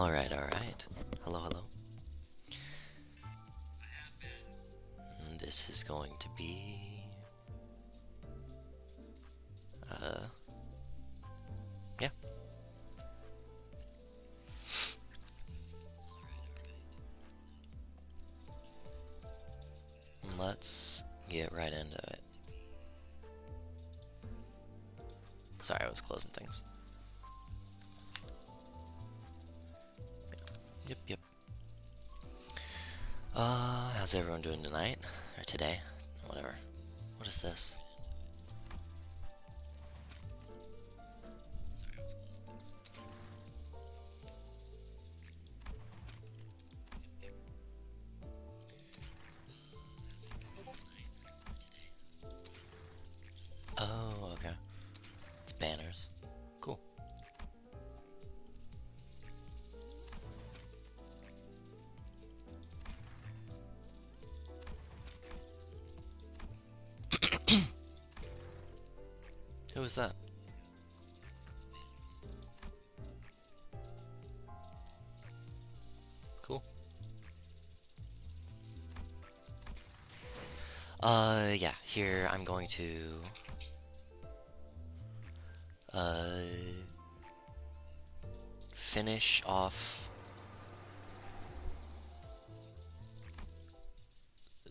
Alright, alright. Hello, hello. This is going to be... yeah. Let's get right into it. Sorry, I was closing things. Yep. How's everyone doing tonight? Or today? Whatever. What is this? Sorry, I was closing things. Yep. How's everyone doing tonight? Or today? What is this? Oh, okay. It's banners. Cool. Who is that? Cool. Yeah, here I'm going to finish off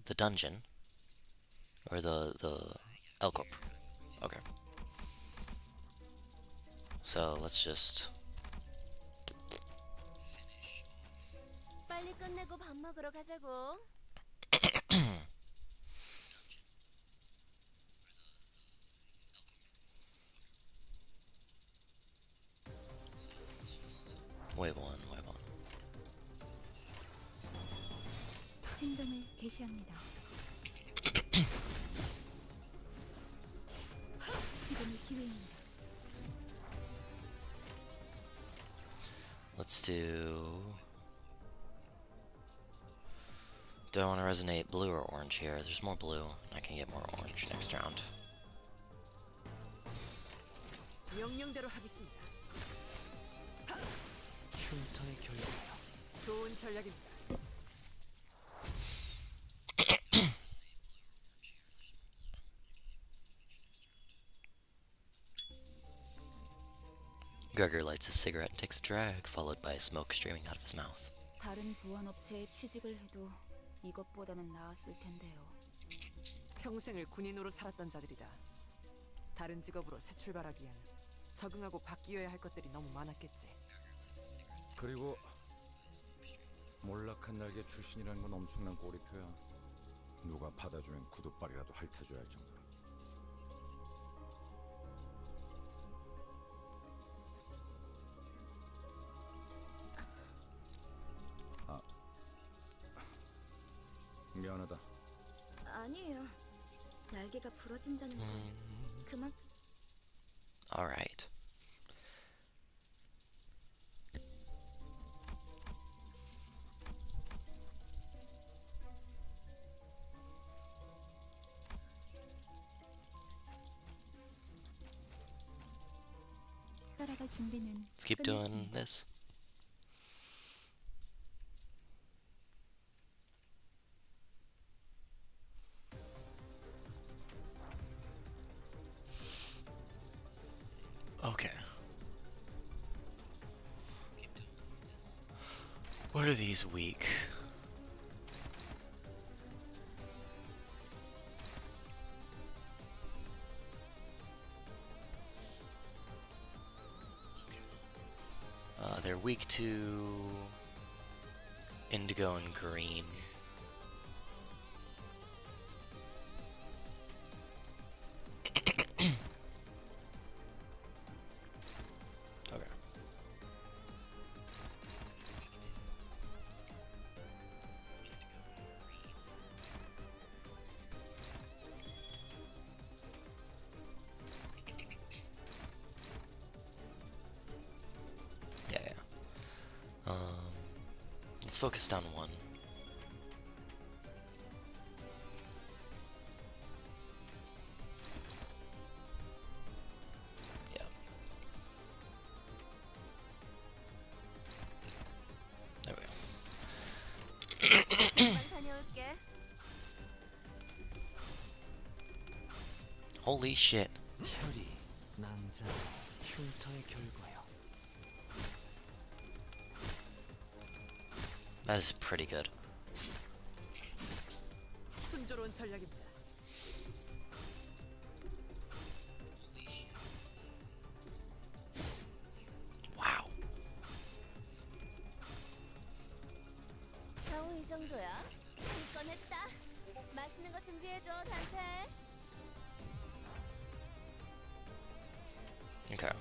the dungeon, or the Elcop. Okay. So let's just 빨리 끝내고 밥 먹으러 가자고. wave one. 행동을 개시합니다. 지금이 기회입니다. Let's do... Do I want to resonate blue or orange here? There's more blue. I can get more orange next round. 명령대로 하겠습니다. 흉터의 결과야. 좋은 전략입니다. Gregor lights his cigarette and takes a drag, followed by smoke streaming out of his mouth. 다른 보안업체에 취직을 해도 이것보다는 나았을 텐데요. 평생을 군인으로 살았던 자들이다. 다른 직업으로 새 출발하기엔 적응하고 바뀌어야 할 것들이 너무 많았겠지. 그리고 몰락한 날개 출신이라는 건 엄청난 꼬리표야. 누가 받아주면 구두발이라도 핥아줘야 할 정도로. 미안하다. 아니에요. 날개가 부러진다는 건 그만. Alright. 따라갈 준비는 Let's keep doing this. Okay. What are these weak? They're weak to indigo and green. Okay. Yeah. Let's focus down one. Yeah. Holy shit. 혈이 남자 흉터의 결과요. That is pretty good. 순조로운 전략입니다. Wow. 겨우 이 정도야? 이건 했다. 맛있는 거 준비해줘, 단테. Okay.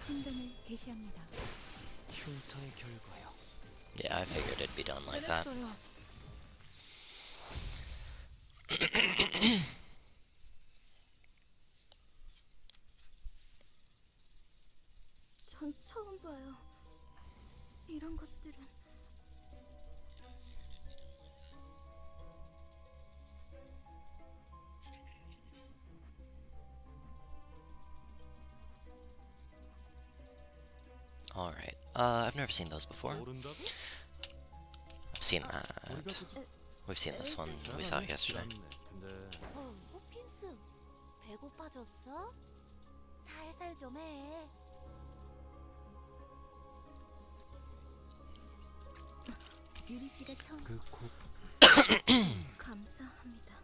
행동을 개시합니다. 흉터의 결과요. Yeah, I figured it'd be done like that. 그랬어요. 전 처음 봐요. 이런 것들은. Alright. I've never seen those before. 모른다고? I've seen 우리가 that. 굳이 We've seen this one. We saw it yesterday. 근데 호킨스, 배고파졌어? 살살 좀 해. 유리 씨가 처음 그곧 감사합니다.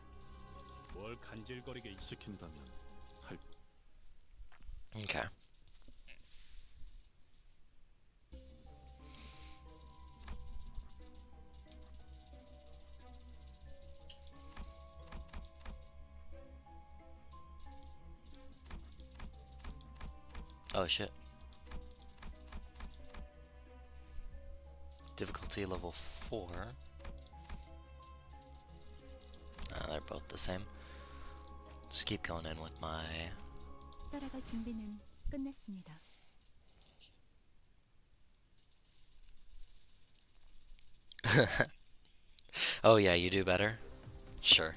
뭘 간질거리게 시킨다면 할 Okay. Oh shit. Difficulty level 4. They're both the same. Just keep going in with my... 따라갈 준비는 끝났습니다. Oh yeah, you do better? Sure.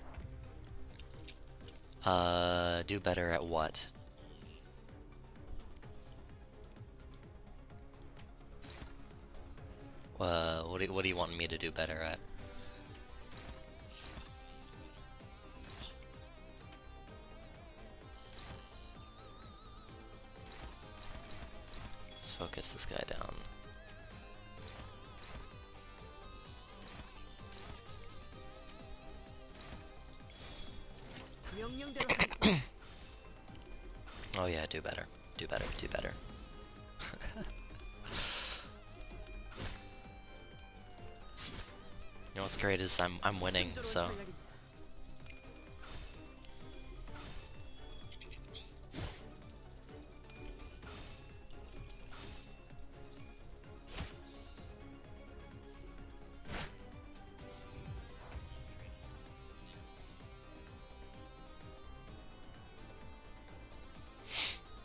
Do better at what? What do you want me to do better at? Let's focus this guy down. 명령대로 하겠습니다. Oh yeah, do better. Do better, do better. You know what's great is I'm winning, 순조로운 so 전략입니다.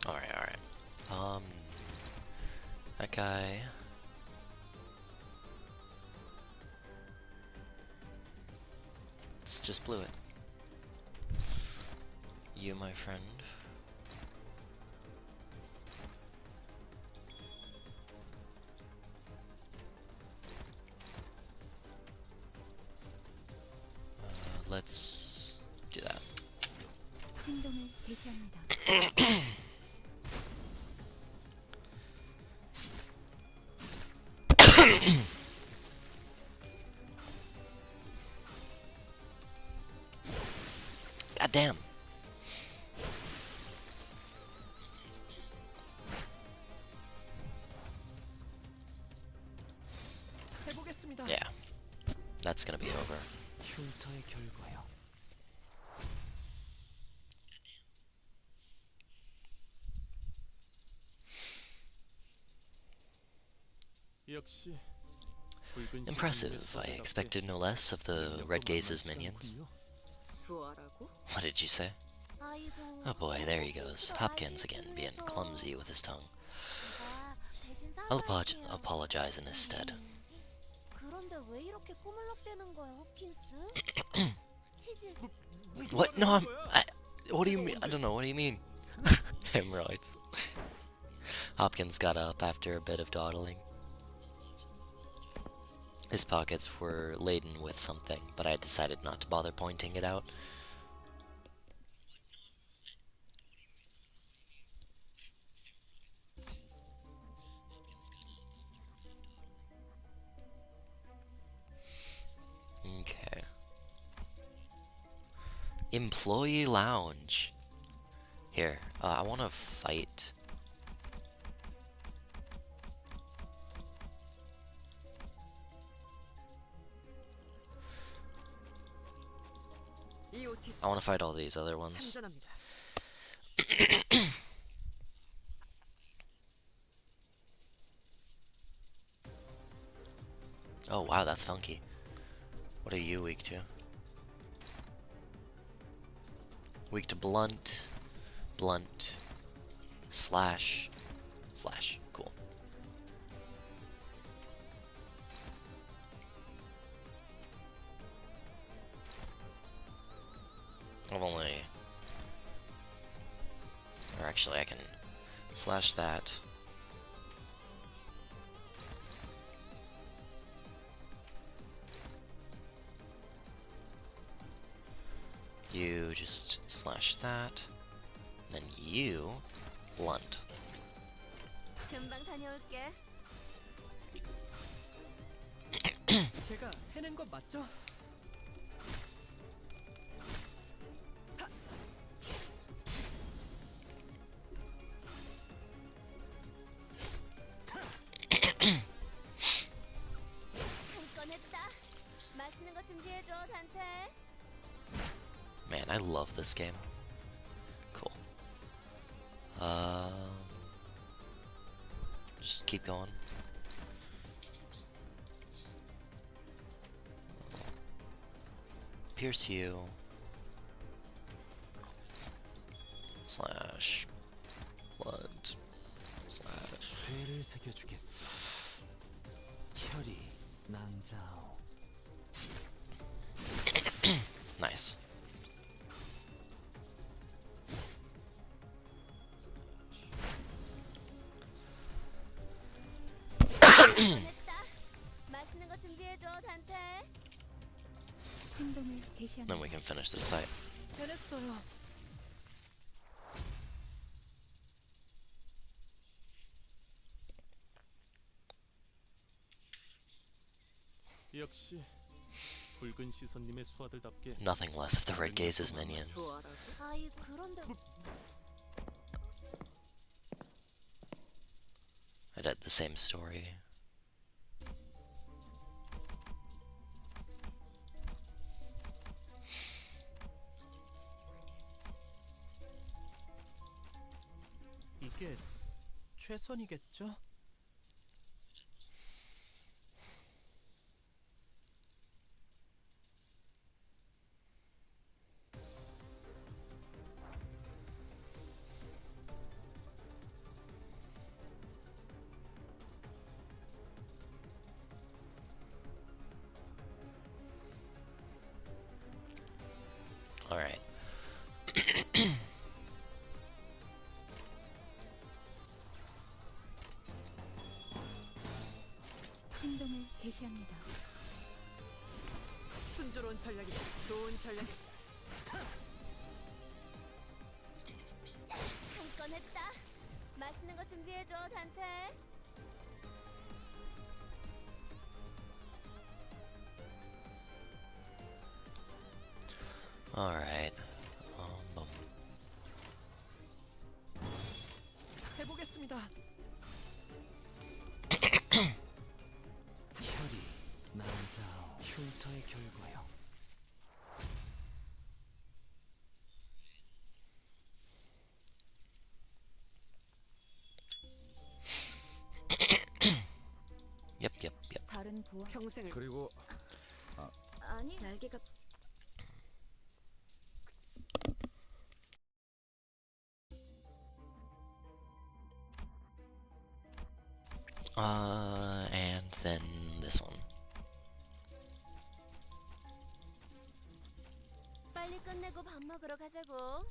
alright. That guy. Let's just blew it. You, my friend. Let's do that. 행동을 개시합니다. God damn. 해보겠습니다. Yeah. That's gonna be over. 흉터의 결과요. 역시 붉은 Impressive. I expected no less of the Red Gaze's minions. 수아라고? What did you say? 아이고. Oh boy, there he goes. Hopkins again, being clumsy with his tongue. 제가 대신 I'll 사과할게요. apologize in his stead. 그런데 왜 이렇게 꾸물럭대는 거야, 호킨스? 치즈. What? No, what do you mean? I don't know. What do you mean? Hemorrhoids. Hopkins got up after a bit of dawdling. His pockets were laden with something, but I decided not to bother pointing it out. Okay. Employee lounge. Here, I want to fight. 이 오티스 I want to fight all these other ones. 참전합니다. Oh wow, that's funky. What are you weak to? Weak to blunt, blunt, slash, slash. Cool. I've only... Or actually, I can slash that. You just slash that. And then you blunt. 금방 다녀올게. 제가 해낸 거 맞죠? 한 건 했다. 맛있는 거 준비해줘, 단테. Man, I love this game. Cool. Just keep going. Pierce you. Slash. Blood. Slash. 죄를 새겨주겠어. 혈이 낭자오. Nice. 한 건 했다. 맛있는 거 준비해줘, 단테. 행동을 개시한다. Then we can finish this fight. 해냈어요. 역시 붉은 시선님의 수하들답게 Nothing less of the red gaze's minions. 좋아라고. 아이, 그런데 I did the same story. 이게 최선이겠죠? Alright. 행동을 개시합니다. 순조로운 전략이다. 좋은 전략이다. 한 건 했다. 맛있는 거 준비해줘, 단테. Alright. 해보겠습니다. 혈이 낭자오. 흉터의 결과요. Yep, yep, yep. 다른 보안 평생을 그리고 아니, 날개가 And then this one. 빨리 끝내고 밥 먹으러 가자고.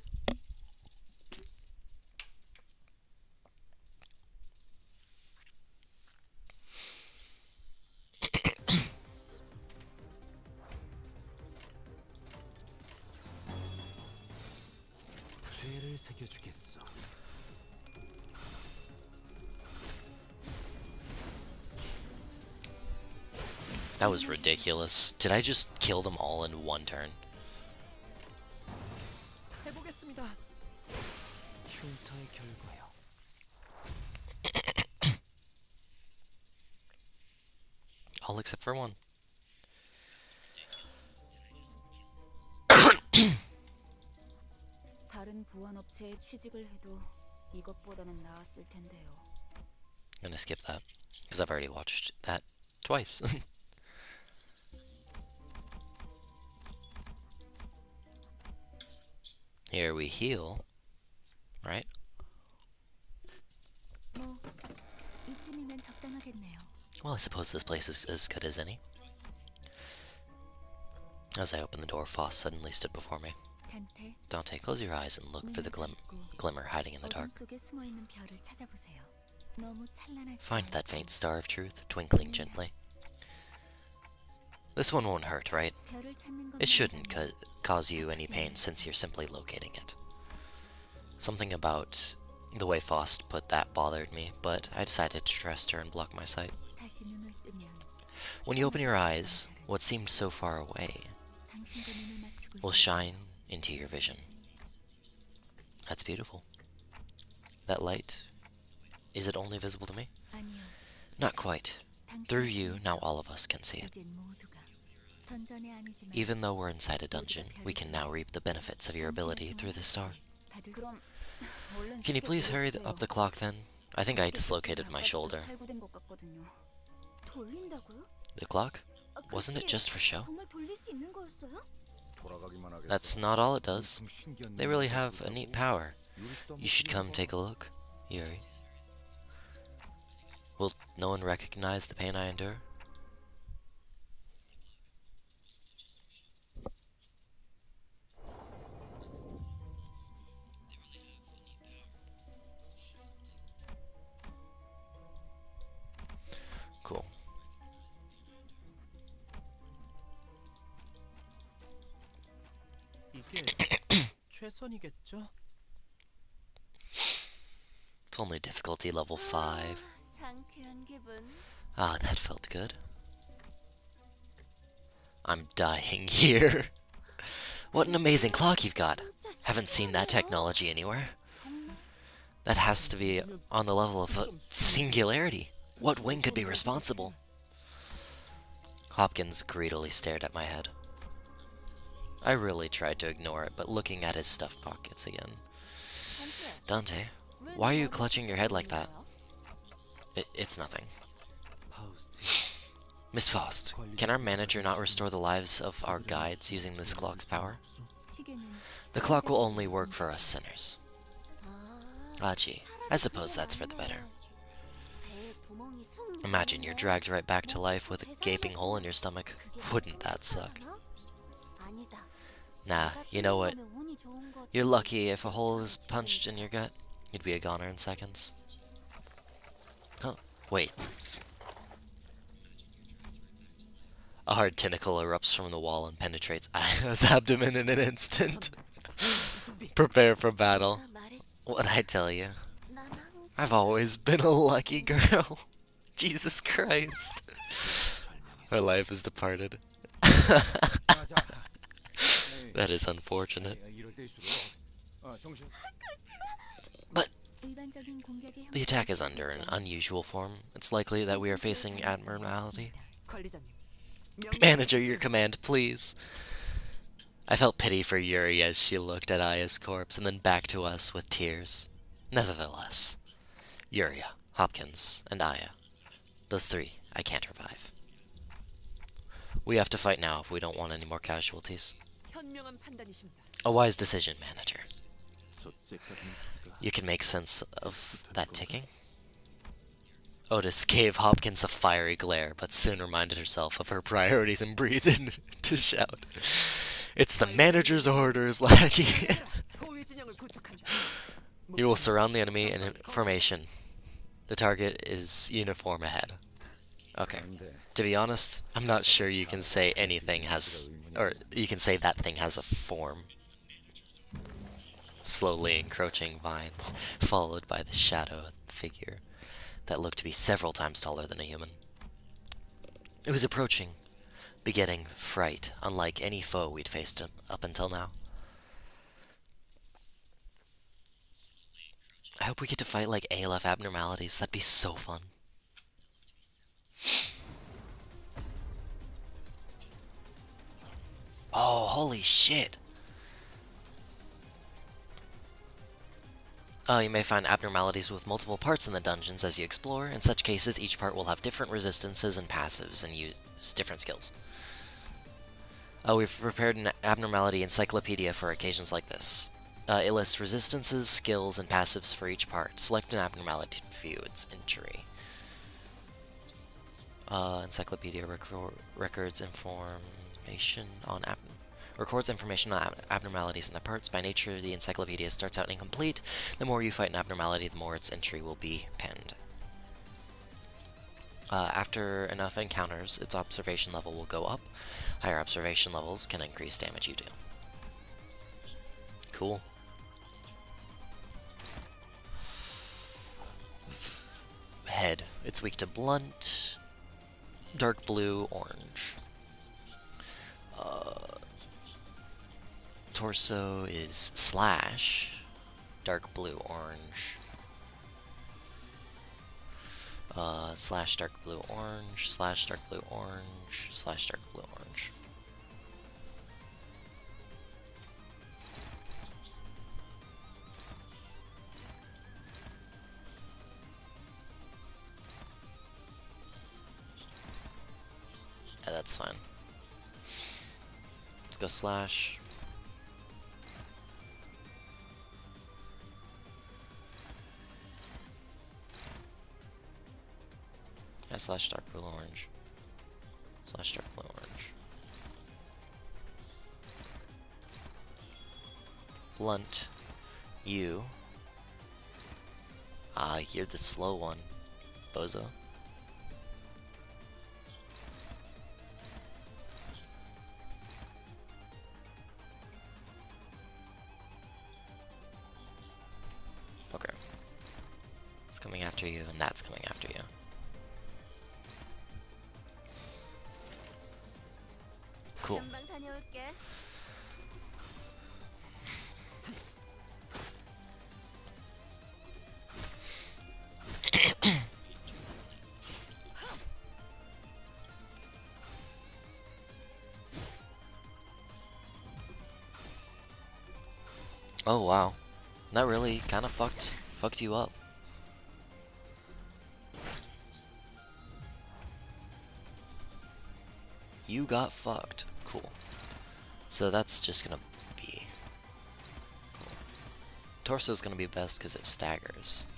때를 새겨주겠어. That was ridiculous. Did I just kill them all in one turn? 해보겠습니다. 흉터의 결과요. All except for one. 다른 보안 업체에 취직을 해도 이것보다는 나았을 텐데요. I'm gonna skip that because I've already watched that twice. Here we heal, right? 뭐 이쯤이면 적당하겠네요. Well, I suppose this place is as good as any. As I opened the door, Foss suddenly stood before me. 단테, Dante, close your eyes and look for the glimmer hiding in the dark. 어둠 속에 숨어 있는 별을 찾아보세요. 너무 찬란하지 Find that 않고 faint star of truth, twinkling gently. This one won't hurt, right? 별을 찾는 It shouldn't 것만으로는 cause you any pain since you're simply locating it. Something about the way Faust put that bothered me, but I decided to trust her and block my sight. 다시 눈을 뜨면 When you open your eyes, what seemed so far away 당신과 눈을 맞추고 will shine into your vision. That's beautiful. That light, is it only visible to me? 아니요. Not quite. Through you, now all of us can see it. 이젠 모두가 던전이 아니지만 Even though we're inside a dungeon, we can now reap the benefits of your ability through the star. 받을 그럼 얼른 Can you please hurry up the clock then? I think I dislocated my shoulder. 탈구된 것 같거든요. 돌린다고요? The clock? 아, Wasn't it 그게 just for show? 정말 돌릴 수 있는 거였어요? 돌아가기만 하겠어. That's not all it does. 좀 신기한 They really have a neat power. 유리수도 You should 한번 come take a look, Yuri. Will no one recognize the pain I endure? Cool. 이게 최선이겠죠? It's only difficulty level 5. 상쾌한 기분. Ah, that felt good. I'm dying here. What an amazing clock you've got. Haven't seen that technology anywhere. That has to be on the level of a singularity. What wing could be responsible? Hopkins greedily stared at my head. I really tried to ignore it, but looking at his stuffed pockets again. Dante, why are you clutching your head like that? It's nothing. 파우스트. Miss Faust, can our manager not restore the lives of our guides using this clock's power? 시계는 The clock will only work for us sinners. Ah, gee, I suppose that's for the better. 배에 구멍이 숭. Imagine you're dragged right back to life with a gaping hole in your stomach. Wouldn't that suck? 아니다. Nah, you know what? 운이 좋은 것. You're lucky if a hole is punched in your gut. You'd be a goner in seconds. Oh, wait. A hard tentacle erupts from the wall and penetrates Aya's abdomen in an instant. Prepare for battle. 말했. What'd I tell you? 난 항상 I've always been a lucky girl. Jesus Christ. Her life is departed. That is unfortunate. 이럴 때일수록 정신. But 일반적인 공격의 the attack is under an unusual form. It's likely that we are facing abnormality. 관리자님. Manager, your command, please. I felt pity for Yuri as she looked at Aya's corpse and then back to us with tears. Nevertheless, Yuria, Hopkins, and Aya. Those three, I can't revive. We have to fight now if we don't want any more casualties. 현명한 판단이십니다. A wise decision, manager. 저째까지는 소리가 You can make sense of that ticking? Otis gave Hopkins a fiery glare, but soon reminded herself of her priorities and breathed in to shout. It's the manager's orders, lackey. 호위 진영을 구축한다. You will surround the enemy in formation. The target is uniform ahead. Okay. To be honest, I'm not sure you can say anything has, or you can say that thing has a form. slowly encroaching vines, followed by the shadow figure that looked to be several times taller than a human. It was approaching, begetting fright, unlike any foe we'd faced up until now. I hope we get to fight like ALF abnormalities. That'd be so fun. Oh, holy shit. You may find abnormalities with multiple parts in the dungeons as you explore. In such cases, each part will have different resistances and passives and use different skills. We've prepared an abnormality encyclopedia for occasions like this. It lists resistances, skills, and passives for each part. Select an abnormality to view its entry. Encyclopedia records information on abnormalities in the parts. By nature, the encyclopedia starts out incomplete. The more you fight an abnormality, the more its entry will be penned. After enough encounters, its observation level will go up. Higher observation levels can increase damage you do. Cool. Head. It's weak to blunt. Dark blue, orange. Torso is slash. Dark blue, orange. Slash dark blue, orange. Slash dark blue, orange. Slash dark blue, orange. Yeah, that's fine. Let's go slash. Yeah, slash dark blue orange. Slash dark blue orange. Blunt. You. You're the slow one, bozo. Okay. It's coming after you, and that's coming after you. Cool. 금방 다녀올게. Oh wow. That really kind of fucked you up. You got fucked. Cool. So that's just gonna be cool. Torso's gonna be best because it staggers.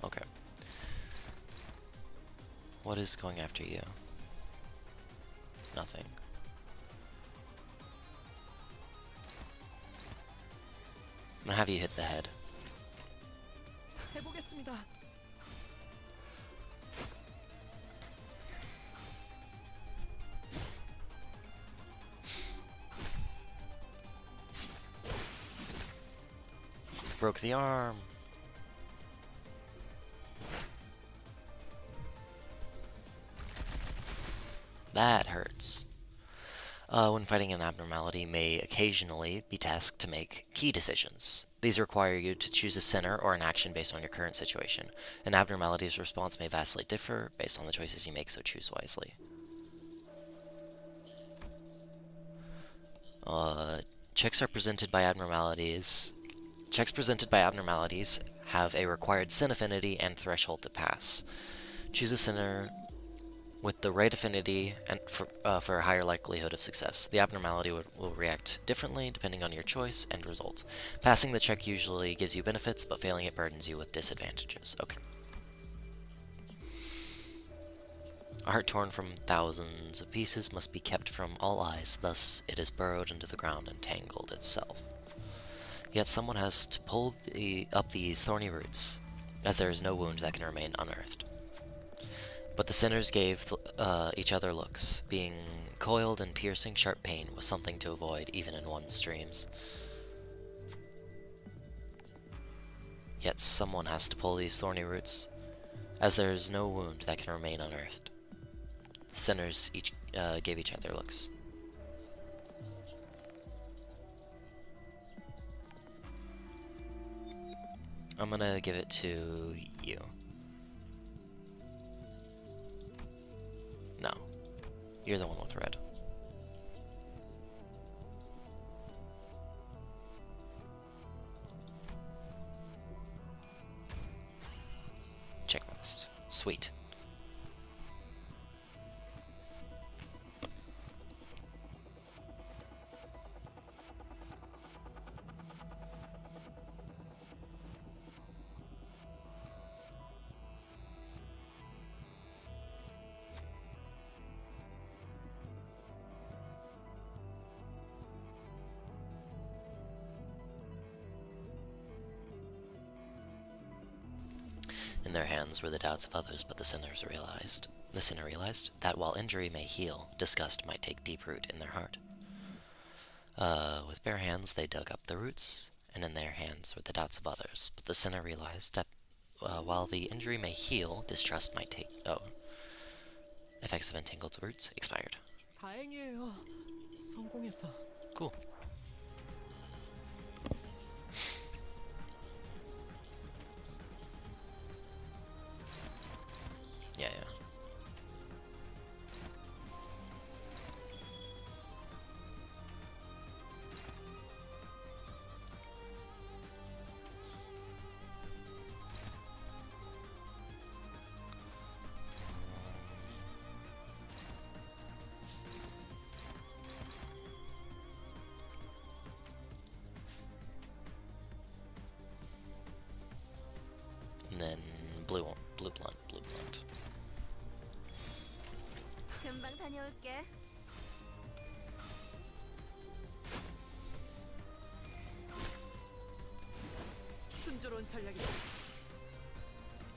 Okay. What is going after you? Nothing. I'm gonna have you hit the head. 해보겠습니다. Broke the arm. That hurts. When fighting an abnormality, may occasionally be tasked to make key decisions. These require you to choose a center or an action based on your current situation. An abnormality's response may vastly differ based on the choices you make, so choose wisely. Checks presented by abnormalities have a required sin affinity and threshold to pass. Choose a center With the right affinity and for a higher likelihood of success. The abnormality will react differently depending on your choice and result. Passing the check usually gives you benefits, but failing it burdens you with disadvantages. Okay. A heart torn from thousands of pieces must be kept from all eyes, thus it is burrowed into the ground and tangled itself. Yet someone has to pull up these thorny roots, as there is no wound that can remain unearthed. But the sinners gave each other looks. Being coiled in piercing, sharp pain was something to avoid, even in one's dreams. Yet someone has to pull these thorny roots, as there is no wound that can remain unearthed. The sinners each gave each other looks. I'm gonna give it to you. No. You're the one with red. Checklist. Sweet. In their hands were the doubts of others, but the sinner realized that while injury may heal, disgust might take deep root in their heart. With bare hands they dug up the roots, and in their hands were the doubts of others, but the sinner realized that while the injury may heal, distrust might take... effects of entangled roots expired. 다행이에요. 성공해서. Cool. Yeah. And then blue blunt. 금방 다녀올게. 순조로운 전략이다.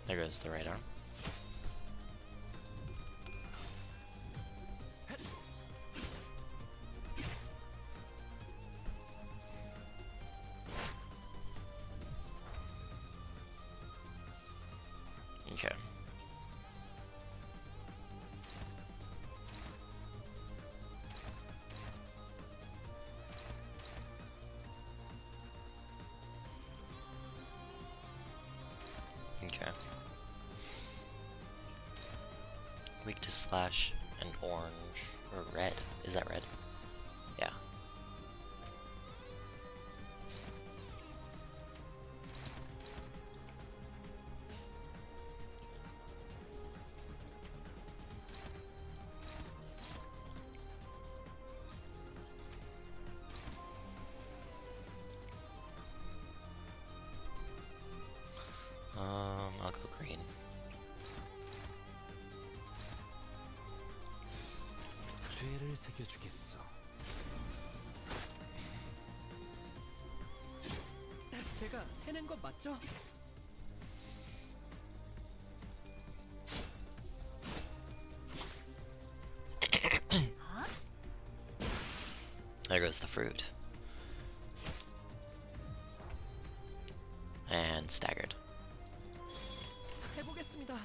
There goes the right arm. Okay. Okay. Weak to slash and orange or red. Is that red? Yeah. I'll go green. 죄를 새겨주겠어. 제가 해낸 건 맞죠? There goes the fruit. And staggered. 해보겠습니다.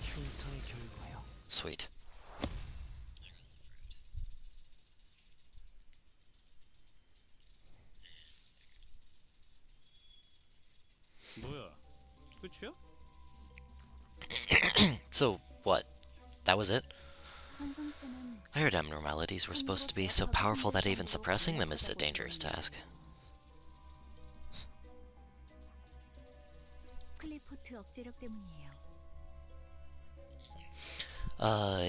흉터의 결과요. Sweet. 뭐야? 끝이야? So, what? That was it? 환상체는 I heard abnormalities were supposed to be so powerful that even suppressing them is a dangerous task. 클리포트 그 억제력 때문이에요.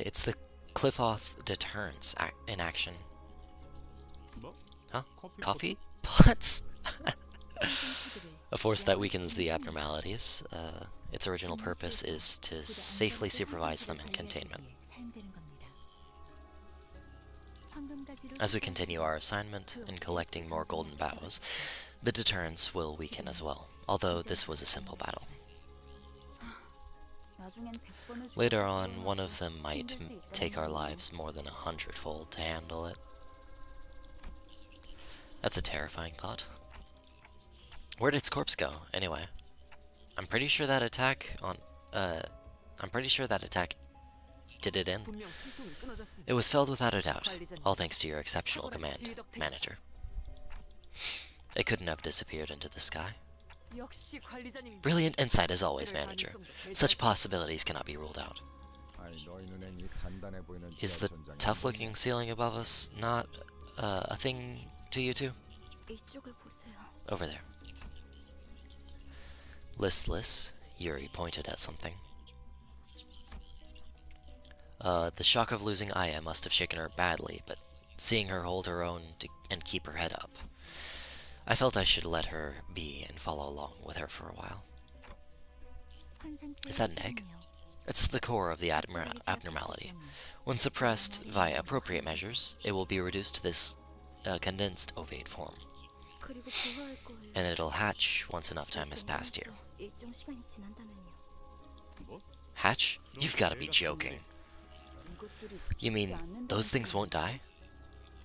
It's the Cliff-Off deterrence in action. 뭐? Huh? 커피? Coffee pots? 생체들을 A force that weakens the abnormalities. Its original purpose is to safely supervise them in containment. 사용되는 겁니다. 황금가지로 As we continue our assignment in collecting more golden bows, the deterrence will weaken as well, although this was a simple battle. 나중엔 100번을 Later on, one of them might take our lives more than 100-fold to handle it. That's a terrifying thought. Where did its corpse go, anyway? I'm pretty sure that attack did it in. 분명 숨통이 끊어졌습니다. It was felled without a doubt, all thanks to your exceptional command, manager. It couldn't have disappeared into the sky. 역시 관리자님이 Brilliant insight as always, manager. Such possibilities cannot be ruled out. 아니 너희 눈엔 이 단단해 보이는 Is the 전장이 tough-looking ceiling above us not a thing to you two? 이쪽을 보세요. Over there. Listless, Yuri pointed at something. The shock of losing Aya must have shaken her badly, but seeing her hold her own and keep her head up, I felt I should let her be and follow along with her for a while. Is that an egg? It's the core of the abnormality. When suppressed via appropriate measures, it will be reduced to this condensed ovate form, 그리고 좋아할 거예요. and it'll hatch once enough time has passed here. 일정 시간이 지난다면요. 뭐? Hatch? You've got to be joking. 이것들이 You mean those things won't die?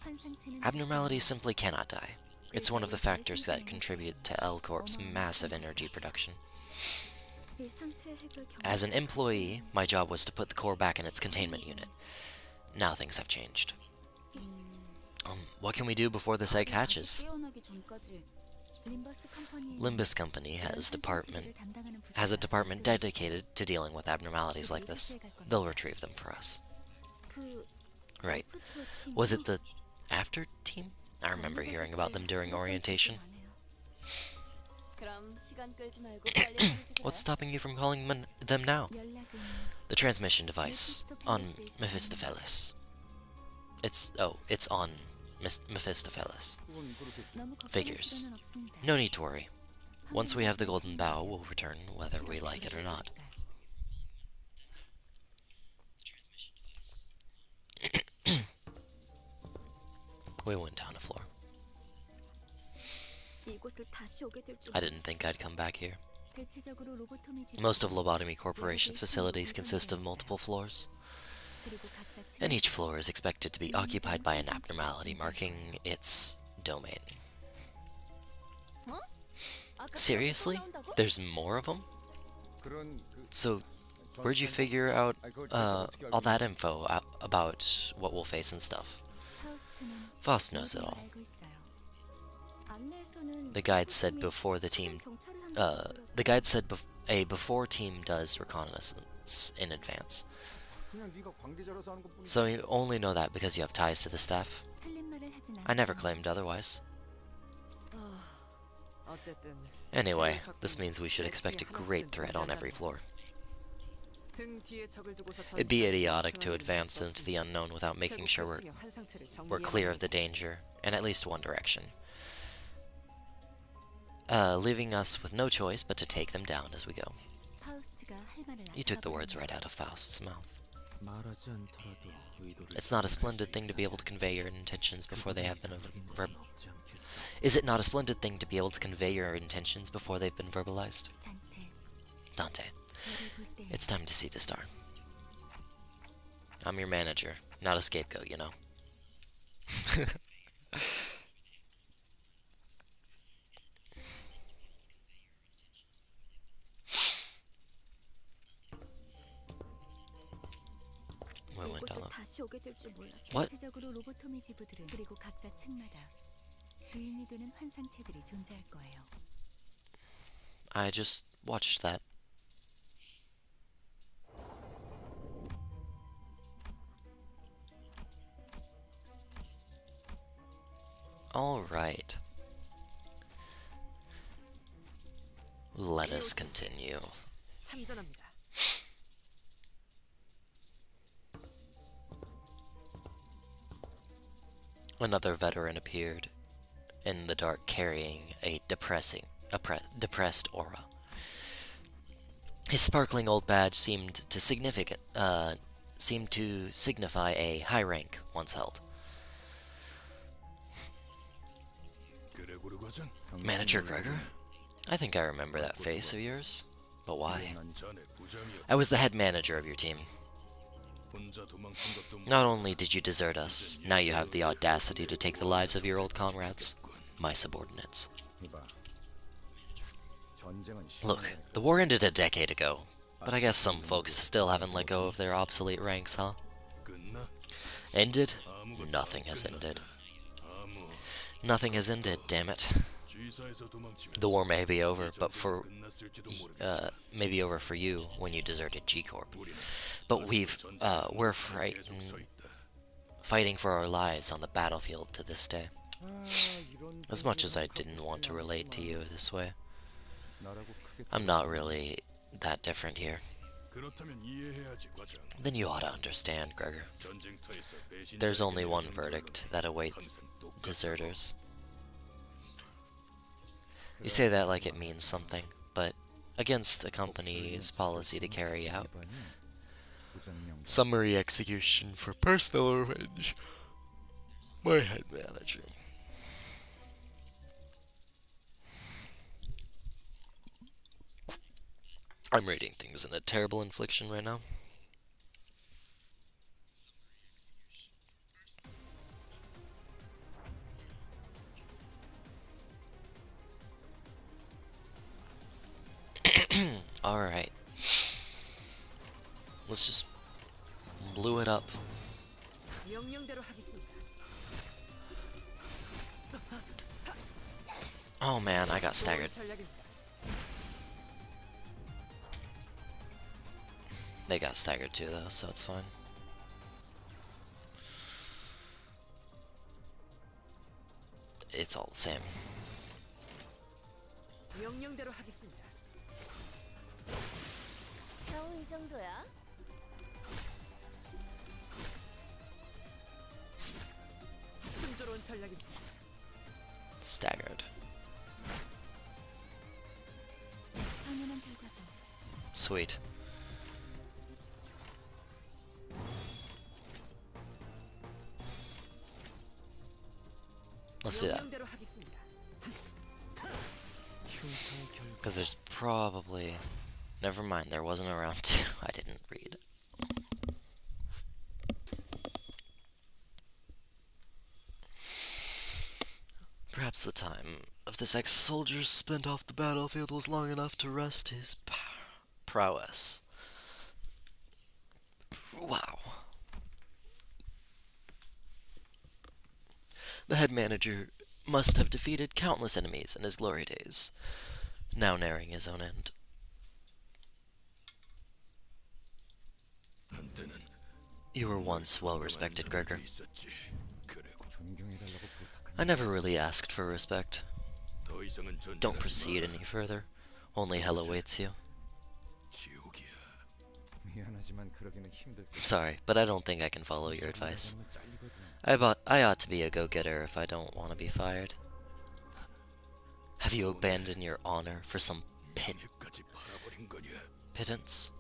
환상체는 Abnormalities simply cannot die. It's one of the factors that contribute to L-Corp's massive energy production. 이 상태 해결 경험. As an employee, my job was to put the core back in its containment unit. Now things have changed. What can we do before this egg hatches? 깨어나기 전까지 림버스 컴퍼니의 Limbus Company has 담당하는 a department dedicated to dealing with abnormalities like this. They'll retrieve them for us. 그 Right. Was it the after team? I remember hearing about them during orientation. 그럼 시간 끌지 말고 빨리 사주세요. What's stopping you from calling them now? 연락은 The transmission device on Mephistopheles. It's on Mephistopheles. 그건 그렇게 너무 걱정할 Figures. 필요는 없습니다. No need to worry. Once we have the golden bow, we'll return whether we like it or not. We went down a floor. 이곳을 다시 오게 될 줄. I didn't think I'd come back here. 대체적으로 로보토미 집 Most of Lobotomy Corporation's facilities consist of multiple floors, 그리고 각자 and each floor is expected to be occupied by an abnormality marking its domain. 아까 Seriously? 나온다고? There's more of them? 그런 그 So, where'd you figure out all that info about what we'll face and stuff? 파우스트는 Faust knows it all. 알고 있어요. 안내에서는 The guide said before the team, a before team does reconnaissance in advance. 그냥 네가 관계자라서 하는 것뿐이야. So you only know that because you have ties to the staff? 틀린 말을 하진 I never 않아요. claimed otherwise. 어쨌든 Anyway, this means we should expect a great threat on every floor. 등 뒤에 적을 두고서 It'd be idiotic to advance into the unknown without making sure we're clear of the danger, in at least one direction. Leaving us with no choice but to take them down as we go. 파우스트가 할 말을 You took the words right out of Faust's mouth. 말하지 않더라도 의도를 It's not a splendid thing to be able to convey your intentions before they have been 없지 않겠어. Is it not a splendid thing to be able to convey your intentions before they've been verbalized? 단테 Dante, 너를 볼 때 it's time to see the star. I'm your manager, not a scapegoat, you know. We went down 이곳을 a... 다시 오게 될 줄 몰랐어요. What? 대체적으로 로보토미 지부들은 그리고 각자 층마다 주인이 되는 환상체들이 존재할 거예요. I just watched that. Alright. Let us continue. 참전합니다. Another veteran appeared in the dark carrying a depressed aura. His sparkling old badge seemed to signify a high rank once held. Manager Gregor? I think I remember that face of yours. But why? I was the head manager of your team. Not only did you desert us, now you have the audacity to take the lives of your old comrades, my subordinates. Look, the war ended a decade ago, but I guess some folks still haven't let go of their obsolete ranks, huh? Ended? Nothing has ended. Nothing has ended, damn it. The war may be over, but maybe over for you when you deserted G Corp. But we're fighting for our lives on the battlefield to this day. As much as I didn't want to relate to you this way, I'm not really that different here. Then you ought to understand, Gregor. There's only one verdict that awaits deserters. You say that like it means something, but against a company's policy to carry out summary execution for personal revenge, my head manager. I'm reading things in a terrible infliction right now. Alright. Let's just blew it up. 명령대로 하겠습니다. Oh man, I got staggered. 전략입니다. They got staggered too though, so it's fine. It's all the same. 명령대로 하겠습니다. 겨우 이 정도야? 순조로운 전략입니다. Staggered. 당연한 결과죠. Sweet. Let's do that. 명령대로 하겠습니다. Because there's probably... Never mind, there wasn't a round 2. I didn't read. Perhaps the time of this ex-soldier spent off the battlefield was long enough to rest his prowess. Wow. The head manager must have defeated countless enemies in his glory days, now nearing his own end. You were once well-respected, Gregor. I never really asked for respect. Don't proceed any further. Only hell awaits you. Sorry, but I don't think I can follow your advice. I ought to be a go-getter if I don't want to be fired. Have you abandoned your honor for some pittance?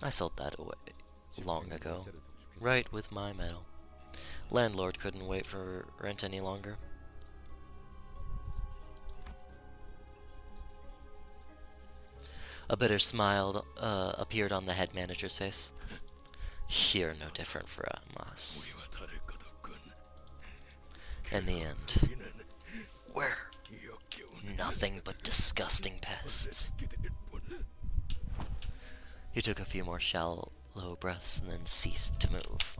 I sold that away long ago, right with my medal. Landlord couldn't wait for rent any longer. A bitter smile appeared on the head manager's face. You're no different from us. In the end, we're nothing but disgusting pests. He took a few more shallow breaths and then ceased to move.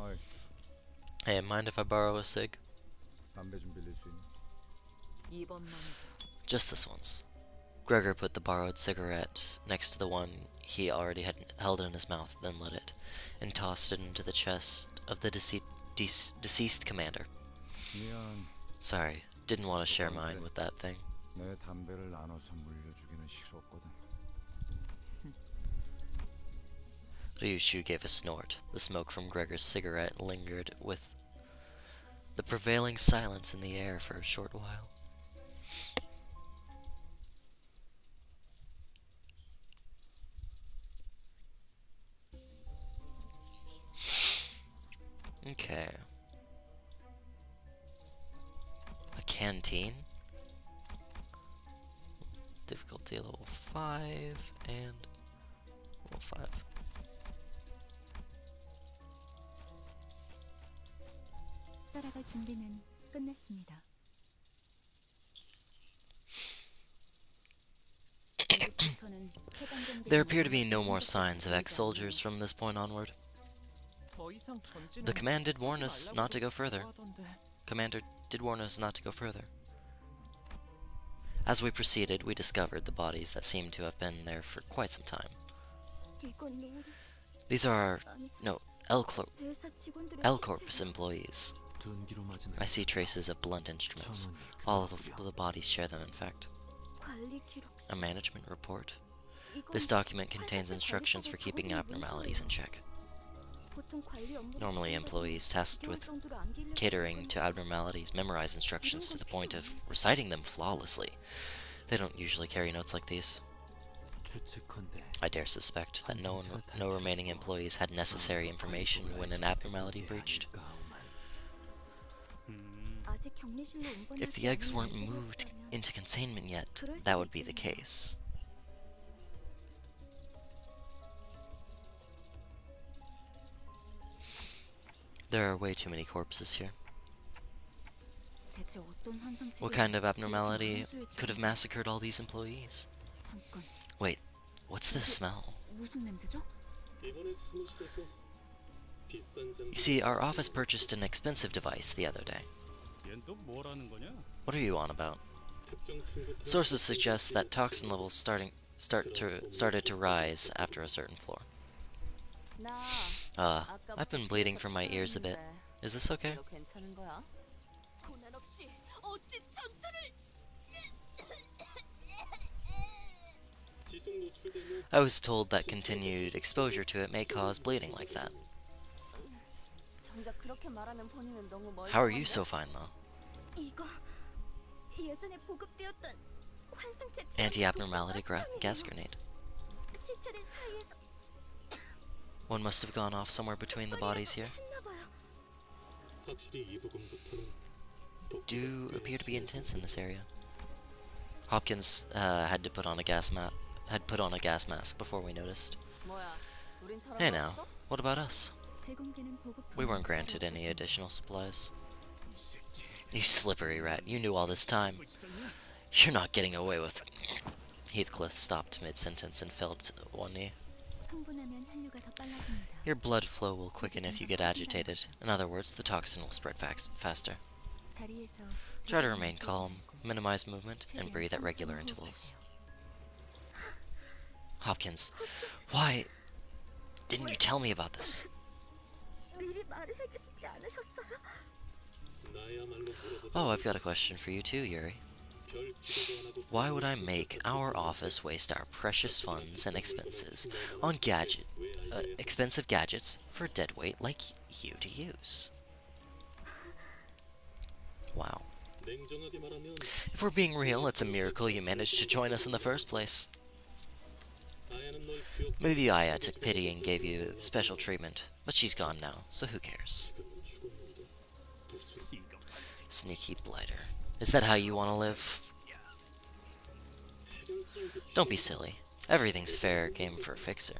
Hey, mind if I borrow a cig? Just this once. Gregor put the borrowed cigarette next to the one he already had held in his mouth, then lit it, and tossed it into the chest of the deceased commander. Sorry, didn't want to share mine with that thing. Ryushu gave a snort. The smoke from Gregor's cigarette lingered with the prevailing silence in the air for a short while. Okay. A canteen. Difficulty level 5 and level 5. 따라갈 준비는 끝났습니다. There appear to be no more signs of ex-soldiers from this point onward. The command did warn us not to go further. Commander did warn us not to go further. As we proceeded, we discovered the bodies that seemed to have been there for quite some time. These are L Corp's employees. I see traces of blunt instruments. All of the bodies share them, in fact. A management report. This document contains instructions for keeping abnormalities in check. Normally, employees tasked with catering to abnormalities memorize instructions to the point of reciting them flawlessly. They don't usually carry notes like these. I dare suspect that no remaining employees had necessary information when an abnormality breached. If the eggs weren't moved into containment yet, that would be the case. There are way too many corpses here. What kind of abnormality could have massacred all these employees? Wait, what's this smell? You see, our office purchased an expensive device the other day. What are you on about? Sources suggest that toxin levels started to rise after a certain floor. I've been bleeding from my ears a bit. Is this okay? I was told that continued exposure to it may cause bleeding like that. How are you so fine, though? Anti-abnormality gas grenade. One must have gone off somewhere between the bodies here. Do appear to be intense in this area. Hopkins had put on a gas mask before we noticed. Hey now, what about us? We weren't granted any additional supplies. You slippery rat, you knew all this time. You're not getting away with... Heathcliff stopped mid-sentence and fell to one knee. Your blood flow will quicken if you get agitated. In other words, the toxin will spread faster. Try to remain calm, minimize movement, and breathe at regular intervals. Hopkins, why didn't you tell me about this? Oh, I've got a question for you too, Yuri. Why would I make our office waste our precious funds and expenses on expensive gadgets for a deadweight like you to use? Wow. If we're being real, it's a miracle you managed to join us in the first place. Maybe Aya took pity and gave you special treatment, but she's gone now, so who cares? Sneaky blighter. Is that how you want to live? Don't be silly. Everything's fair game for a fixer.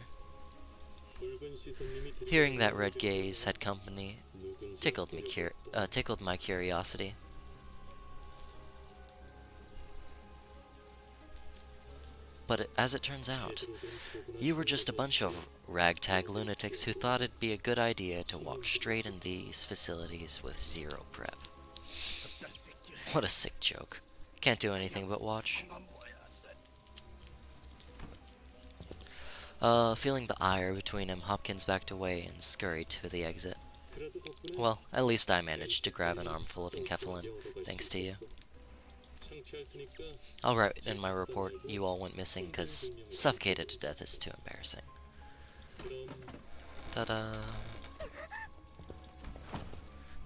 Hearing that Red Gaze had company tickled my curiosity. But as it turns out, you were just a bunch of ragtag lunatics who thought it'd be a good idea to walk straight into these facilities with zero prep. What a sick joke. Can't do anything but watch. Feeling the ire between him, Hopkins backed away and scurried to the exit. Well, at least I managed to grab an armful of enkephalin, thanks to you. I'll write in my report you all went missing because suffocated to death is too embarrassing. Ta-da!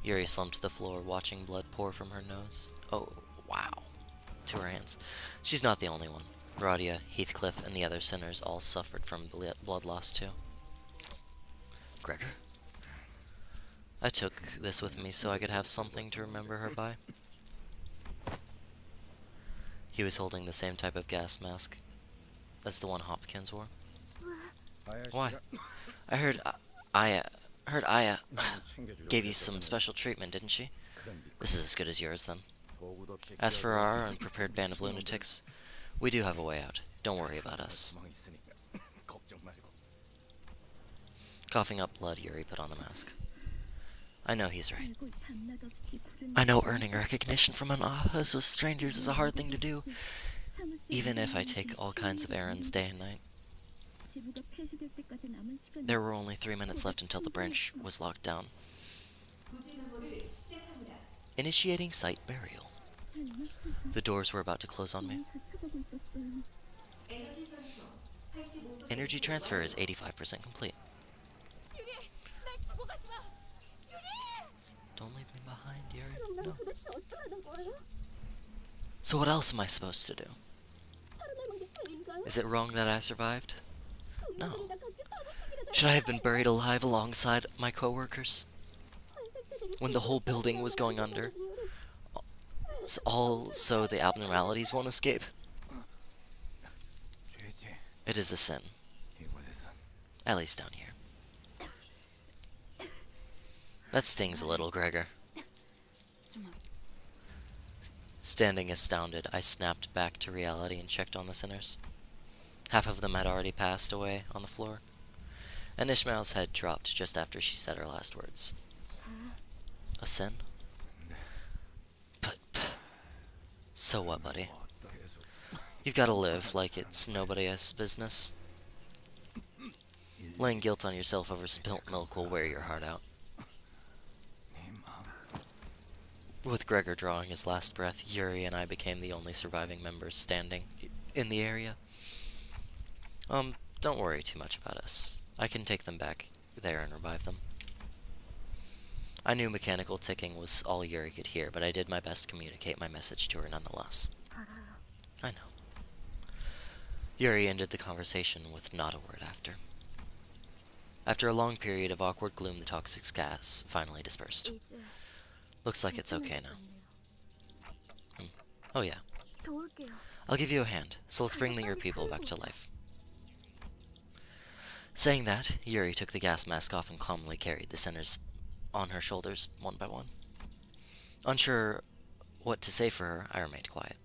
Yuri slumped to the floor, watching blood pour from her nose. Oh, wow. To her hands. She's not the only one. Radia, Heathcliff, and the other sinners all suffered from blood loss too. Gregor? I took this with me so I could have something to remember her by. He was holding the same type of gas mask as the one Hopkins wore. Why? I heard Aya gave you some special treatment, didn't she? This is as good as yours, then. As for our unprepared band of lunatics, we do have a way out. Don't worry about us. Coughing up blood, Yuri put on the mask. I know he's right. I know earning recognition from an office with strangers is a hard thing to do, even if I take all kinds of errands day and night. There were only 3 minutes left until the branch was locked down. Initiating site burial. The doors were about to close on me. Energy transfer is 85% complete. Don't leave me behind, Yuri. No. So what else am I supposed to do? Is it wrong that I survived? No. Should I have been buried alive alongside my co-workers? When the whole building was going under? All so the abnormalities won't escape? It is a sin. At least down here. That stings a little, Gregor. Standing astounded, I snapped back to reality and checked on the sinners. Half of them had already passed away on the floor, and Ishmael's head dropped just after she said her last words. A sin? But so what, buddy? You've got to live like it's nobody else's business. Laying guilt on yourself over spilt milk will wear your heart out. With Gregor drawing his last breath, Yuri and I became the only surviving members standing in the area. Don't worry too much about us. I can take them back there and revive them. I knew mechanical ticking was all Yuri could hear, but I did my best to communicate my message to her nonetheless. I know. Yuri ended the conversation with not a word after. After a long period of awkward gloom, the toxic gas finally dispersed. Looks like it's okay now. Oh yeah. I'll give you a hand, so let's bring your people back to life. Saying that, Yuri took the gas mask off and calmly carried the sinners on her shoulders, one by one. Unsure what to say for her, I remained quiet.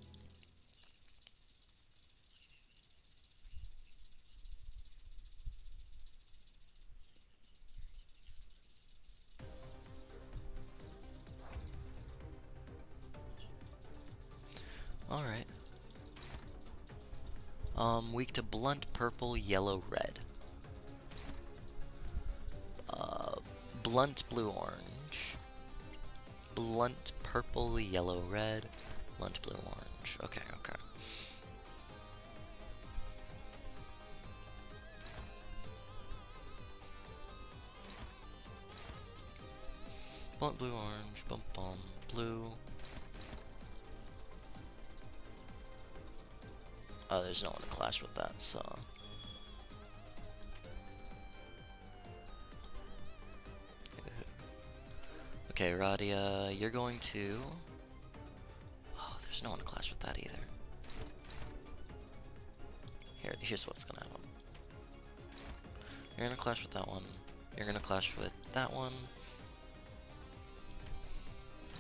Alright. Weak to blunt, purple, yellow, red. Blunt, blue, orange. Blunt, purple, yellow, red. Blunt, blue, orange. Okay, okay. Blunt, blue, orange, bum, bum, blue. Oh, there's no one to clash with that, so... Okay, Radia, you're going to... Oh, there's no one to clash with that either. Here's what's gonna happen. You're gonna clash with that one. You're gonna clash with that one.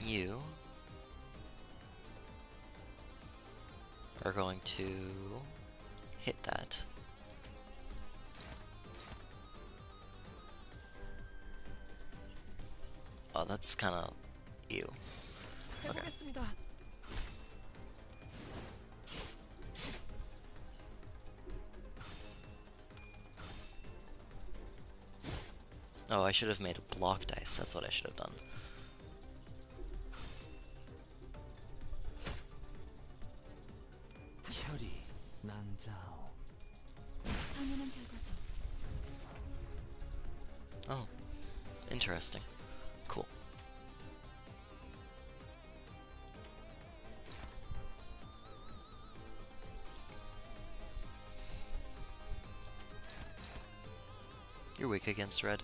You are going to hit that. Oh, that's kind of ew. Okay. Oh, I should have made a block dice. That's what I should have done. Oh, interesting. Cool. You're weak against red.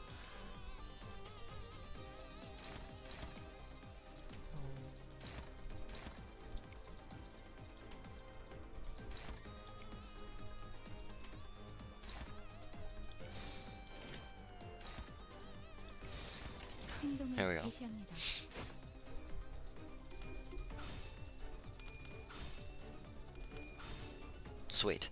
행동을 There we go. 개시합니다. Sweet.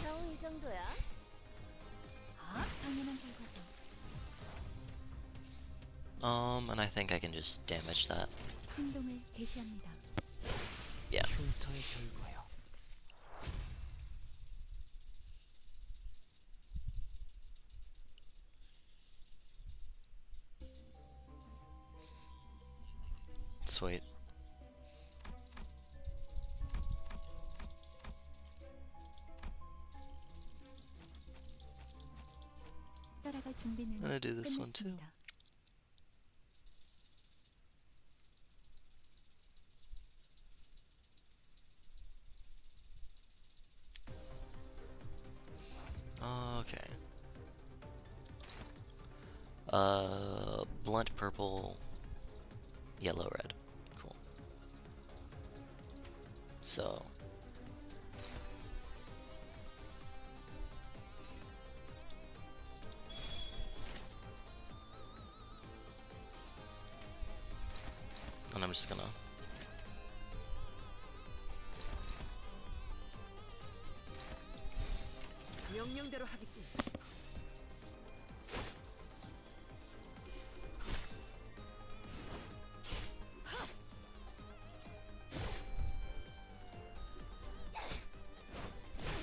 겨우 이 정도야? 당연한 결과죠. And I think I can just damage that. 행동을 개시합니다. Yeah. 흉터의 결과요. Sweet. 따라갈 준비는 I'm gonna do this one too. 끝났습니다. Okay. Blunt purple, yellow, red. Cool. So. And I'm just gonna. 명령대로 하겠습니다.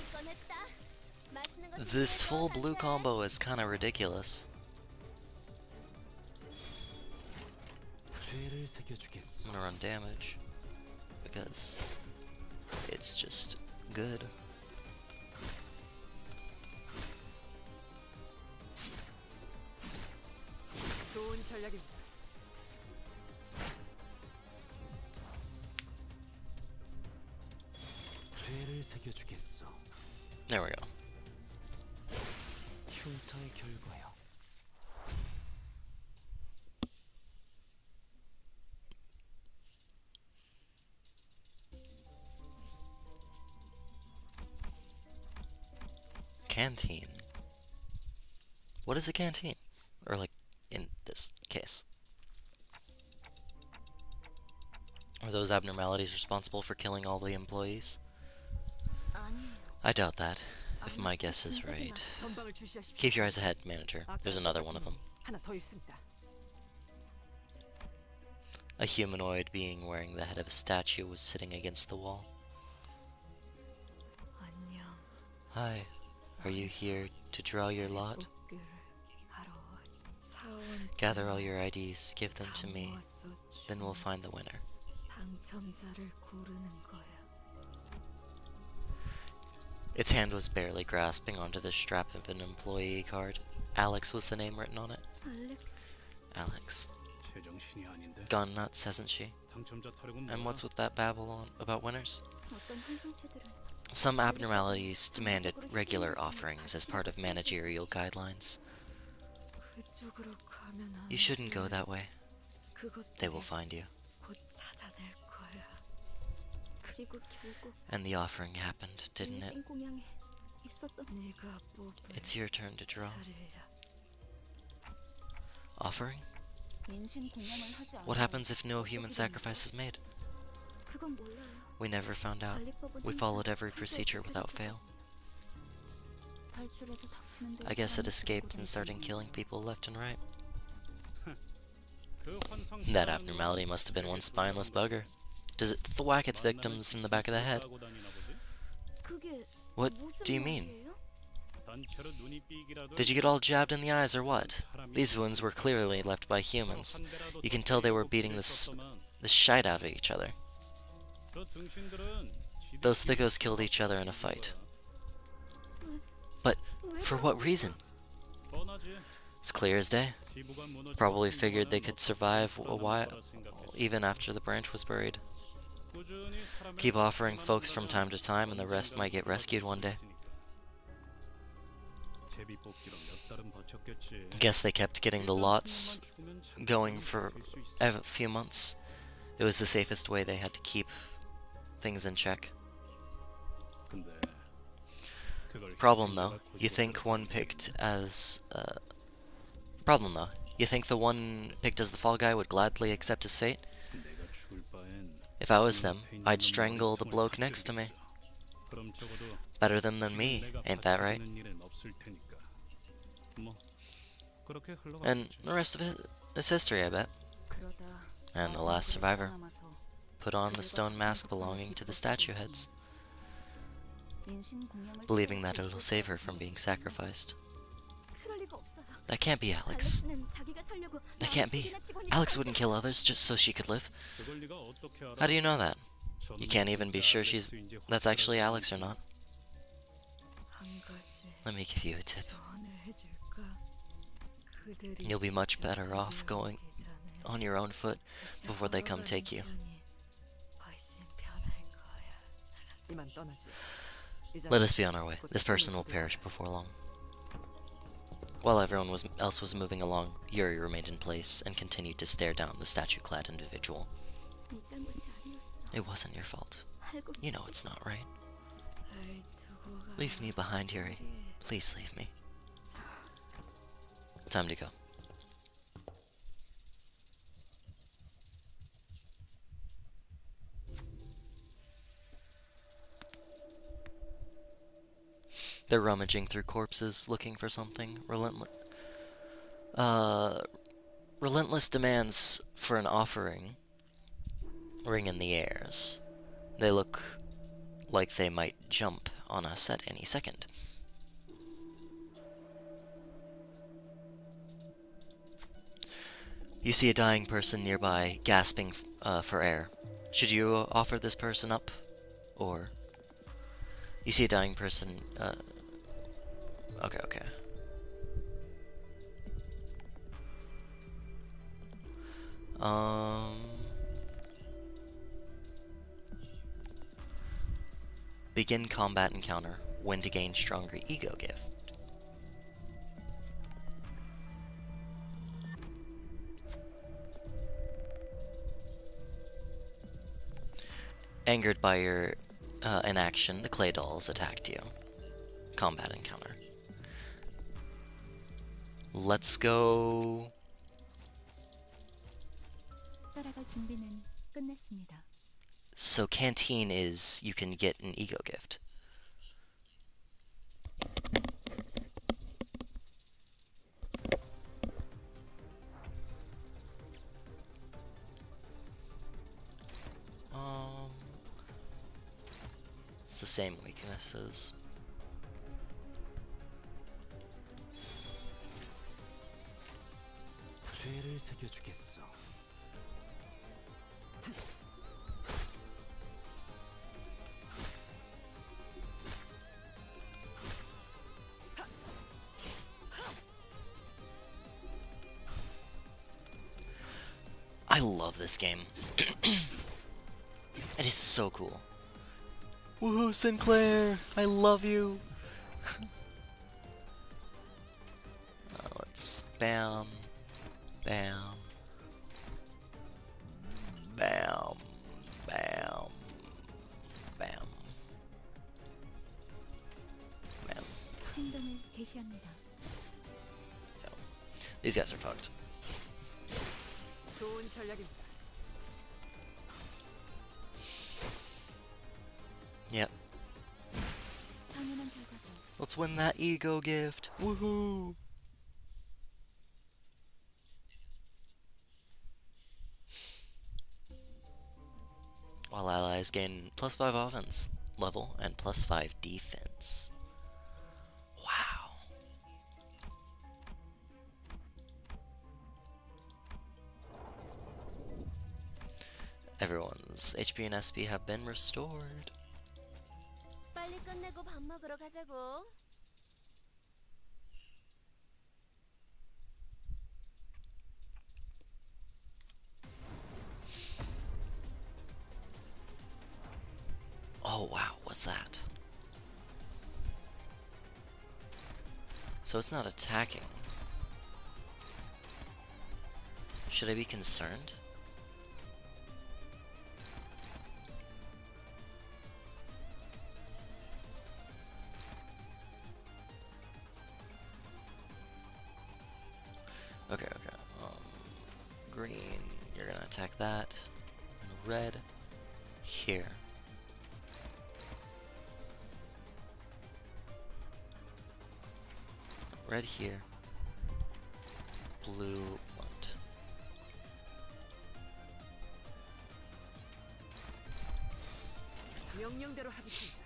이건 했다. 맛있는 거 This 준비해줘, full blue 간다. combo is kind of ridiculous. 죄를 새겨주겠소. I'm gonna run damage because it's just good. 좋은 전략입니다. 죄를 새겨주겠소. There we go. 흉터의 결과요. Canteen. What is a canteen? Or like in this case. Are those abnormalities responsible for killing all the employees? 아니에요. I doubt that, if my guess is right. 전방을 주시하십시오. Keep your eyes ahead, manager. There's another one of them. 하나 더 있습니다. A humanoid being wearing the head of a statue was sitting against the wall. 안녕. Hi, are you here to draw your lot? 복귀를 하러 사원 Gather all your IDs, give them to me, then we'll find the winner. 당첨자를 고르는 거야. Its hand was barely grasping onto the strap of an employee card. Alex was the name written on it. 알렉스. Alex. 제정신이 아닌데. Gone nuts, hasn't she? 당첨자 타령은 And 뭐야? what's with that babble on about winners? 어떤 환상체들은 Some abnormalities demanded regular offerings as part of managerial guidelines. 그쪽으로 가면 안 You shouldn't go 돼. that way. They will 그것들이 find you. 곧 찾아낼 거야. 그리고 결국 And the offering happened, didn't it? 공양에 있었던 네가 뽑을 It's your turn to draw. 자리야. Offering? 인신 공양을 하지 않아. What happens if no human sacrifice is made? 그건 몰라요. We never found out. We followed every procedure without fail. 탈출해서 닥치는 대로 I guess it 사람을 escaped 죽이고 and started 다니는 killing people left and right. 그 환상 That abnormality must have been one spineless bugger. Does it thwack its victims in the back of the head? 하고 다니나 보지? 그게 What 무슨 do you mean? 말이에요? Did you get all jabbed in the eyes or what? These wounds were clearly left by humans. You can tell they were beating the shite out of each other. Those thickos killed each other in a fight. But for what reason? It's clear as day. Probably figured they could survive a while, even after the branch was buried. Keep offering folks from time to time and the rest might get rescued one day. Guess they kept getting the lots going for a few months. It was the safest way they had to keep things in check. Problem though, you think one picked as problem though, you think the one picked as the fall guy would gladly accept his fate? If I was them, I'd strangle the bloke next to me. Better them than me, ain't that right? And the rest of it is history, I bet. And the last survivor put on the stone mask belonging to the statue heads, believing that it'll save her from being sacrificed. That can't be Alex. That can't be. Alex wouldn't kill others just so she could live. How do you know that? You can't even be sure that's actually Alex or not. Let me give you a tip. You'll be much better off going on your own foot before they come take you. Let us be on our way. This person will perish before long. While everyone else was moving along, Yuri remained in place and continued to stare down the statue-clad individual. It wasn't your fault. You know it's not, right? Leave me behind, Yuri. Please leave me. Time to go. They're rummaging through corpses, looking for something. Relentless demands for an offering ring in the airs. They look like they might jump on us at any second. You see a dying person nearby, gasping for air. Should you offer this person up? Or... You see a dying person, Okay. Begin combat encounter. When to gain stronger ego gift. Angered by your inaction, the clay dolls attacked you. Combat encounter. Let's go. 따라갈 준비는 끝냈습니다. So canteen is you can get an ego gift. It's the same weaknesses. 죄를 새겨주겠어. I love this game. It is so cool. Woohoo, Sinclair! I love you! Let's spam. Bam. Bam. Bam. Bam. Bam. 행동을 개시합니다. Yo. These guys are fucked. 좋은 전략입니다. Yep. 당연한 결과죠. Let's win that ego gift. Woohoo! While allies gain +5 offense level and +5 defense. Wow. Everyone's HP and SP have been restored. 빨리 끝내고 밥 먹으러 가자고. Oh wow, what's that? So it's not attacking. Should I be concerned? Okay, okay. Green, you're gonna attack that. And red, here. Red here. Blue, blunt. 명령대로 하겠습니다.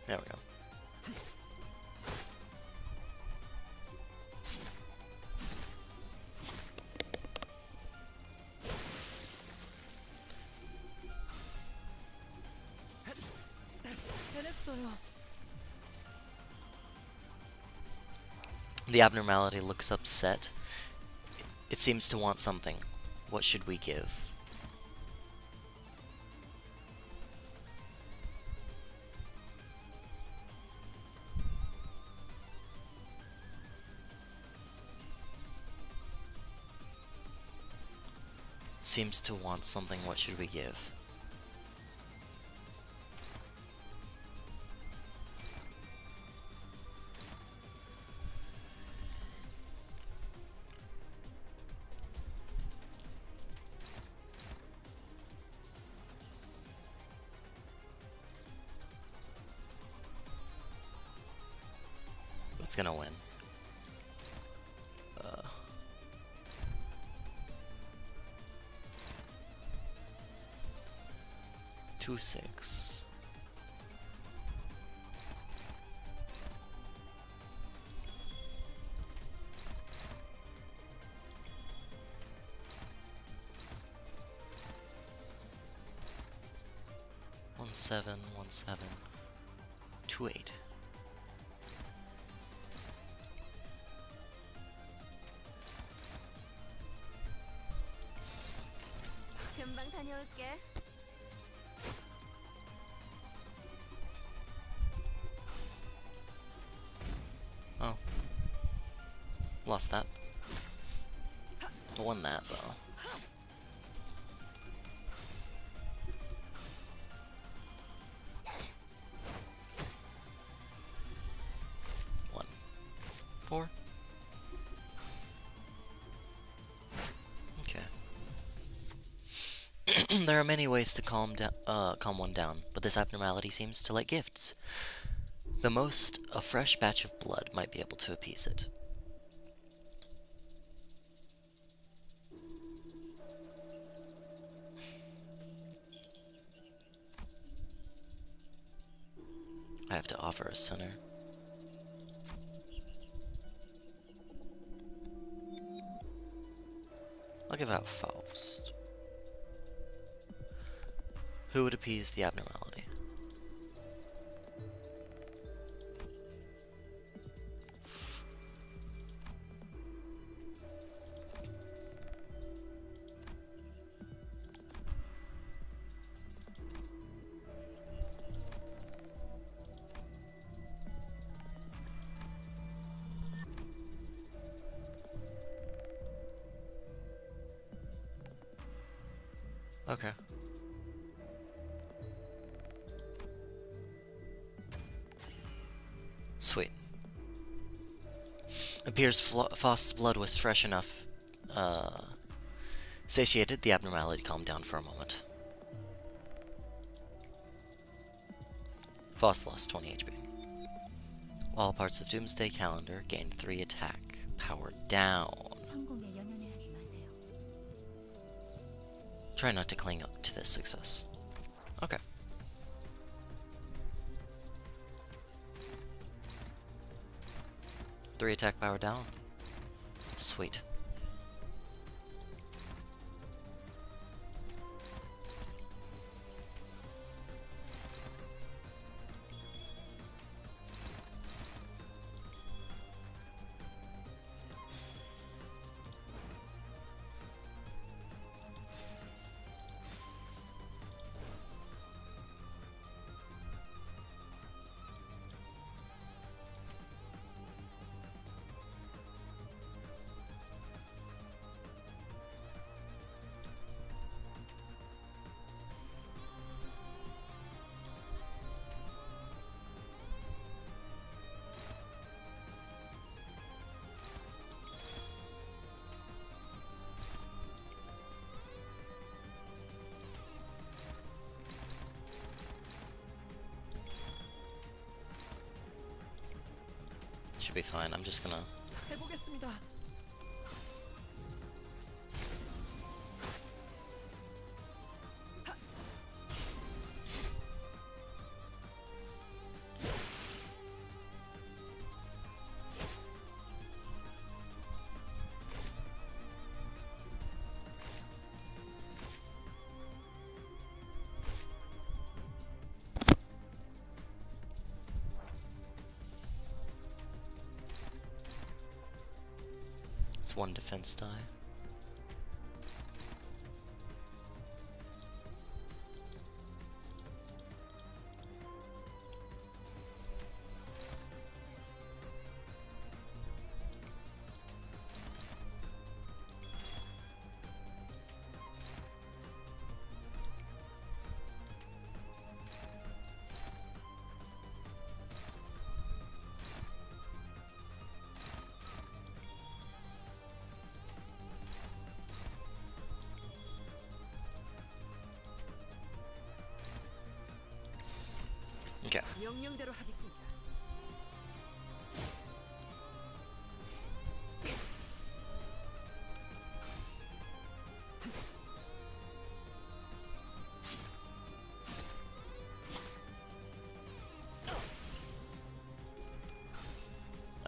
There we go. 해냈어요. The abnormality looks upset. It seems to want something. What should we give? Seems to want something. What should we give? It's gonna win. 2-6. One seven, 1-7, 2-8. 금방 다녀올게. Oh. Lost that. Won that, though. One. 4. Okay. There are many ways to calm one down, but this abnormality seems to like gifts. The most, a fresh batch of blood might be able to appease it. I have to offer a center. I'll give out Faust. Who would appease the abnormality? Okay. Sweet. Appears Faust's blood was fresh enough. Satiated, the abnormality calmed down for a moment. Faust lost 20 HP. All parts of Doomsday Calendar gained 3 attack. Power down. 성공에 연연해하지 마세요. Try not to cling up to this success. Okay. Three attack power down. Sweet. be fine. I'm just gonna... 해보겠습니다. It's one defense die. Okay. 명령대로 하겠습니다.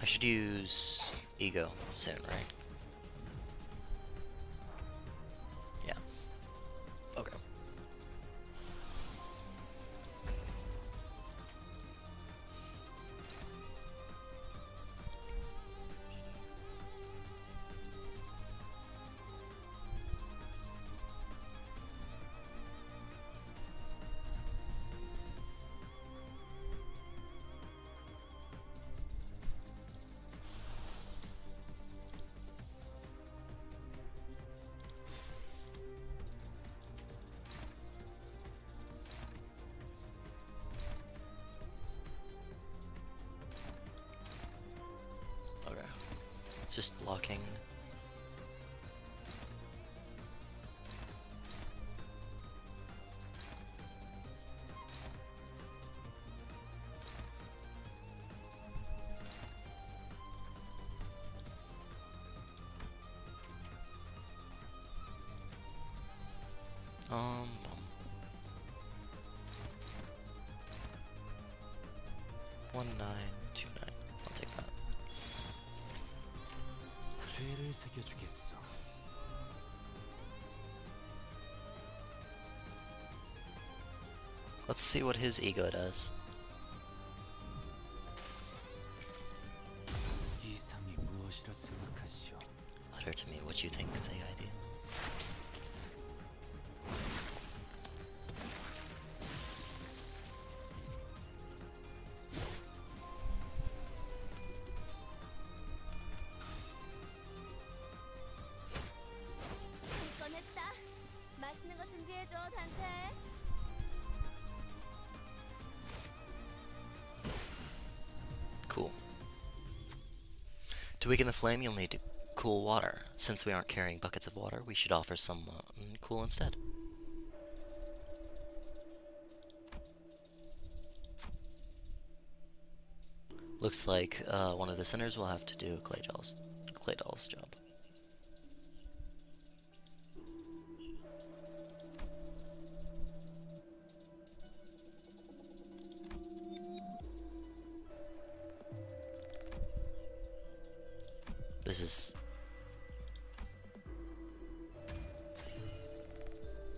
I should use Ego soon, right? Yeah. Okay. Okay. It's just blocking. Bum. 1929. I'll take that. 죄를 새겨주겠어. Let's see what his ego does. 이상이 무엇이라 생각하시오? Utter to me what you think the idea is. 이건 했다. 맛있는 거 준비해줘, 단테. Cool. To weaken the flame, you'll need to cool water. Since we aren't carrying buckets of water, we should offer some cool instead. Looks like one of the sinners will have to do Claydol's job. This is...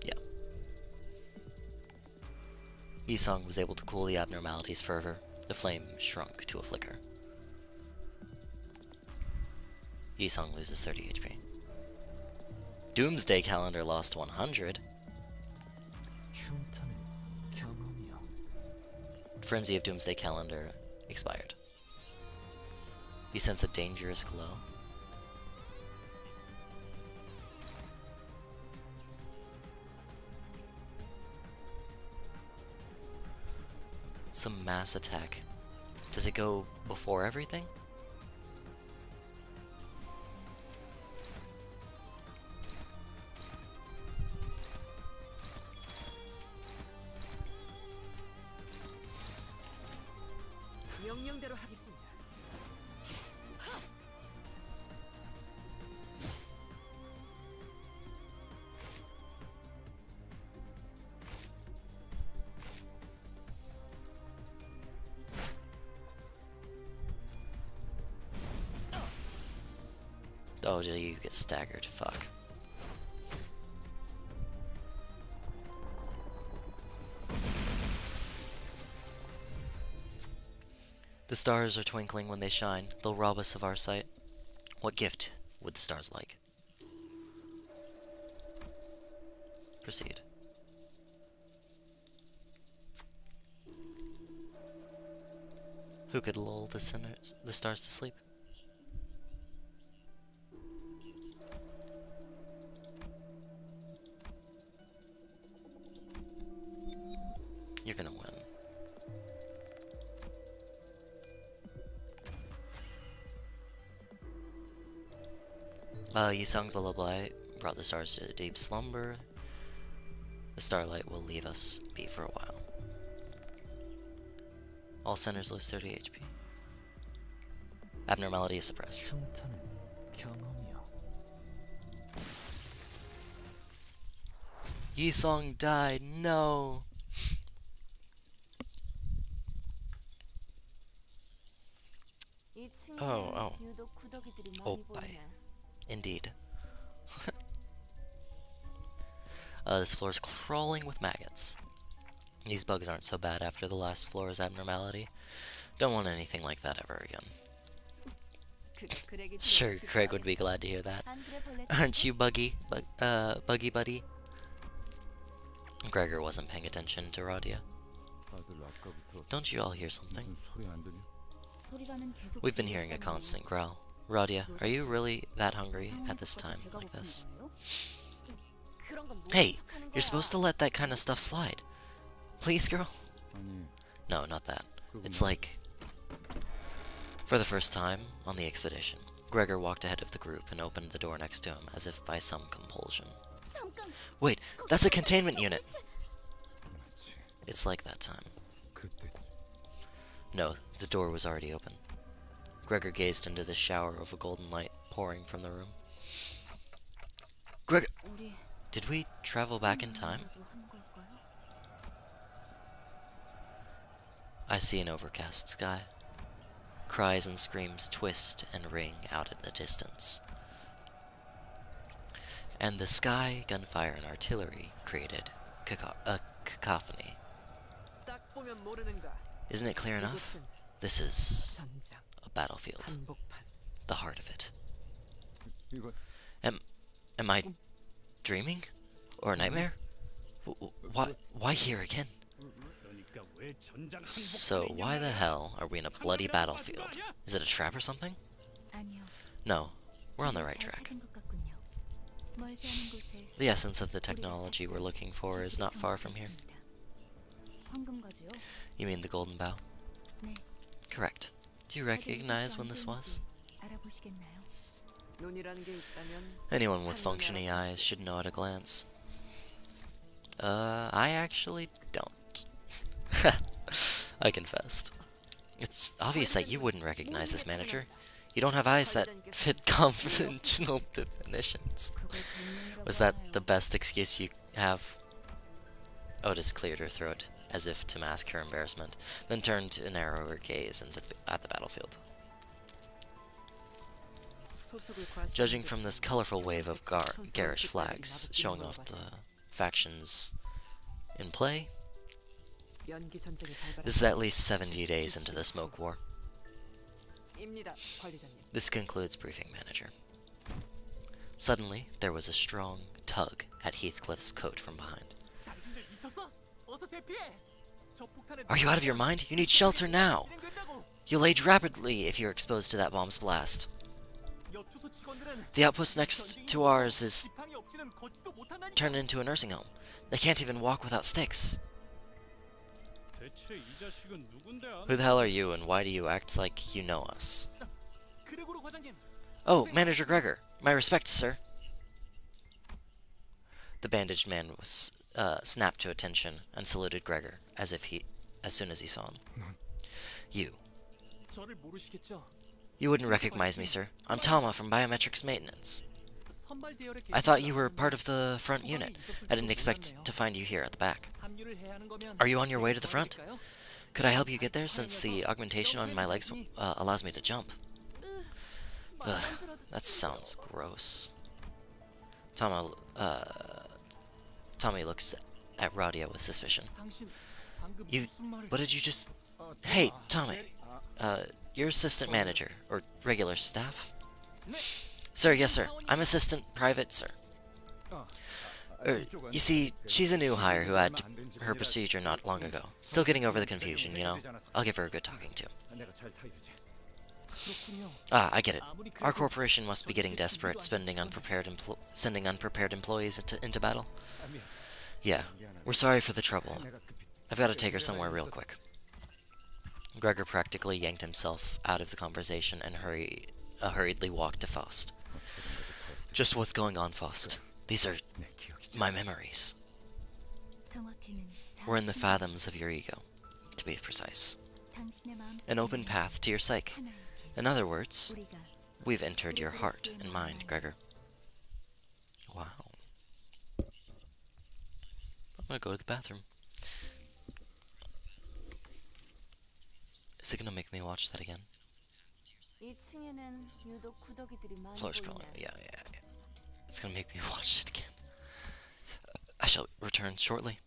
yeah. Yisung was able to cool the abnormality's fervor. The flame shrunk to a flicker. Yisung loses 30 HP. Doomsday Calendar lost 100. 흉터는 경험이요. Frenzy of Doomsday Calendar expired. You sense a dangerous glow. Some mass attack. Does it go before everything? 명령대로 하겠습니다. Oh, did you get staggered? Fuck. The stars are twinkling when they shine. They'll rob us of our sight. What gift would the stars like? Proceed. Who could lull the stars to sleep? You're gonna win. Yisung's lullaby brought the stars to a deep slumber. The starlight will leave us be for a while. All centers lose 30 HP. Abnormality is suppressed. 흉터는 경험이요. Yisung died, no! Oh. 유독 구더기들이 많이 오빠이. 보이네. Indeed. This floor is crawling with maggots. These bugs aren't so bad after the last floor's abnormality. Don't want anything like that ever again. Sure, Craig would be glad to hear that. 안 그래 벌레? Aren't you Buggy Buddy? Gregor wasn't paying attention to Radia. 다들 아까부터 Don't you all hear something? 무슨 소리 안 들려? 소리라는 계속 We've been hearing a constant growl. Radia, are you really that hungry at this time like this? 그런 건 모른 Hey, 척하는 you're 거야. supposed to let that kind of stuff slide. Please, girl? 아니, No, not that. It's like... For the first time on the expedition, Gregor walked ahead of the group and opened the door next to him as if by some compulsion. 잠깐. Wait, that's a containment unit! 마치 It's like that time. 그때 No, the door was already open. Gregor gazed into the shower of a golden light pouring from the room. Gregor! 우리 Did we travel back in time? 도 한 걸까요? I see an overcast sky. Cries and screams twist and ring out at the distance. And the sky, gunfire, and artillery created a cacophony. 딱 보면 모르는가? Isn't it clear enough? 이곳은 This is 전장, a battlefield, 한복판. the heart of it. 이거 Am I dreaming? Or a nightmare? Why here again? 그러니까 왜 전장 So why the hell are we in a bloody battlefield? Is it a trap or something? 아니요. No, we're on the right 잘 track. 찾은 것 같군요. 멀지 않은 곳에 The essence of the technology we're looking for is not far from here. 황금거지요? You mean the Golden Bow? 네. Correct. Do you recognize when this was? 알아보시겠나요? 눈이라는 게 있다면 Anyone with functioning eyes should know at a glance. I actually don't. I confessed. It's obvious that you wouldn't recognize this manager. You don't have eyes that fit conventional definitions. 그걸 본능이라고 Was that 하나요? the best excuse you have? Otis cleared her throat, as if to mask her embarrassment, then turned to narrow her gaze at the battlefield. 소속을 과시하는 Judging 게 from this colorful wave of garish flags showing off the factions in play, 연기 전쟁이 발발한 this is at least 70 days into the Smoke War. 입니다, 관리자님. This concludes briefing, Manager. Suddenly, there was a strong tug at Heathcliff's coat from behind. 당신들 미쳤어? 어서 대피해. 저 폭탄에 Are you out of your mind? You need shelter now! 진행된다고. You'll age rapidly if you're exposed to that bomb's blast. 여투소 직원들은 The outpost next to ours is 지팡이 없이는 걷지도 못한다니까. turned into a nursing home. They can't even walk without sticks. 대체 이 자식은 누군데? Who the hell are you, and why do you act like you know us? 그레고로 과장님. Oh, Manager Gregor. My respects, sir. The bandaged man was snapped to attention and saluted Gregor as soon as he saw him. You. 저를 모르시겠죠? You wouldn't recognize me, sir. I'm Tama from Biometrics Maintenance. 선발 대열에 I thought you were part of the front unit. I didn't expect to find you here at the back. 합류를 해야 하는 거면 Are you on your way to the front? 도와드릴까요? Could I help you get there since the augmentation on my legs allows me to jump? Ugh, that sounds gross. Tama, Tommy looks at Radia with suspicion. 당신 방금 You, 무슨 말을? what did you just... Hey, Tommy. You're assistant manager, or regular staff? Sir, yes sir. I'm assistant private, sir. You see, she's a new hire who had her procedure not long ago. Still getting over the confusion, you know? I'll give her a good talking to. 내가 잘 살피지. 그렇군요. Ah, I get it. 아무리 Our 그래도 corporation must be getting desperate, sending unprepared employees into battle. Yeah, we're sorry for the trouble. 내가 급히 I've got to take her somewhere real quick. Gregor practically yanked himself out of the conversation and hurriedly walked to Faust. Just what's going on, Faust? These are 내 기억이 my memories. 정확히는 We're in the fathoms of your ego, to be precise. 당신의 마음속에 An open path to your psyche. 하나의 길. In other words, 우리가 we've entered your heart and mind, Gregor. Wow. I'm gonna go to the bathroom. Is it gonna make me watch that again? 2층에는 유독 구더기들이 많이 Floor's probably, 보이네. yeah. It's gonna make me watch it again. I shall return shortly.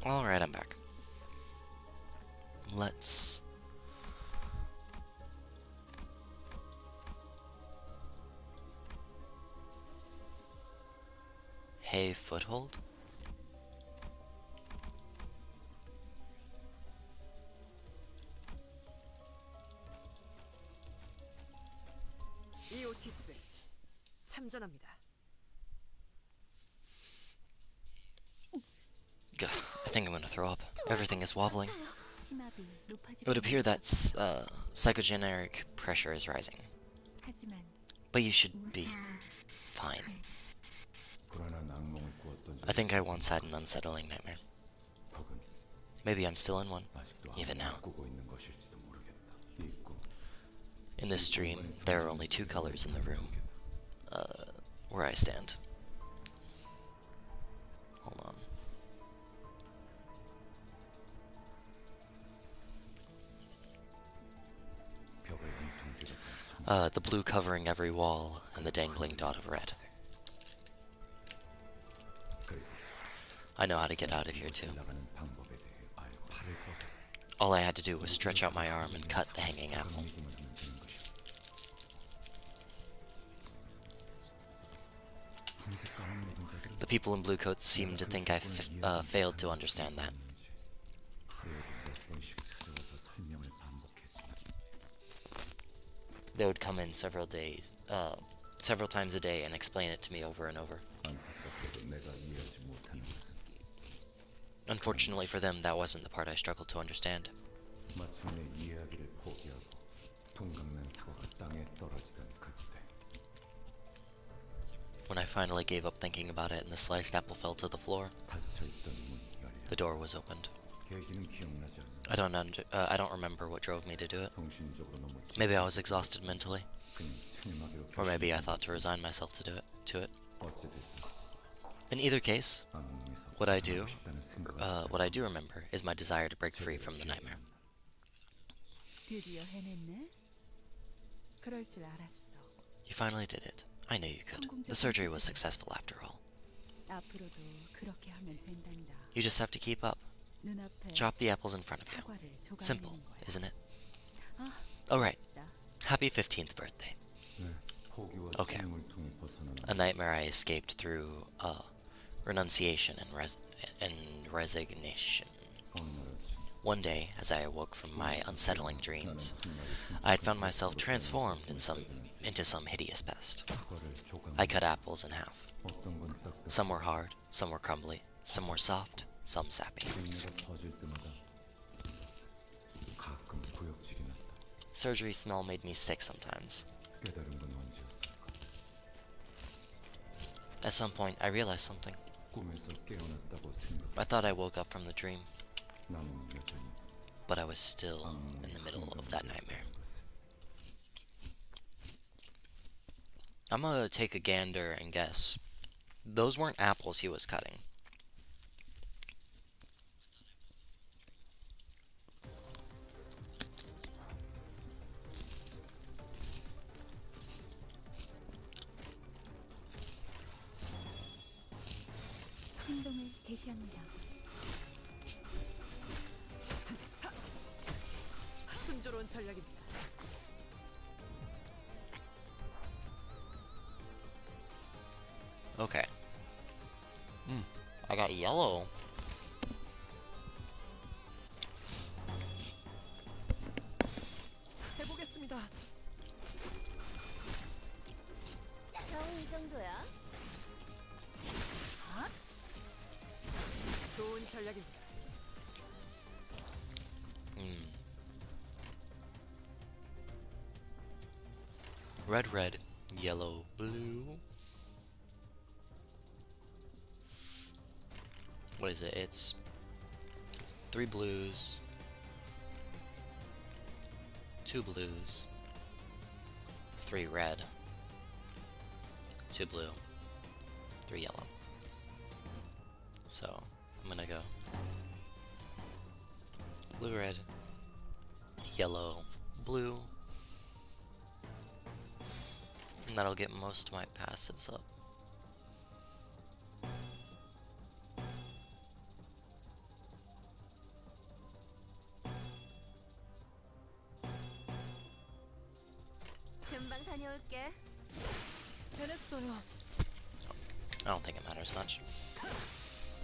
Alright, I'm back. Let's... Hey, foothold? 이오티스 참전합니다. Gah, I think I'm gonna throw up. Everything is wobbling. 심압이 높아지고 It would appear that psychogeneric pressure is rising. 하지만 But you should be fine. 불안한 악몽을 꾸었던 I think I once had an unsettling nightmare. 적은 Maybe I'm still in one. 아직도 Even now. 악몽을 꾸고 있는 것일지도 모르겠다. 이 꿈, In this dream, there are only two colors in the room. Where I stand. Hold on. 벽을 온통 뒤덮은 The blue covering every wall, and the dangling dot of red. 그리고 I know how to get out of here too. 나가는 방법에 대해 알 팔을 뻗어 All I had to do was stretch out my arm and cut the hanging apple. 믿음을 하면 되는 것이다. 흰색 가운을 입은 자들은 The people in blue coats seemed to think I failed to understand that. 하루에도 몇 번씩 찾아와서 설명을 반복했다. They would come in several times a day and explain it to me over and over. 안타깝게도 내가 이해하지 못하는 것은 Unfortunately for them, that wasn't the part I struggled to understand. 마침내 이해하기를 포기하고 동강난 사과가 땅에 떨어지던 그때 When I finally gave up thinking about it and the sliced apple fell to the floor, 닫혀있던 문이 the 열려 door was opened. 계기는 기억나지 않는다. I don't remember what drove me to do it. 정신적으로 너무 Maybe I was exhausted mentally, 그냥 체념하기로 or maybe I thought to resign myself to it. 어찌됐든 In either case, 악몽에서 what I do, 싶다는 생각을 what I do remember is my desire to break free from the nightmare. 드디어 해냈네. 그럴 줄 알았어. You finally did it. I knew you could. The surgery was successful after all. 앞으로도 그렇게 하면 된단다. You just have to keep up. 눈앞에 Chop the apples in front of you. 사과를 Simple, 조각내는 거야. isn't it? 아, Oh, right. 나 Happy 15th birthday. 네, 포기와 Okay. 책임을 통해 벗어나는 A nightmare I escaped through renunciation and resignation. 어느 날 아침 One day, as I awoke from my unsettling dreams, I had found myself transformed into some hideous pest. I cut apples in half. Some were hard, some were crumbly, some were soft, some sappy. Surgery smell made me sick sometimes. At some point, I realized something. I thought I woke up from the dream, but I was still in the middle of that nightmare. I'm gonna take a gander and guess. Those weren't apples he was cutting. 행동을 개시합니다. 순조로운 전략입니다. Okay. I got yellow. 해보겠습니다. 형 이 정도야? 좋은 전략입니다. Red, red, yellow, blue. What is it? It's 3 blues, 2 blues, 3 red, 2 blue, 3 yellow. So I'm gonna go blue, red, yellow, blue, and that'll get most of my passives up. 금방 다녀올게. 해냈어요. I don't think it matters much.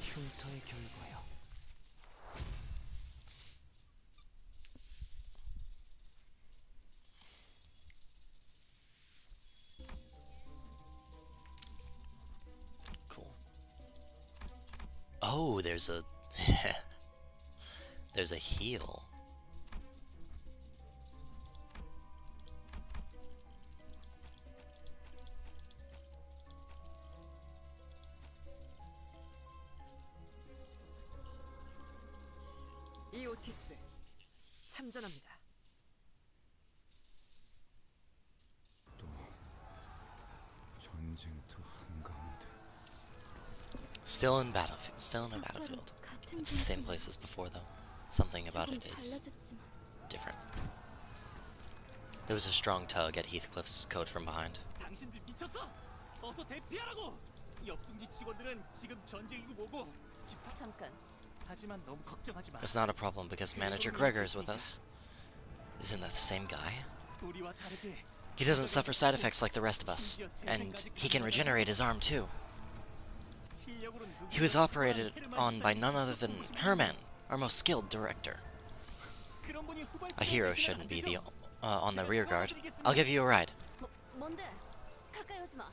흉터의 결과요. Cool. Oh, there's a there's a heal. 이 오티스 참전합니다. 전쟁터 한가운데. Still in a battlefield. It's the same place as before, though. Something about it is different. There was a strong tug at Heathcliff's coat from behind. 당신들 미쳤어? 어서 대피하라고. 옆둥지 직원들은 지금 전쟁이고 뭐고. 잠깐. 하지만 너무 걱정하지 마. It's not a problem because Manager Gregor is with us. Isn't that the same guy? 우리와 다르게 He doesn't suffer side effects like the rest of us, and he can regenerate his arm too. 실력으로는 He was operated on by none other than Herman, our most skilled director. 그런 분이 후발 A hero shouldn't be on the rear guard. I'll give you a ride. 뭔데? 가까이 오지 마.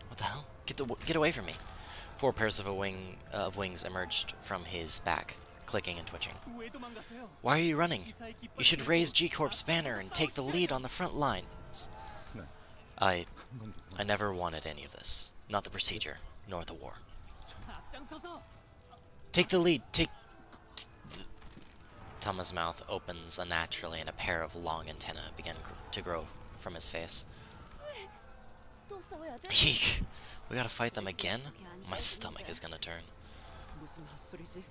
What the hell? Get away from me. 4 pairs of wings emerged from his back, clicking and twitching. 왜 도망가세요? Why are you running? You should raise G-Corp's banner and take the lead on the front lines. I never wanted any of this. Not the procedure, nor the war. 앞장서서 Take the lead, Thomas' mouth opens unnaturally and a pair of long antennae begin to grow from his face. 또 싸워야 돼? Eek! We gotta fight them again? My stomach is gonna turn. 무슨 헛소리지?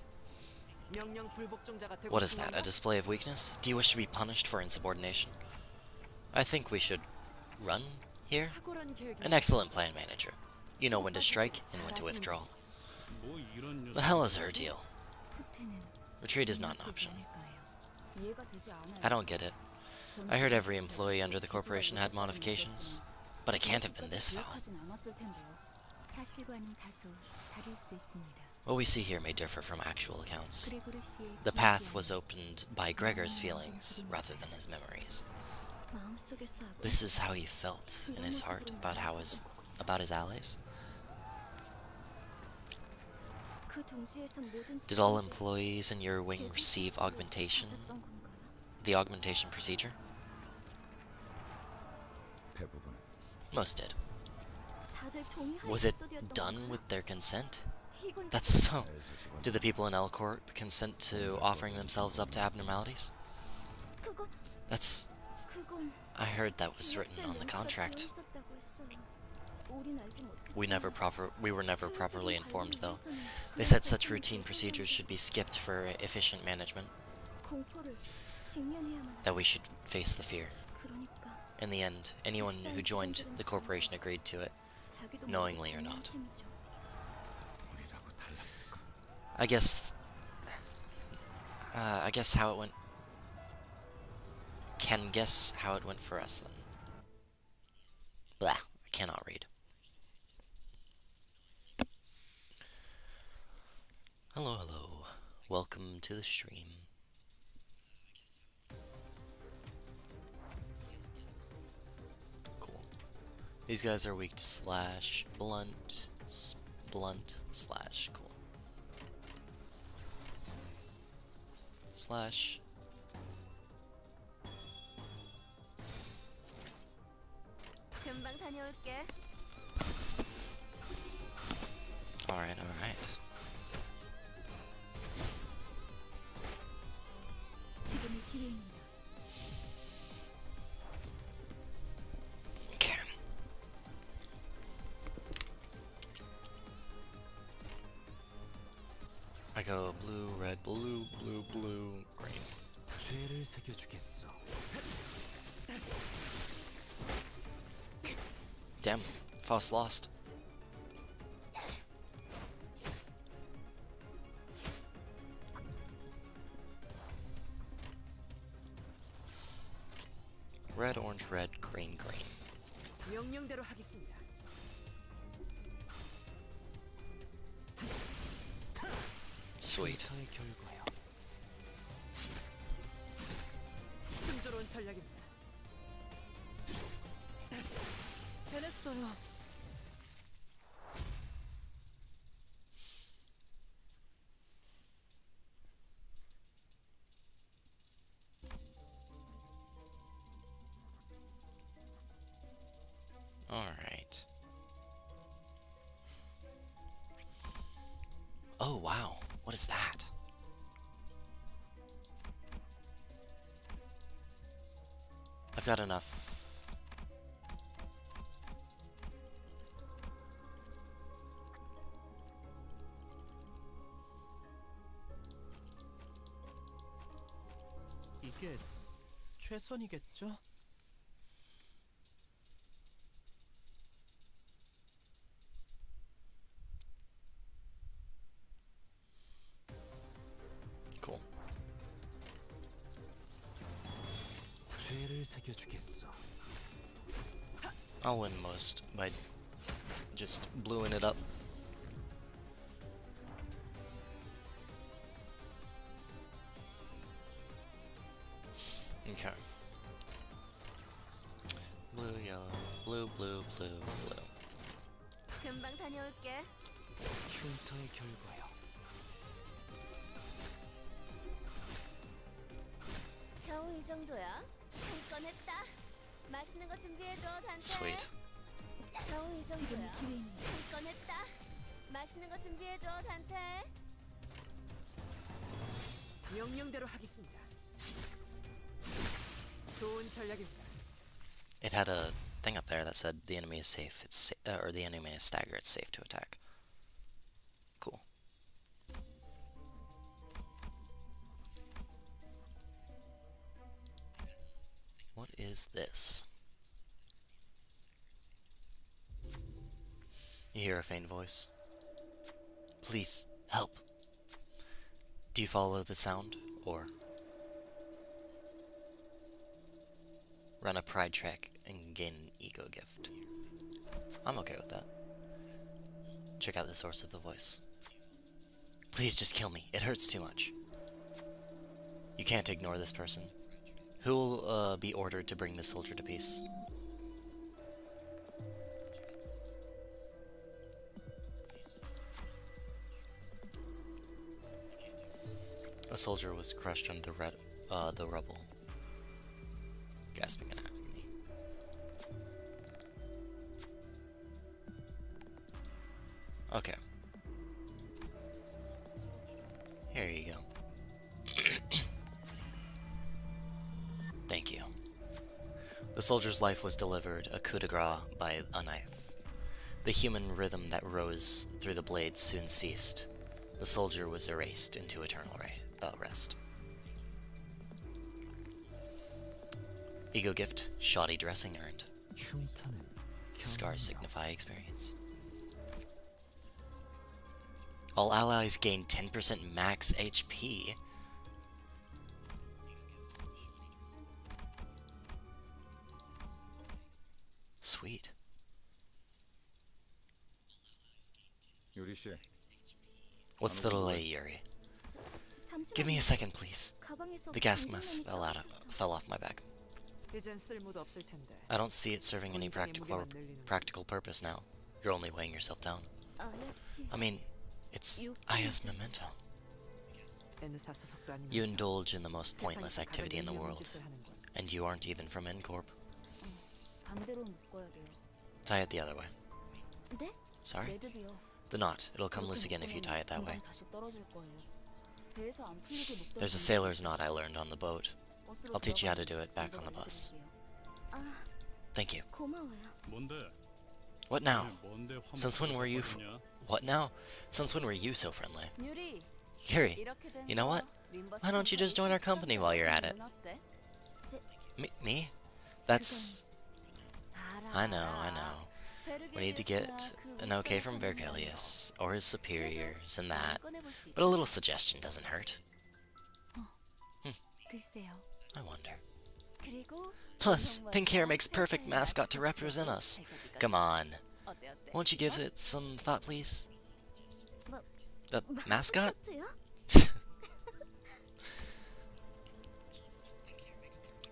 명령 불복종자가 되고 What is that, 싶은 a display of weakness? Do you wish to be punished for insubordination? I think we should run here? 탁월한 계획이 An excellent plan, Manager. You know when to strike and when to withdraw. 뭐 이런 The hell is her deal? 후퇴는 Retreat is not an option. 않을까요? 이해가 되지 않아요. I don't get it. I heard every employee under the corporation had modifications, but it can't have been this foul. 기억하진 않았을 텐데요. 사실과는 다소 다를 수 있습니다. What we see here may differ from actual accounts. 그레고르 씨의 The 기억이 path 아닌 was opened by Gregor's feelings rather than his memories. 마음속에서 하고 This is how he felt in his heart about his allies. 그 둥지에선 모든 Did all employees in your wing receive augmentation? 받았던 건가요? The augmentation procedure? 대부분 Most did. 다들 동의할 Was it 정도였던 done 건가요? with their consent? 이건 That's so. 회사 직원 Did the people in L Corp consent to offering themselves up to abnormalities? 그건 That's. I heard that was written on the contract. We were never properly informed, though. They said such routine procedures should be skipped for efficient management, that we should face the fear. In the end, anyone who joined the corporation agreed to it, knowingly or not. 우리라고 달랐을까? I guess how it went. Can guess how it went for us then. Blah, I cannot read. Hello, hello. Welcome to the stream. Cool. These guys are weak to slash, blunt, slash, cool. Slash. 금방 다녀올게. Alright, alright. 지금이 기회입니다. Okay. I go blue, red, blue, blue, blue, green. 죄를 새겨주겠어. Damn, Faust lost. Red, orange, red, green, green. 명령대로 하겠습니다. Sweet. 저의 결과요. 순조로운 전략입니다. 해냈어요. Alright. Oh, wow. What is that? I've got enough. 이게 최선이겠죠? Cool. 죄를 새겨주겠어. I'll win most by just bluing it up. Okay. Blue, yellow, blue, blue, blue, blue. 금방 다녀올게. 흉터의 결과요. 겨우 이 정도야. 한 건 했다. 맛있는 거 준비해줘, 단테. Sweet. 겨우 이 지금이 정도야. 기회입니다. 한 건 했다. 맛있는 거 준비해줘, 단테. 명령대로 하겠습니다. 좋은 전략입니다. It had a thing up there that said the enemy is safe. Or the enemy is staggered. It's safe to attack. Cool. What is this? You hear a faint voice. Please, help. Do you follow the sound, or run a pride track and gain an ego gift? I'm okay with that. Check out the source of the voice. Please just kill me. It hurts too much. You can't ignore this person. Who will be ordered to bring this soldier to peace? A soldier was crushed under the rubble, gasping in agony. Okay. Here you go. Thank you. The soldier's life was delivered a coup de grace by a knife. The human rhythm that rose through the blades soon ceased. The soldier was erased into eternal rest. Ego gift, shoddy dressing earned. Scars signify experience. All allies gain 10% max HP. Sweet. 유리 씨, What's the delay, Yuri? Give me a second, please. The gas mask fell off my back. 이젠 쓸모도 없을 텐데. I don't see it serving any 본인의 무게만 늘리는 practical purpose now. You're only weighing yourself down. 아야씨. I mean, it's Aya's memento. N사 소속도 아니면서 You indulge in the most pointless 세상에서 activity in the 가장 world, 위험한 짓을 하는군. and you aren't even from N-Corp. 반대로 묶어야 돼요. Tie it the other way. 네? Sorry? 매듭이요. The knot. It'll come loose again if you tie it that way. 다시 떨어질 거예요. 배에서 안 풀리게 묶어야 There's a sailor's knot I learned on the boat. I'll teach you how to do it back on the bus. 아, Thank you. 고마워요. 뭔데? What now? 뭔데 화면 Since when were you... 거리냐? What now? Since when were you so friendly? 유리. Yuri, 이렇게 되면 you know what? 림버스 Why don't you just join our company while you're at it? 어때? Me? That's... 알아, I know. 알아. We need to get an okay from Vergilius, or his superiors, and that. 꺼내볼 수 But a little suggestion doesn't hurt. 글쎄요. I wonder. 그리고 Plus, pink hair makes perfect mascot to represent us. Come on. 어때 어때? Won't you give it some thought, please? Mascot? 어때요?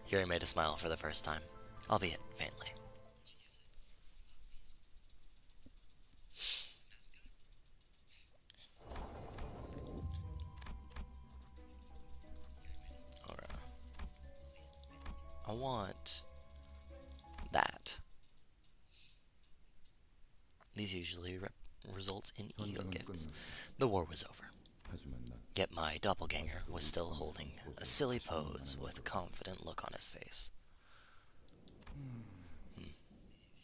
Yuri made a smile for the first time, albeit faintly. Alright. I want that. These usually result in ego gifts. The war was over. 하지만 난 Yet my doppelganger was still holding a silly pose with a confident look on his face.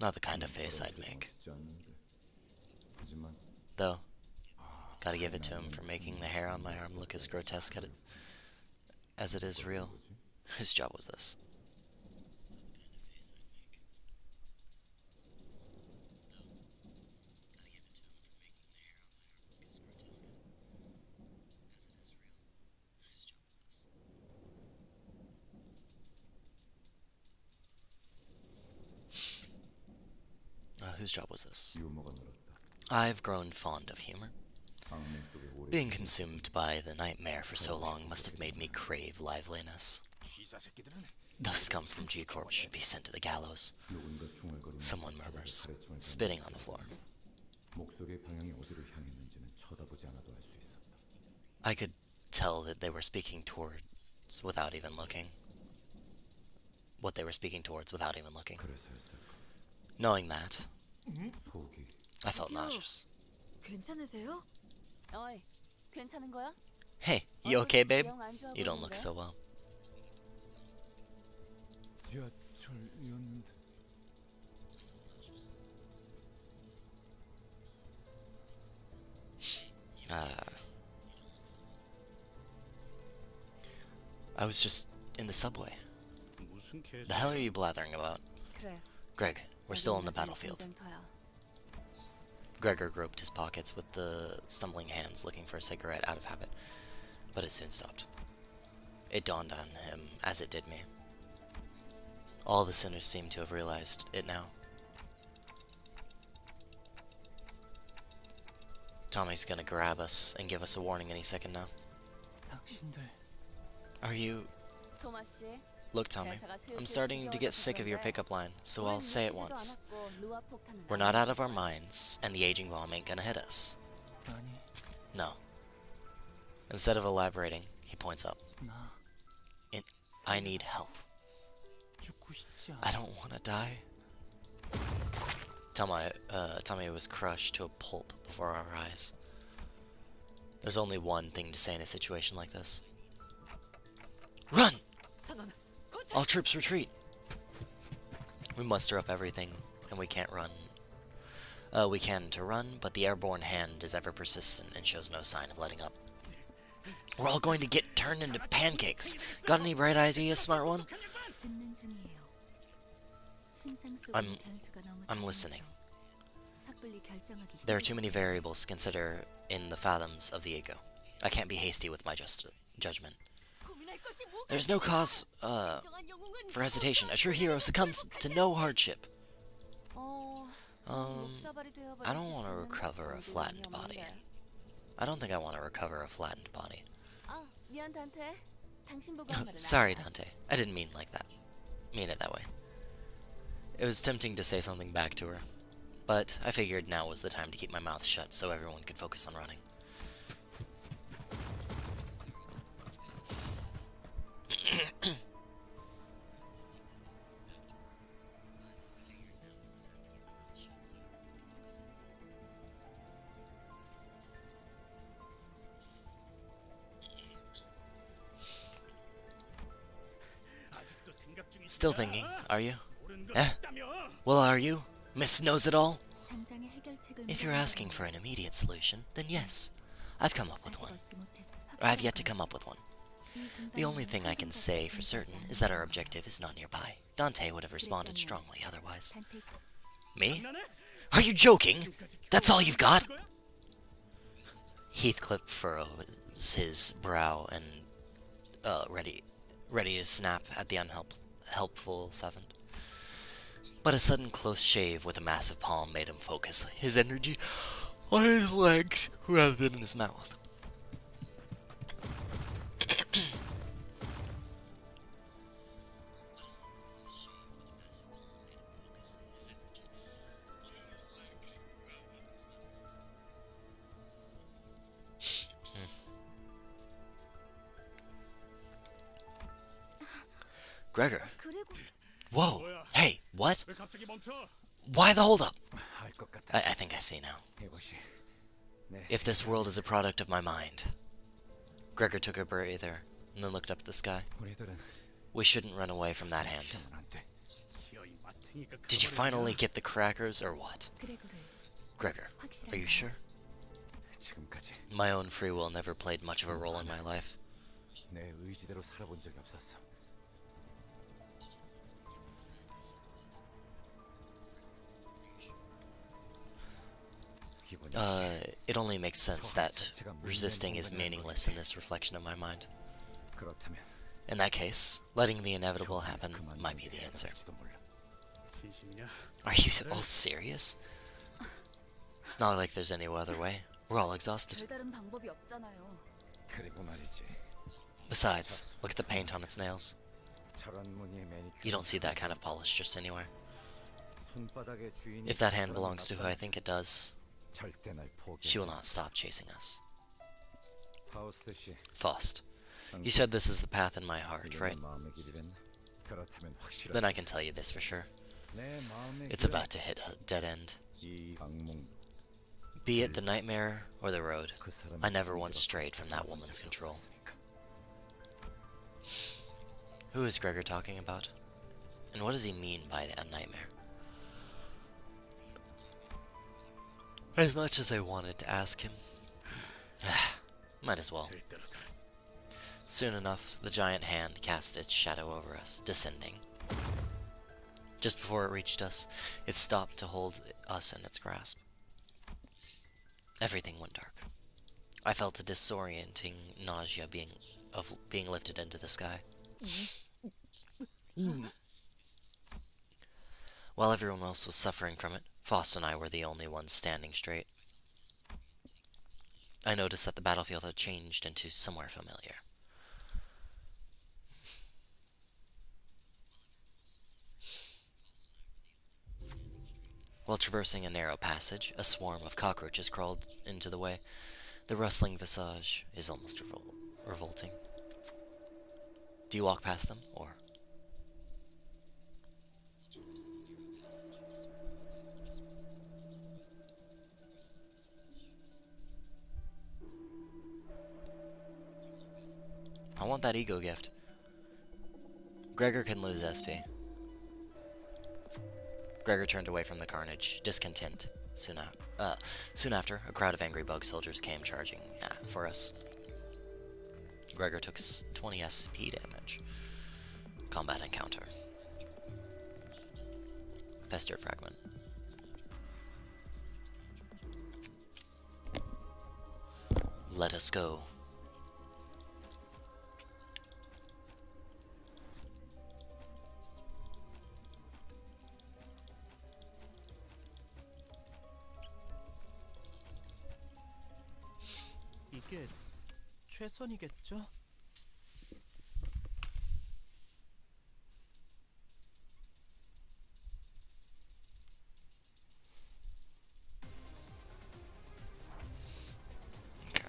Not the kind of face I'd make. 쉽지 않는데. 하지만 Though, gotta give it to him for making the hair on my arm look as grotesque as it is real. Whose job was this? Whose job was this? 유머가 늘었다. I've grown fond of humor. 악몽 속에 오래 Being consumed by the nightmare for so long must have made me crave liveliness. 기사 새끼들은 Those scum from G-Corp should be sent to the gallows. 누군가 중얼거리는 Someone murmurs, spitting on the floor. 목소리의 방향이 어디로 향했는지는 쳐다보지 않아도 알 수 있었다. I could tell that they were speaking towards without even looking. What they were speaking towards without even looking. 그래서였을까? Knowing that, 속이 I felt nauseous. 괜찮으세요? 어이, 괜찮은 거야? Hey, you okay, babe? 영 안 좋아 You don't look 보이는데? so well. 지하철이었는데 I was just in the subway. 무슨 개? The hell are you blathering about? 그래. Greg, we're still on the 여기는 battlefield. 전쟁터야. Gregor groped his pockets with the stumbling hands, looking for a cigarette out of habit, but it soon stopped. It dawned on him, as it did me. All the sinners seem to have realized it now. Tommy's gonna grab us and give us a warning any second now. 당신들 Are you... 토마 씨. Look, Tommy, I'm starting to get sick of your pickup line, so I'll say it once. We're not out of our minds, and the aging bomb ain't gonna hit us. 아니 No. Instead of elaborating, he points up. 나 I need help. 죽고 싶지 I 않아. don't want to die. Tommy was crushed to a pulp before our eyes. There's only one thing to say in a situation like this. Run! 선언. All troops retreat! We muster up everything, and we can't run. We can to run, but the airborne hand is ever persistent and shows no sign of letting up. We're all going to get turned into pancakes. Got any bright ideas, smart one? 듣는 중이에요. 심상 속의 I'm 변수가 너무 I'm listening. 섣불리 결정하기 There are too many variables to consider in the fathoms of the ego. I can't be hasty with my judgment. There's no cause, for hesitation. A true hero succumbs to no hardship. I don't want to recover a flattened body. I don't think I want to recover a flattened body. 아, 미안 단테. 당신 보고 한 말은 Sorry, 아니야. Dante. I didn't mean it that way. It was tempting to say something back to her, but I figured now was the time to keep my mouth shut so everyone could focus on running. 아직도 생각 중이시다. Still thinking, are you? 모르는 거 Eh? 있다며. Well, are you? Miss Knows It All? 당장의 해결책을 If you're asking for an immediate solution, then yes. I've come up with one. Or I've yet to come up with one. The only thing I can say for certain is that our objective is not nearby. Dante would have responded strongly otherwise. Me? Are you joking? That's all you've got? Heathcliff furrows his brow and ready to snap at the unhelpful seventh. But a sudden close shave with a massive palm made him focus his energy on his legs rather than in his mouth. Gregor. 그리고 Whoa. Hey, what? 왜 갑자기 멈춰? Why the holdup? 알 것 같아. I think I see now. 이것이 내 If this world is a product of my mind. Gregor took a breather and then looked up at the sky. 우리들은 We shouldn't run away from that hand. 피하면 안 돼. 기어이 마탱이가 Did you 가버리냐? finally get the crackers or what? 그레고를 Gregor, are you sure? 지금까지 My own free will never played much of a role in my life. 내 의지대로 살아본 적이 없었어. 기본이 It only makes sense that resisting is meaningless in this reflection of my mind. 그렇다면 In that case, letting the inevitable happen might be the answer. 지도 몰라. 진심이냐? Are you all serious? It's not like there's any other way. We're all exhausted. 별다른 방법이 없잖아요. 그리고 말이지. Besides, look at the paint on its nails. 저런 무늬의 매니큐어. You don't see that kind of polish just anywhere. 손바닥의 주인이 If that hand belongs to who I think it does, 절대 날 포기. she will not stop chasing us. 파우스트 씨. Faust, you said this is the path in my heart, 지금은 right? 마음의 길이랬나? 그렇다면 확실하게 Then I can tell you this for sure. 내 마음의 It's 길은 about to hit a dead end. 이 악몽. Be it the nightmare or the road, 그 사람이 I never once 존재가 strayed from that 가슴 woman's 적이 control. 없었으니까. Who is Gregor talking about? And what does he mean by a nightmare? As much as I wanted to ask him, might as well. 될 대로다. Soon enough, the giant hand cast its shadow over us, descending. Just before it reached us, it stopped to hold us in its grasp. Everything went dark. I felt a disorienting nausea being lifted into the sky. While everyone else was suffering from it, Faust and I were the only ones standing straight. I noticed that the battlefield had changed into somewhere familiar. While traversing a narrow passage, a swarm of cockroaches crawled into the way. The rustling visage is almost revolting. Do you walk past them, or? I want that ego gift. Gregor can lose SP. Gregor turned away from the carnage, discontent. Soon after, a crowd of angry bug soldiers came charging for us. Gregor took 20 SP damage. Combat encounter. Fester fragment. Let us go. 이게 최선이겠죠? Okay.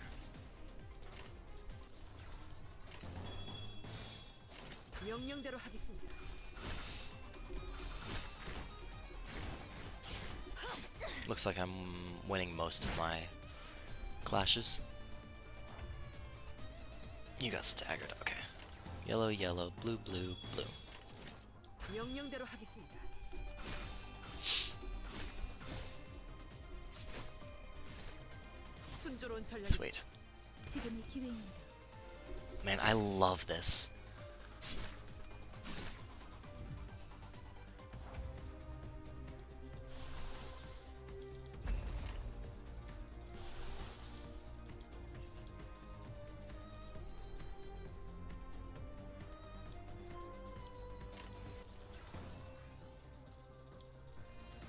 명령대로 하겠습니다. Looks like I'm winning most of my clashes. You got staggered, okay. Yellow, yellow, blue, blue, blue. 명령대로 하겠습니다. 순조로운 전략. Sweet. 지금이 기회입니다. Man, I love this.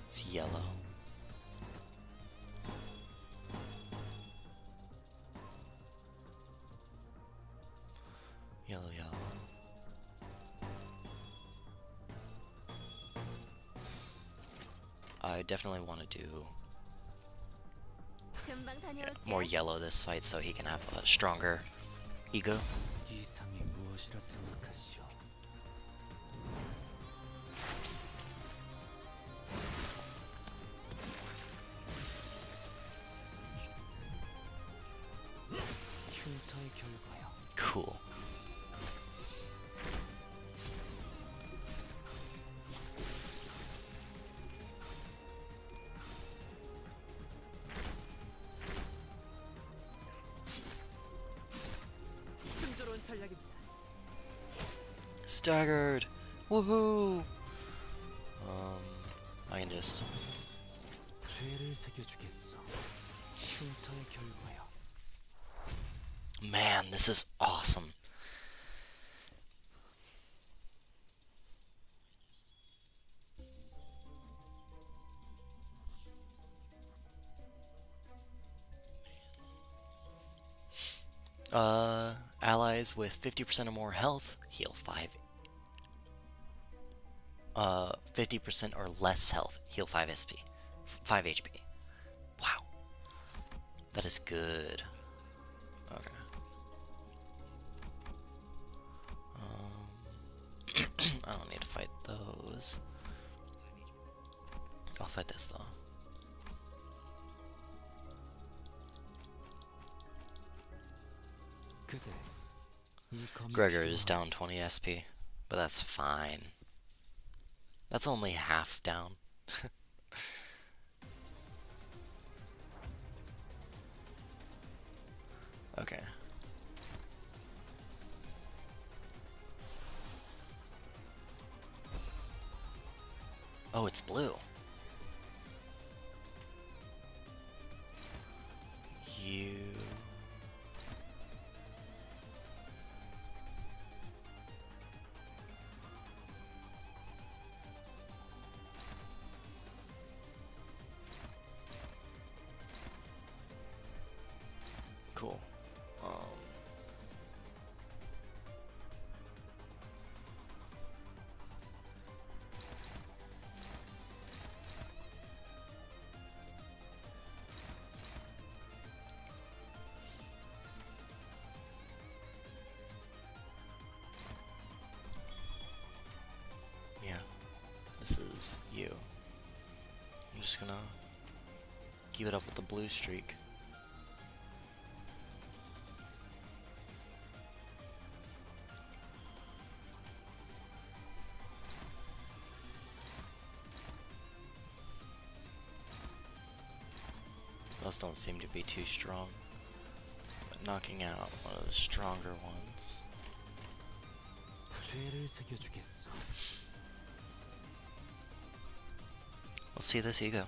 It's yellow. Yellow, yellow. I definitely want to do 금방 다녀올게. more yellow this fight so he can have a stronger ego. 이상이 무엇이라 생각하시오? 흉터의 결과야. Cool. 순조로운 전략입니다. Staggered! Woohoo! I can just... 죄를 새겨주겠어. 흉터의 결과야. Man, this is awesome. Allies with 50% or more health heal 50% or less health heal 5 SP. 5 HP. Wow. That is good. Okay. I don't need to fight those. I'll fight this though. 그대 이 검이 Gregor is down 20 SP, but that's fine. That's only half down. Okay. Oh, it's blue. You... keep it up with the blue streak. Those don't seem to be too strong. But knocking out one of the stronger ones. 죄를 새겨주겠어. Let's see this ego.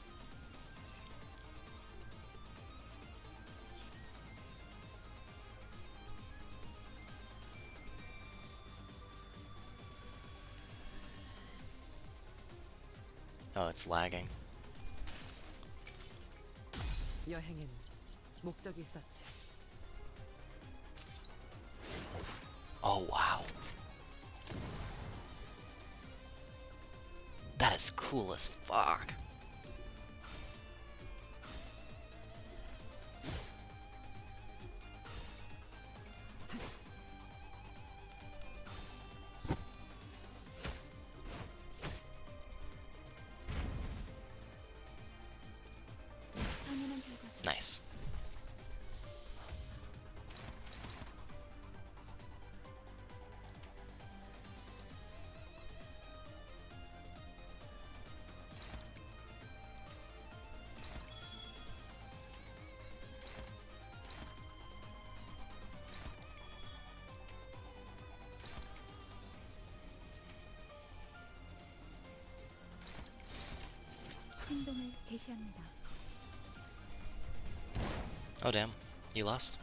Oh, it's lagging. 여행엔 목적이 있었지. Oh, wow. That is cool as fuck. 당연한 결과죠. Nice. 행동을 개시합니다. Oh, damn. You lost?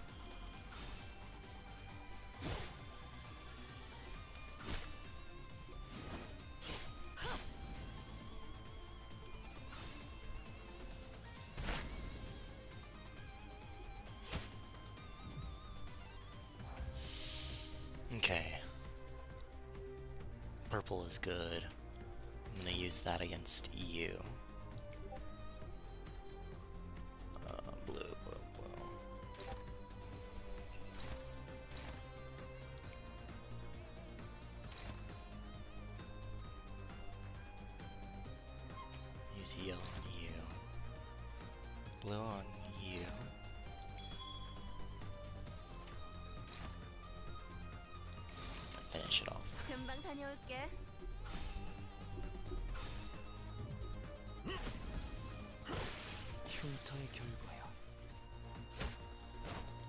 Okay. Purple is good. I'm gonna use that against you. Blue, blue, blue. Use yellow on you. Blue on you. And finish it off. 금방 다녀올게. 흉터의 결과야.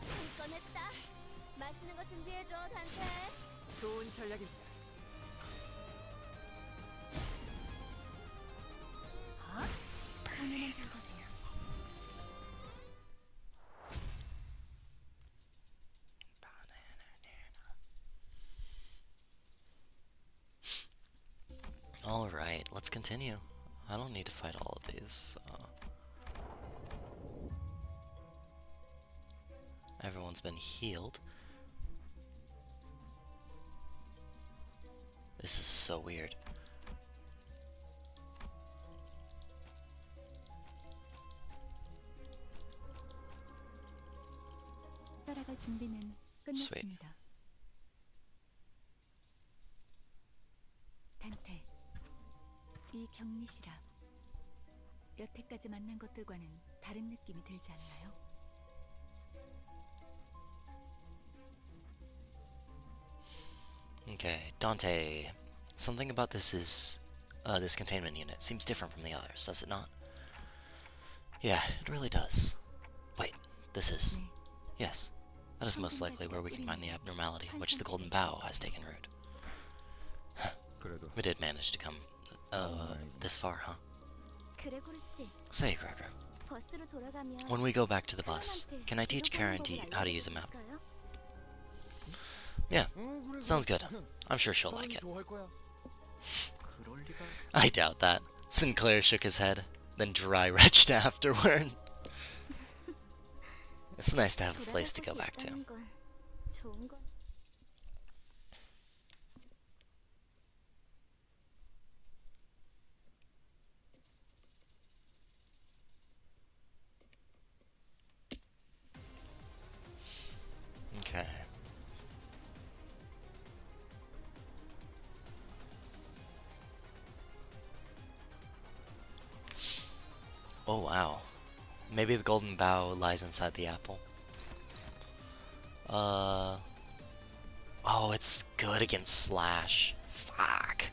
한 건 했다. 맛있는 거 준비해줘, 단테. 좋은 전략입니다. 당연한 결과죠. Alright, let's continue. I don't need to fight all of these. Everyone's been healed. This is so weird. 따라갈 준비는 끝났습니다. 단테, 이 격리시라. 여태까지 만난 것들과는 다른 느낌이 들지 않나요? Okay, Dante. Something about this is this containment unit seems different from the others, does it not? Yeah, it really does. Wait, this is... 네, Yes, that is most likely where we can find the abnormality in which the Golden Bow has taken root. 그래도 We did manage to come this far, huh? 그레고르 씨, Say, Gregor, 버스로 돌아가면 when we go back to the bus, can I teach Karen how to use a map? Yeah, sounds good. I'm sure she'll like it. 그럴 리가. I doubt that. Sinclair shook his head, then dry retched afterward. It's nice to have a place to go back to. 좋은 건 Okay. Oh, wow. Maybe the golden bow lies inside the apple. Oh, it's good against slash. Fuck.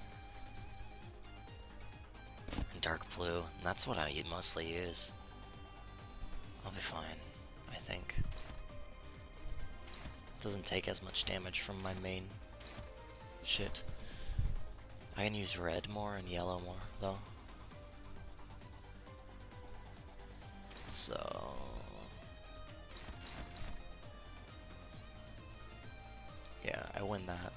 And dark blue. And that's what I mostly use. I'll be fine, I think. Doesn't take as much damage from my main shit. I can use red more and yellow more, though. So... yeah, I win that.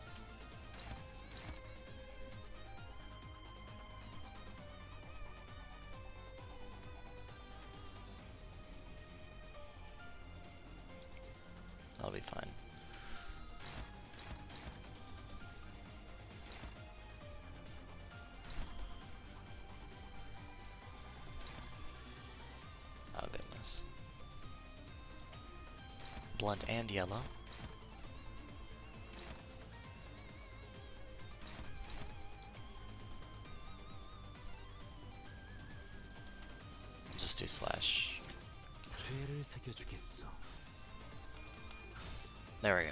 I'll be fine. Oh goodness. Blunt and yellow. I'll just do slash. There we go.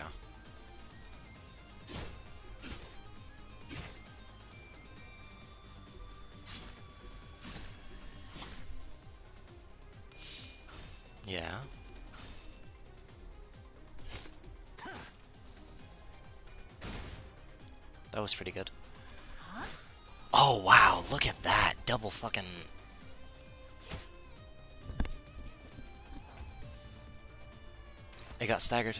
Yeah. That was pretty good. Oh wow, look at that. Double fucking... it got staggered.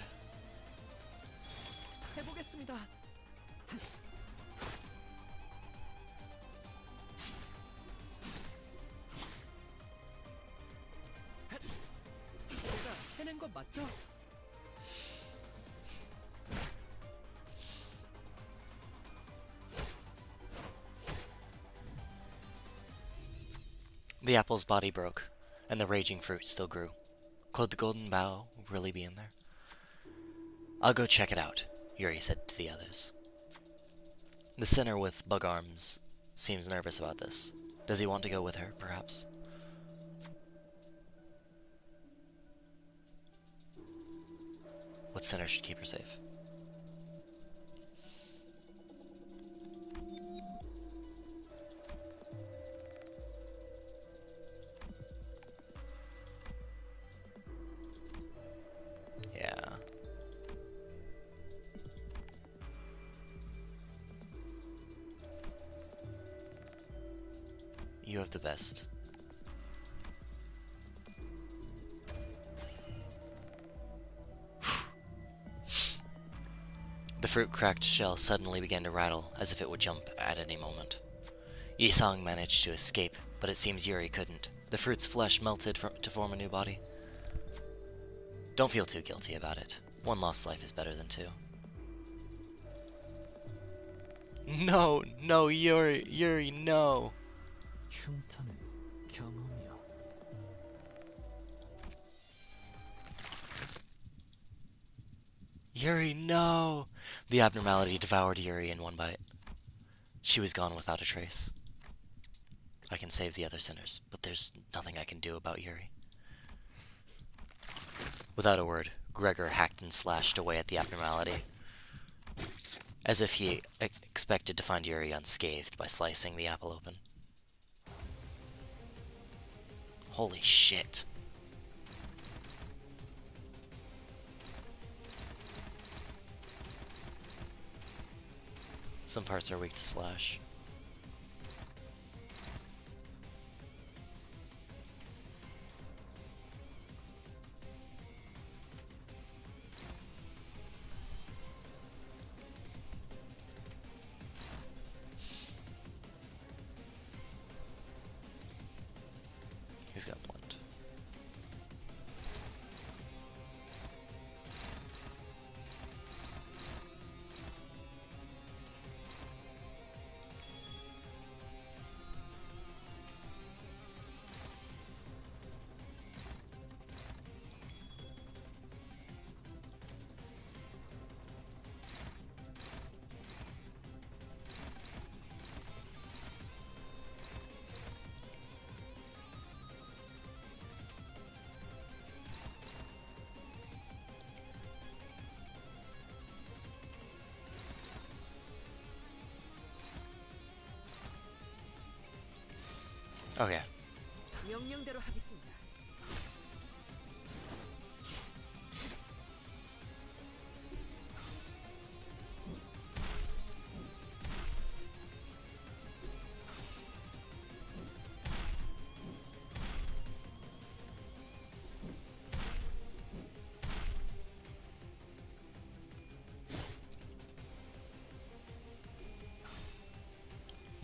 해보겠습니다. 내가 해낸 거 맞죠? The apple's body broke, and the raging fruit still grew. Could the golden bough really be in there? I'll go check it out, Yuri said to the others. The sinner with bug arms seems nervous about this. Does he want to go with her, perhaps? What sinner should keep her safe? Yeah. You have the best. The fruit-cracked shell suddenly began to rattle, as if it would jump at any moment. Yisong managed to escape, but it seems Yuri couldn't. The fruit's flesh melted to form a new body. Don't feel too guilty about it. One lost life is better than two. No, no, Yuri, no! Yuri, no! The abnormality devoured Yuri in one bite. She was gone without a trace. I can save the other sinners, but there's nothing I can do about Yuri. Without a word, Gregor hacked and slashed away at the abnormality, as if he expected to find Yuri unscathed by slicing the apple open. Holy shit. Some parts are weak to slash. He's got blunt. Okay. 명령대로 하겠습니다.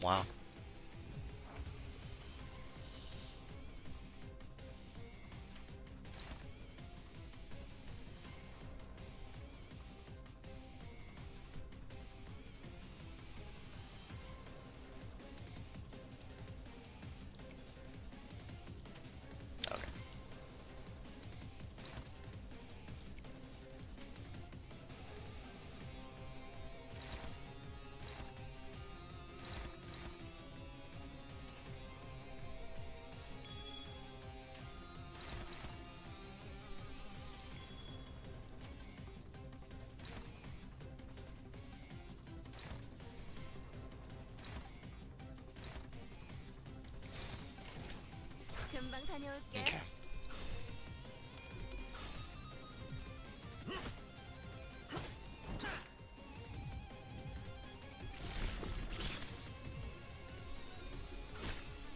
Wow. Okay. 금방 다녀올게. Okay.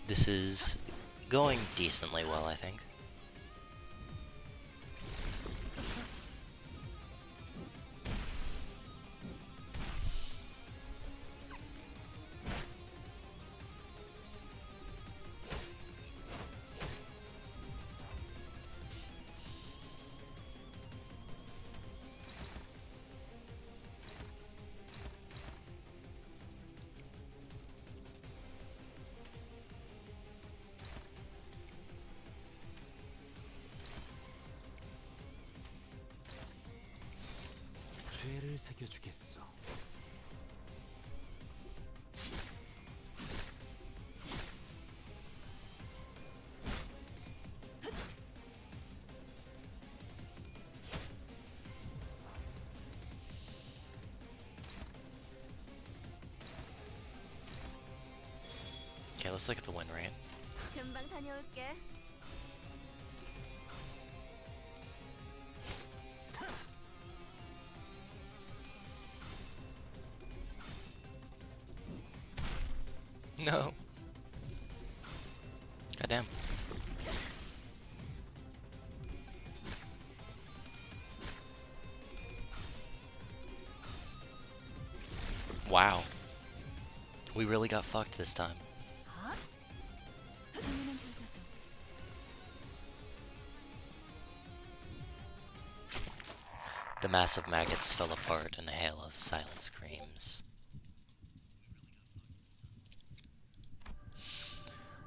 This is going decently well, I think. 죄를 새겨주겠어. Okay, let's look at the win rate. 금방 다녀올게. No. Goddamn. Wow. We really got fucked this time. 재미난 결과죠. The massive maggots fell apart in a hail of silent screams.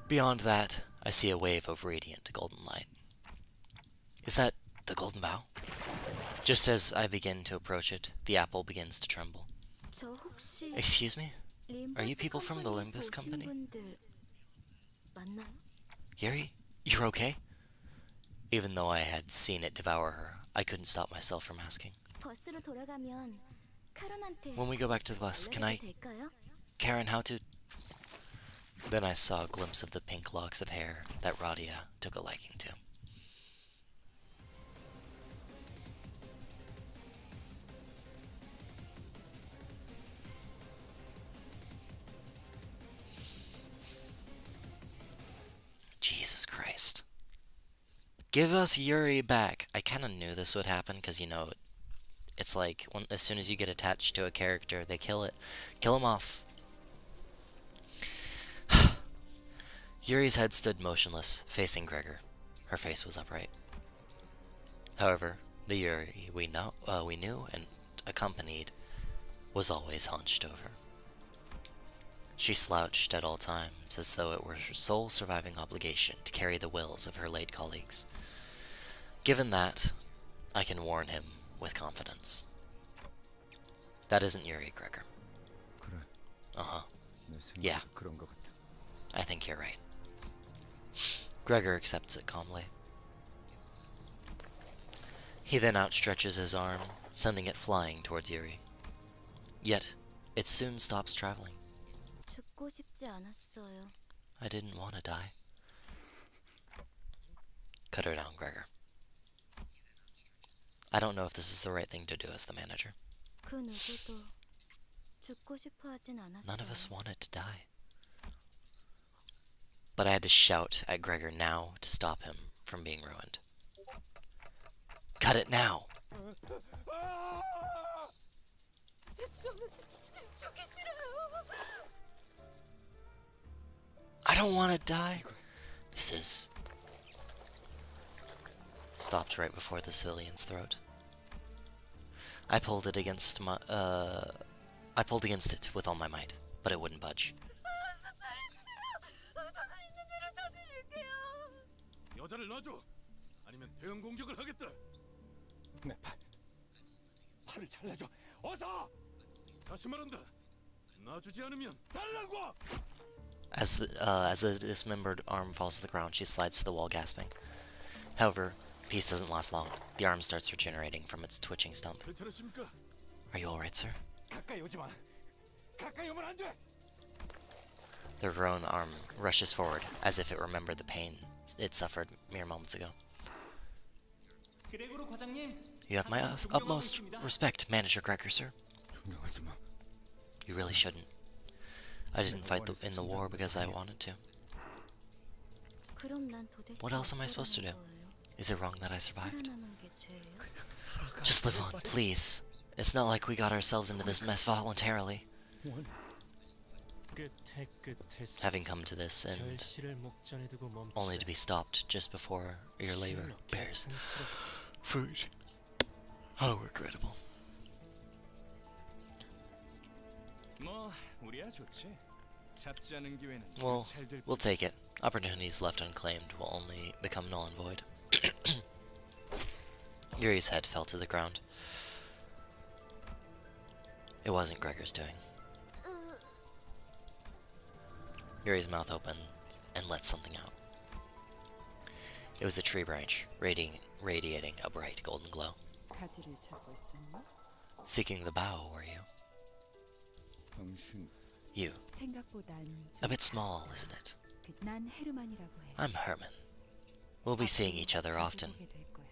Beyond that, I see a wave of radiant golden light. Is that the golden bough? Just as I begin to approach it, the apple begins to tremble. 저 혹시 Excuse me? 림버스 Are you people from the 컴퍼니에서 Limbus 오신 company? 분들 맞나요? Yuri, you're okay? Even though I had seen it devour her, I couldn't stop myself from asking. 버스로 돌아가면 카론한테 When we go back to the bus, can I... 연락해도 될까요? Karen, how to... Then I saw a glimpse of the pink locks of hair that Radia took a liking to. Jesus Christ. Give us Yuri back. I kind of knew this would happen because, you know, it's like as soon as you get attached to a character, they kill it. Kill him off. Yuri's head stood motionless, facing Gregor. Her face was upright. However, the Yuri we knew and accompanied was always hunched over. She slouched at all times, as though it were her sole surviving obligation to carry the wills of her late colleagues. Given that, I can warn him with confidence. That isn't Yuri, Gregor. 그래. Uh-huh. 내 생각도 Yeah. 그런 것 같아. I think you're right. Gregor accepts it calmly. He then outstretches his arm, sending it flying towards Yuri. Yet, it soon stops traveling. 죽고 싶지 않았어요. I didn't want to die. Cut her down, Gregor. I don't know if this is the right thing to do as the manager. 그 누구도 죽고 싶어 하진 None of 않았어요. us wanted to die. But I had to shout at Gregor now to stop him from being ruined. Cut it now! 죽기 싫어요. I don't want to die! This is... Stopped right before the civilian's throat. I pulled it against my, I pulled against it with all my might, but it wouldn't budge. 있는 대로 다 드릴게요. 여자를 놔줘. 아니면 대응 공격을 하겠다. 내 팔을 잘라줘. 어서. 다시 말한다. 놔주지 않으면 달라고. As the dismembered arm falls to the ground, she slides to the wall, gasping. However, peace doesn't last long. The arm starts regenerating from its twitching stump. 괜찮으십니까? Are you alright, sir? 가까이 오지 마. 가까이 오면 안 돼. The grown arm rushes forward, as if it remembered the pain it suffered mere moments ago. 그레고로 과장님. You have my utmost respect, Manager Gregor, sir. 존경하지 마. You really shouldn't. I didn't fight in the war because I wanted to. 그럼 난 도대체 What else am I supposed to do? 거예요? Is it wrong that I survived? 살아남은 게 죄예요? Just live on, please. It's not like we got ourselves into this mess voluntarily. 끝에 끝에서 Having come to this and 결실을 목전에 두고 멈춰. only to be stopped just before your labor bears fruit. How regrettable. 뭐 우리야 좋지. 잡지 않은 기회는 Well, 잘될 we'll take it. Opportunities left unclaimed will only become null and void. Yuri's head fell to the ground. It wasn't Gregor's doing. Yuri's mouth opened and let something out. It was a tree branch, radiating a bright golden glow. 가지를 찾고 있었니? Seeking the bough, were you? 당신 You. 생각보단 A bit small, isn't it? 난 헤르만이라고 해. I'm Herman. We'll be seeing each other often. 보게 될 거야.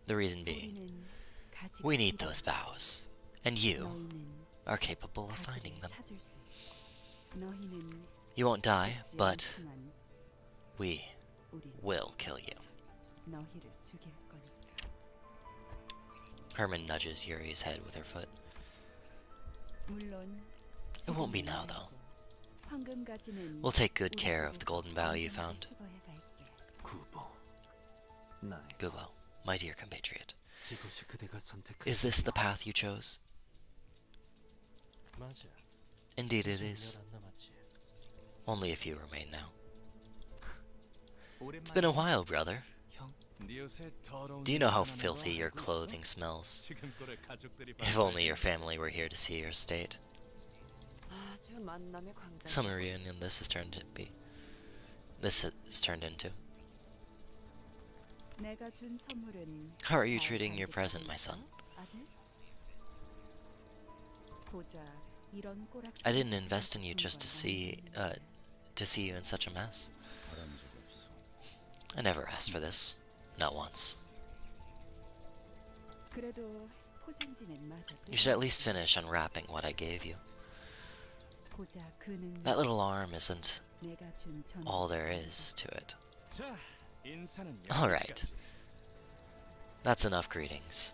The reason being, 우리는 가지가 we need 필요해. those boughs. And you 너희는 are capable of finding 가지를 them. 찾을 수 있어. 너희는 You won't die, 죽지 but 않지만 we 우린 will kill you. 너희를 죽일 거니까. Herman nudges Yuri's head with her foot. 물론 It won't be 지금은 now, 말고 though. 황금 가지는 We'll take good 우리 care of the 집에서 golden bough you 언제나 found. 수거해 갈게. 구보. 나의 Gubo, my dear compatriot. 이것이 그대가 선택한. Is this the path you chose? 맞아. Indeed it is. 안 남았지. Only a few remain now. 오랜만에 It's been a while, brother. 형, 네 옷에 더러운 Do you know how 냄새 나는 거 filthy your 알고 있어? clothing smells? 지금 또래 가족들이 If only your family were here to see your state. 아주 만남의 광장. Summer reunion this has turned to be. This has turned into. 내가 준 선물은 How are you 잘 treating your present, my son? 아들? 보자, 이런 꼬락 I didn't invest in you just to see you in such a mess. 바란 적 없어. I never asked for this. Not once. 그래도 포장지는 맞아. You should at least finish unwrapping what I gave you. 보자, 그는 That little arm isn't 내가 준 전. all there is to it. 자, 인사는 All right. 여기까지. That's enough greetings.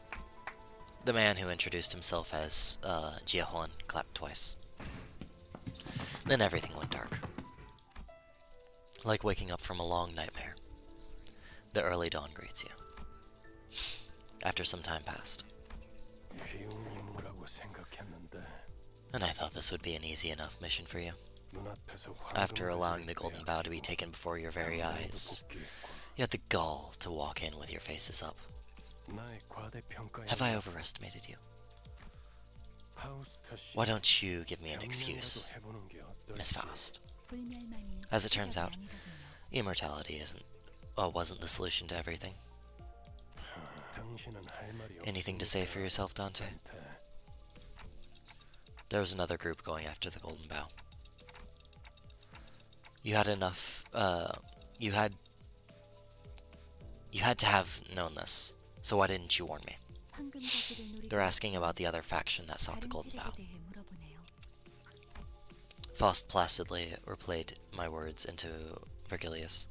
The man who introduced himself as Jiahwan clapped twice. Then everything went dark. Like waking up from a long nightmare. The early dawn greets you. After some time passed. 쉬운 임무라고 생각했는데 And I thought this would be an easy enough mission for you. 눈앞에서 After allowing the golden bough to be taken before your very eyes, you had the gall to walk in with your faces up. Have I overestimated you? Why don't you give me an excuse, Miss Faust? 불멸만이 As it turns out, 아니더군요. immortality wasn't the solution to everything. Anything to say for yourself, Dante? There was another group going after the golden bough. You had enough, You had to have known this, so why didn't you warn me? 황금가지를 They're 노리고 asking about the other faction that sought the 다른 Golden 세력에 Bough. 대해 물어보네요. Faust placidly replayed my words into Virgilius.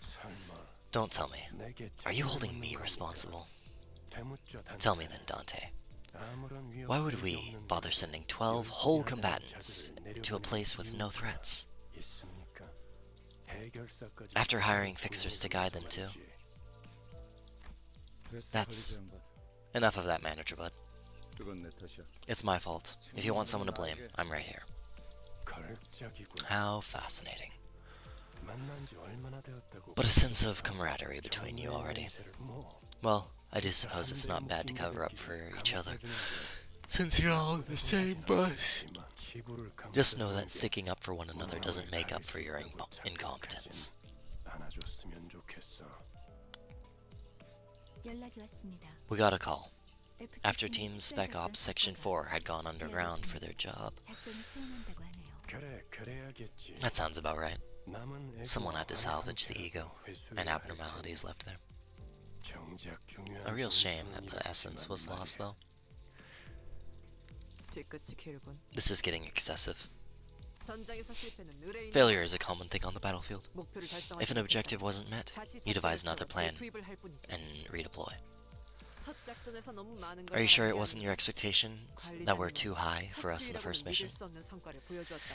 설마 Don't tell me. 내게 Are you 책임을 holding 묻는 me 겁니까? responsible? 대묻자, 단테. Tell me then, Dante. 아무런 위협 Why would 소리도 we 없는 bother 곳에 sending 12 whole 열심히 combatants 하려는 to a 자들을 place with no 내려보내는 threats? 이유가 있습니까? 해결사까지 After hiring fixers to guide them too? That's enough of that, manager bud. 그건 내 탓이야. It's my fault. If you want someone to blame, I'm right here. 걸작이구나. How fascinating. 만난 지 얼마나 되었다고. But a sense of camaraderie between you already. 뭐, Well, I do suppose it's not bad to cover up for each other. Since you're all in the same bus. Just know that sticking up for one another doesn't make up for your incompetence. 안아줬으면 좋겠어. 연락이 왔습니다. We got a call. F After 팀이 Team Spec 수행했던 Ops Section 작전을 4 had gone underground for their job. 작전을 수행한다고 하네요. 그래, 그래야겠지. That sounds about right. 남은 Someone had to 애고와 salvage the ego 회수해야 and 할지. abnormalities left there. 정작 중요한 A real shame that the essence was lost, though. 뒤끝이 길군. This is getting excessive. 전장에서 실패는 의뢰인 Failure is a common thing on the battlefield. 목표를 달성하지 If an 못했다면 objective wasn't met, 다시 you devise another 작전에 plan 재투입을 할 뿐이지. and redeploy. 첫 작전에서 너무 많은 걸 Are you sure it 알아야 wasn't your expectations that were too high for us in the first mission?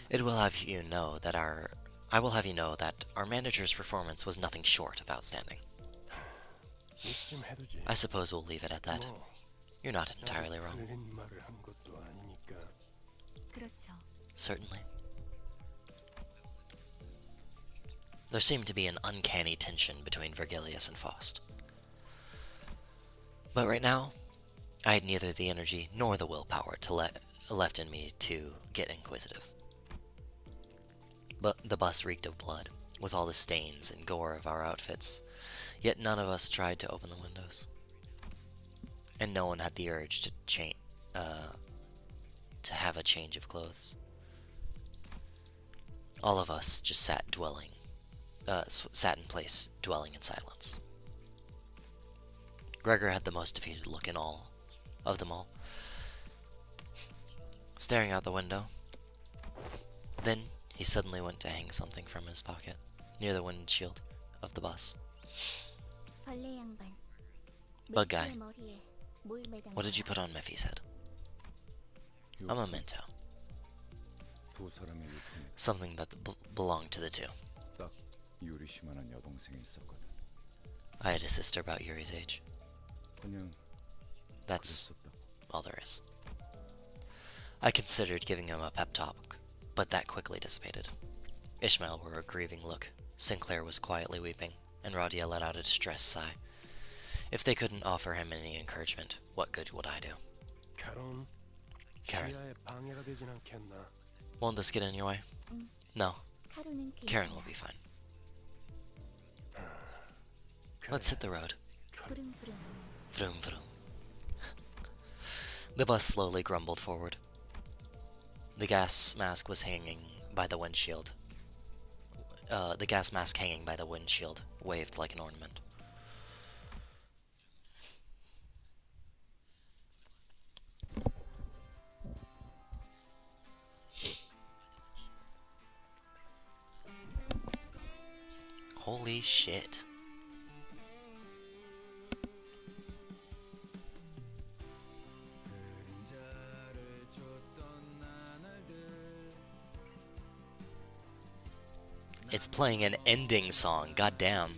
It will have you know that I will have you know that our manager's performance was nothing short of outstanding. 이쯤 해두지. I suppose we'll leave it at that. 뭐, You're not entirely wrong. 틀린 말을 한 것도 아니니까. 그렇죠. Certainly. There seemed to be an uncanny tension between Virgilius and Faust. But right now, I had neither the energy nor the willpower left in me to get inquisitive. But the bus reeked of blood, with all the stains and gore of our outfits, yet none of us tried to open the windows. And no one had the urge to have a change of clothes. All of us just sat in place, dwelling in silence. Gregor had the most defeated look of them all, staring out the window. Then he suddenly went to hang something from his pocket, near the windshield of the bus. 벌레 양반. Bug guy, 메뚜의 머리에 뭘 매단 what did you put on Miffy's head? A memento. 두 사람의 유품이 Something that belonged to the two. 딱 유리 씨만한 여동생이 있었거든. I had a sister about Yuri's age. 그냥 That's 그랬었다. all there is. I considered giving him a pep talk, but that quickly dissipated. Ishmael wore a grieving look, Sinclair was quietly weeping, and Radia let out a distressed sigh. If they couldn't offer him any encouragement, what good would I do? Karen, 지하에 방해가 되진 않겠나? won't this get in your way? No, 카로는 Karen will be fine. Let's hit the road. 부릉부릉. Vroom vroom. The bus slowly grumbled forward. The gas mask was hanging by the windshield. The gas mask hanging by the windshield waved like an ornament. Holy shit. It's playing an ending song, goddamn.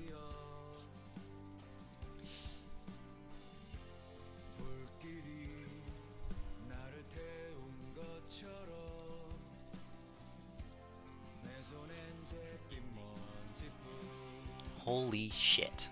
Holy shit.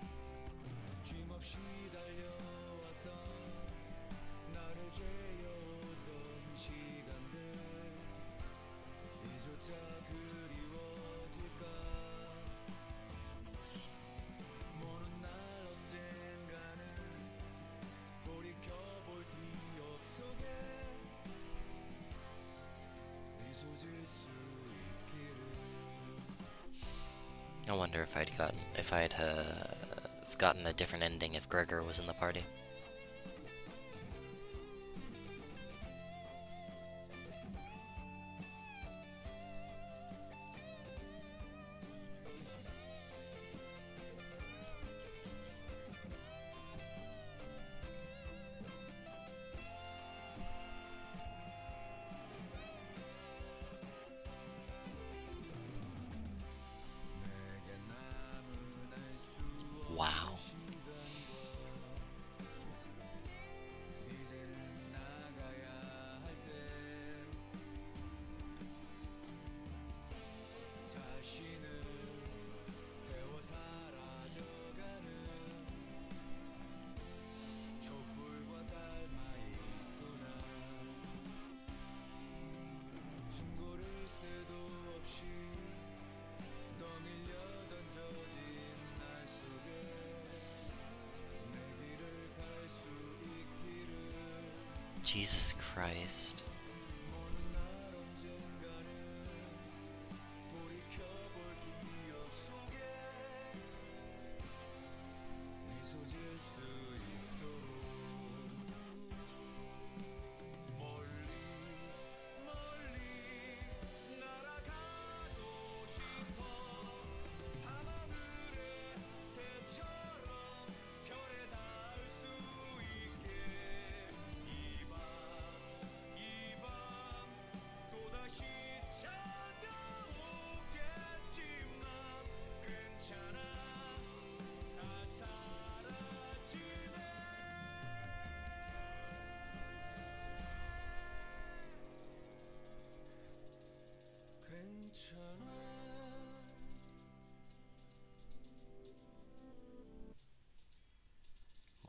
I wonder if I'd have gotten a different ending if Gregor was in the party. Wow. Jesus Christ.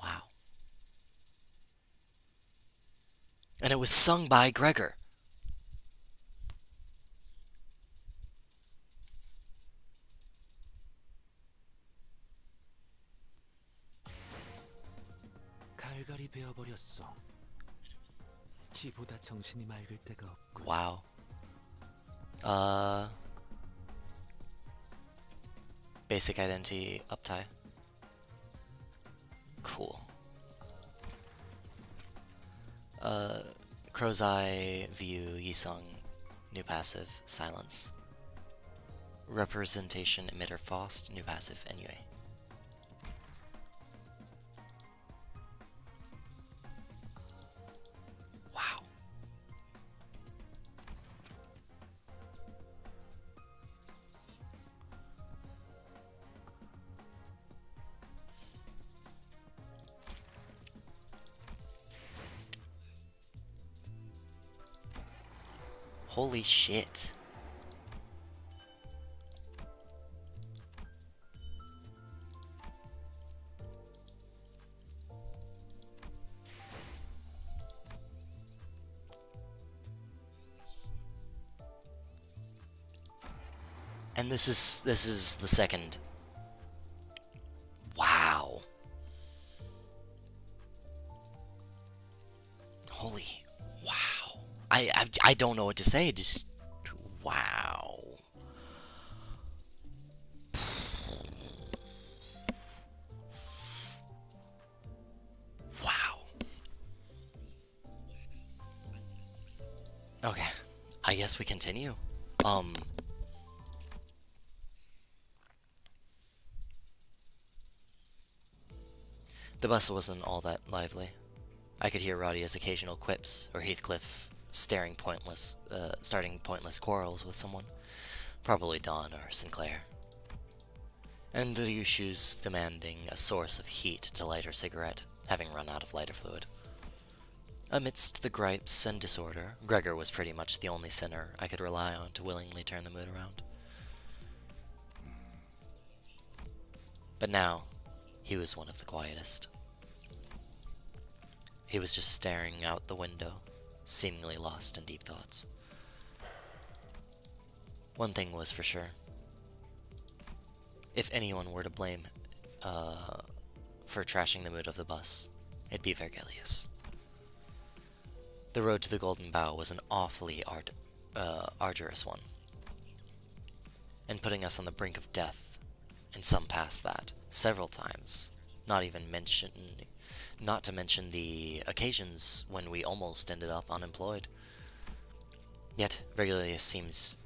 Wow. And it was sung by Gregor. 갈갈이 베어버렸어. 키보다 정신이 맑을 때가 없고. Wow. Basic identity uptie. Cool. Crow's Eye, View, Yisung, new passive, Silence. Representation, Emitter, Faust, new passive, anyway. Wow. Holy shit. And this is the second. Wow. Holy wow. I don't know what to say. Just wow. Wow. Okay. I guess we continue. The bus wasn't all that lively. I could hear Rodia's occasional quips, or Heathcliff starting pointless quarrels with someone, probably Dawn or Sinclair, and the Yushu's demanding a source of heat to light her cigarette, having run out of lighter fluid. Amidst the gripes and disorder, Gregor was pretty much the only sinner I could rely on to willingly turn the mood around. But now, he was one of the quietest. He was just staring out the window, seemingly lost in deep thoughts. One thing was for sure. If anyone were to blame for trashing the mood of the bus, it'd be Vergilius. The road to the Golden Bough was an awfully arduous one, and putting us on the brink of death, and some past that, several times, Not even mention, not to mention the occasions when we almost ended up unemployed. Yet Regulus seems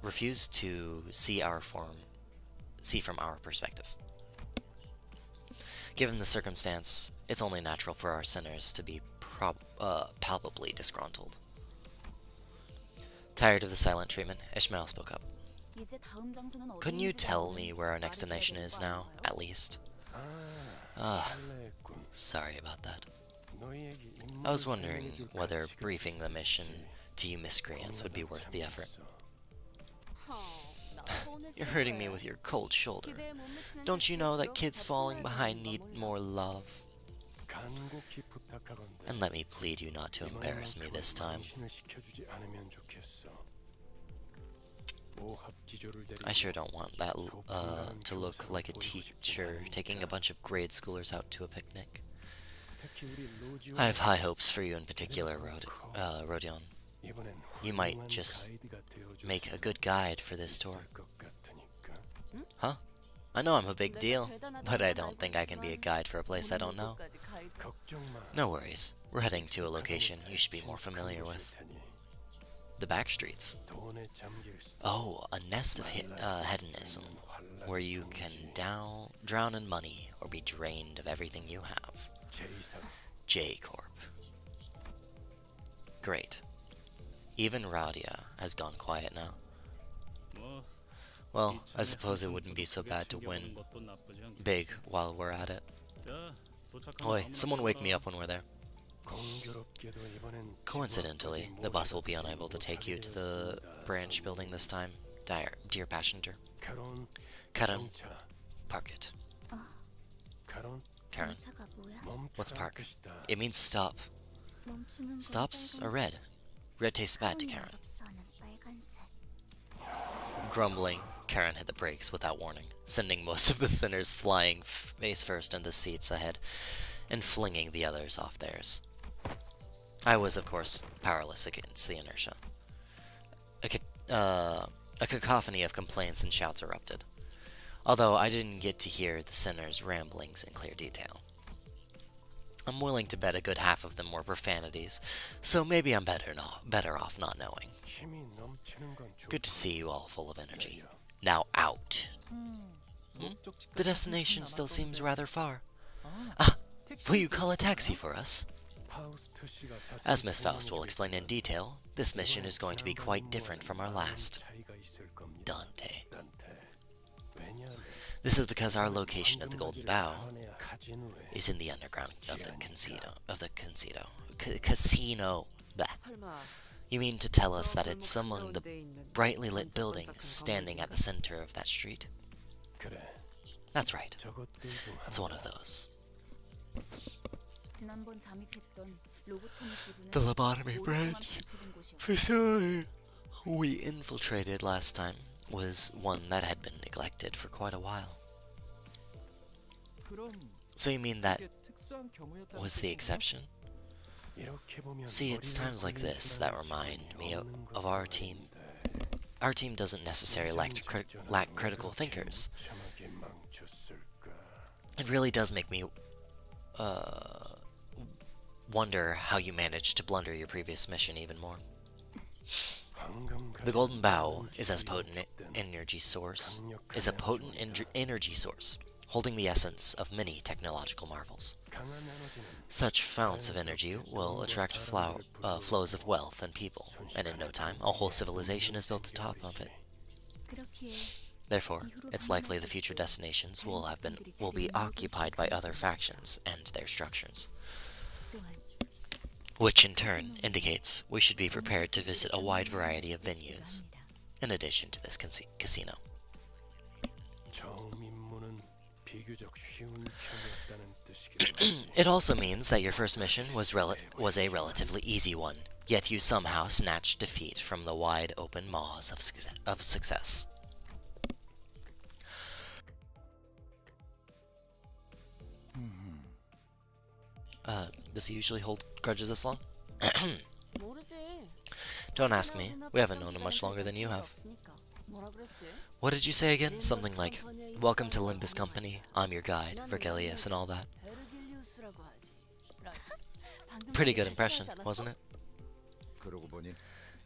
refused to see from our perspective. Given the circumstance, it's only natural for our sinners to be palpably disgruntled. Tired of the silent treatment, Ishmael spoke up. Couldn't you tell me where our next destination is now, at least? 설레했군. Sorry about that. 너 얘기 I was wondering 인물을 whether 가치가 briefing the mission 있을지. to you miscreants would be worth the effort. 나 You're hurting me with your cold shoulder. Don't you know that kids falling behind need more love? 간곡히 부탁하건대. And let me plead you not to embarrass me this time. 망신을 시켜주지 않으면 좋겠어. 오합지졸을 I 데리고 sure don't want that to look like a teacher taking a bunch of grade schoolers out to a picnic. 특히 우리 로지와 I have high hopes for you in particular, Rodion. 이번엔 You might 훌륭한 just 가이드가 되어줄 make a 수 good guide for this tour. 있을 것 같으니까. Huh? I know I'm a big deal, but I don't think I can be a guide for a place I don't know. 걱정 마. No worries. We're heading to a location you should be more familiar with. The back streets. 돈에 잠길 수 Oh, a nest of hedonism, where you can drown in money or be drained of everything you have. 제2사 J Corp. Great. Even Raudia has gone quiet now. 뭐 Well, I suppose it wouldn't be so bad to win 것도 나쁘지 않고. big while we're at it. 자, 도착하면 Oi, 아무나 someone wake me 불러라. up when we're there. 공교롭게도 이번엔 Coincidentally, the bus will be unable to take you to the branch building this time. Dear passenger. 가론 Karen, 차 park it. 가론 Karen, 차가 뭐야? what's 멈추라는 park? 뜻이다. It means stop. 멈추는 건 Stops are red. Red tastes bad to Karen. 없어는 빨간색. Grumbling, Karen hit the brakes without warning, sending most of the sinners flying face first into the seats ahead and flinging the others off theirs. I was, of course, powerless against the inertia. A cacophony of complaints and shouts erupted, although I didn't get to hear the sinners' ramblings in clear detail. I'm willing to bet a good half of them were profanities, so maybe I'm better off not knowing. 힘이 넘치는 건 Good to see you all full of energy. Now out. The destination still seems rather far. Ah, will you call a taxi for us? 파우스트 씨가 As Miss Faust will explain in detail, this mission is going to be quite different from our last. 차이가 있을 겁니다. Dante. 단테. 왜냐하면 This is because our location of the Golden Bow 카지노에 is in the underground of the casino. Blah. 설마 You mean to tell us that it's among the brightly lit buildings standing at the center of that street? 그래. That's right. 저것들 중 It's one of those. 지난번 잠입했던 로보토미 지구는 The lobotomy 모두만 branch 배치된 곳이었고 facility we infiltrated last time was one that had been neglected for quite a while. 그럼 So you mean that 이게 특수한 경우였다는 was the 뜻인가? exception? 이렇게 보면 See, it's 머리를 times like 굴릴 this that 사람이 remind me 없는 of 것 our team. 같은데. Our team doesn't necessarily lack critical thinkers. 참하게 망쳤을까? It really does make me wonder how you managed to blunder your previous mission even more. 방금 The Golden Bow 같은 is a 소식이 potent 어쨌든 energy source, 강력한 energy source, holding the essence of many technological marvels. 강한 에너지는 Such founts of energy will attract flows of wealth and people, and in no time, a whole civilization is built atop of it. 그렇기에 Therefore, it's likely the future destinations will be occupied by other factions and their structures, 또한 which in turn indicates we should be prepared to visit a wide variety of venues, 합니다. in addition to this casino. 처음 임무는 비교적 쉬운 편이었다는 뜻이겠지. It also means that your first mission was a relatively easy one, yet you somehow snatched defeat from the wide open maws of success. Does he usually hold grudges this long? 모르지. Don't ask me. We haven't known him much longer than you have. 뭐라 그랬지? What did you say again? Something like, "Welcome to Limbus Company. I'm your guide, Vergilius," and all that. 베르길리우스라고 하지. 방금 Pretty 되게 good impression, 자세하지 않았어? wasn't it? 그러고 보니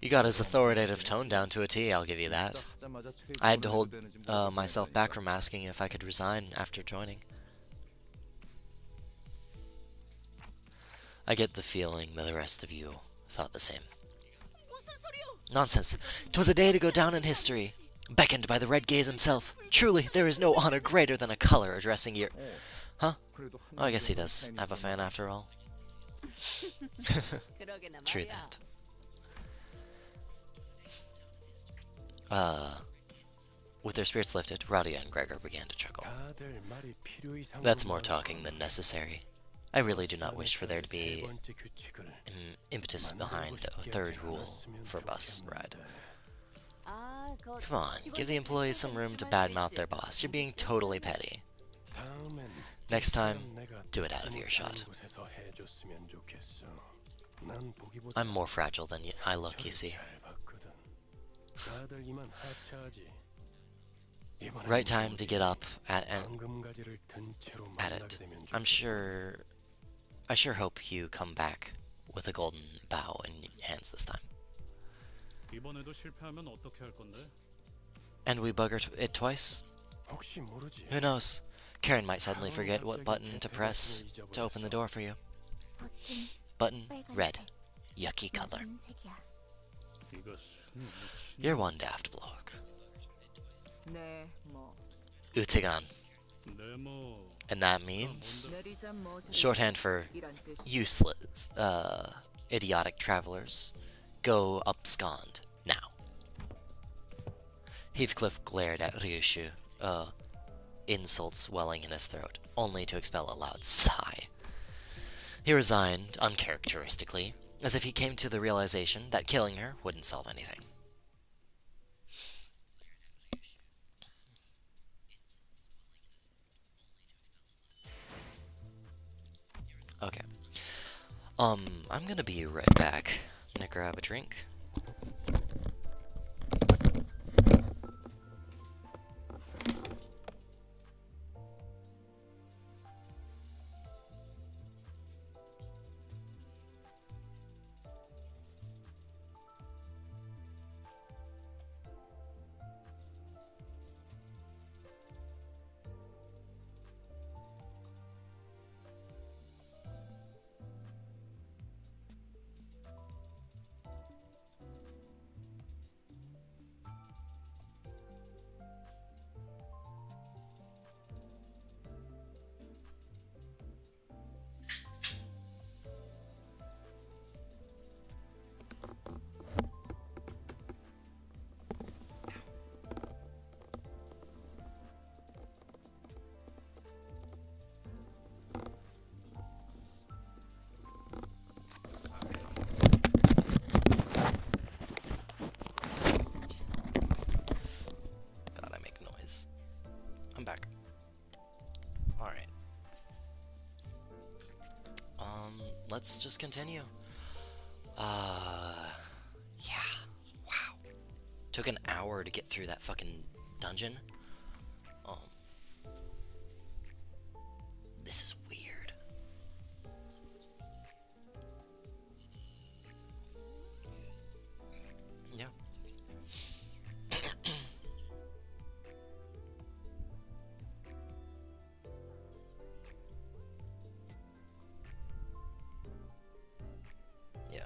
You got his authoritative tone down to a T, I'll give you that. 하자마자 I had to hold 퇴직을 해도 되는지 모르겠네, myself back 말이야. from asking if I could resign after joining. I get the feeling that the rest of you thought the same. Nonsense. 'Twas a day to go down in history, beckoned by the Red Gaze himself. Truly, there is no honor greater than a color addressing your... Huh? 그래도 한 Oh, I guess he 정도는 does 팬이 have a fan 있잖아. after all. 그러게나 True 말이야. that. With their spirits lifted, Radia and Gregor began to chuckle. 다들 말이 필요 이상으로 That's more 많고 talking than necessary. I really do not wish for there to be 세 번째 규칙을 an impetus behind a third rule for a bus ride. 아, 그거 Come on, give the employees some room to badmouth their boss. You're being totally petty. 다음엔 Next time, 내가 do it out of earshot. 곳에서 해줬으면 좋겠어. 난 보기보다 I'm more fragile than I look, you see. 잘 봤거든. 다들 이만 하차하지. 이번엔 Right time to get up at 황금가지를 든 채로 at 만나게 it. 되면 I sure hope you come back with a golden bow in your hands this time. 이번에도 실패하면 어떻게 할 건데? And we bugger it twice? 혹시 모르지. Who knows? Karen might suddenly forget what button to press to open the door for you. Button red. Yucky color. 색이야. 이거 순 미친. You're one daft bloke. 네, 뭐 Utigan. 네모. And that means 내리자 뭐 shorthand for 이란 뜻이. useless, idiotic travelers. Go abscond now. Heathcliff glared at Ryushu, insults welling in his throat, only to expel a loud sigh. He resigned uncharacteristically, as if he came to the realization that killing her wouldn't solve anything. Okay. I'm gonna be right back. I'm gonna grab a drink. God, I make noise. I'm back. Alright. Let's just continue. Yeah. Wow. Took an hour to get through that fucking dungeon. This is weird. Yeah. Yeah.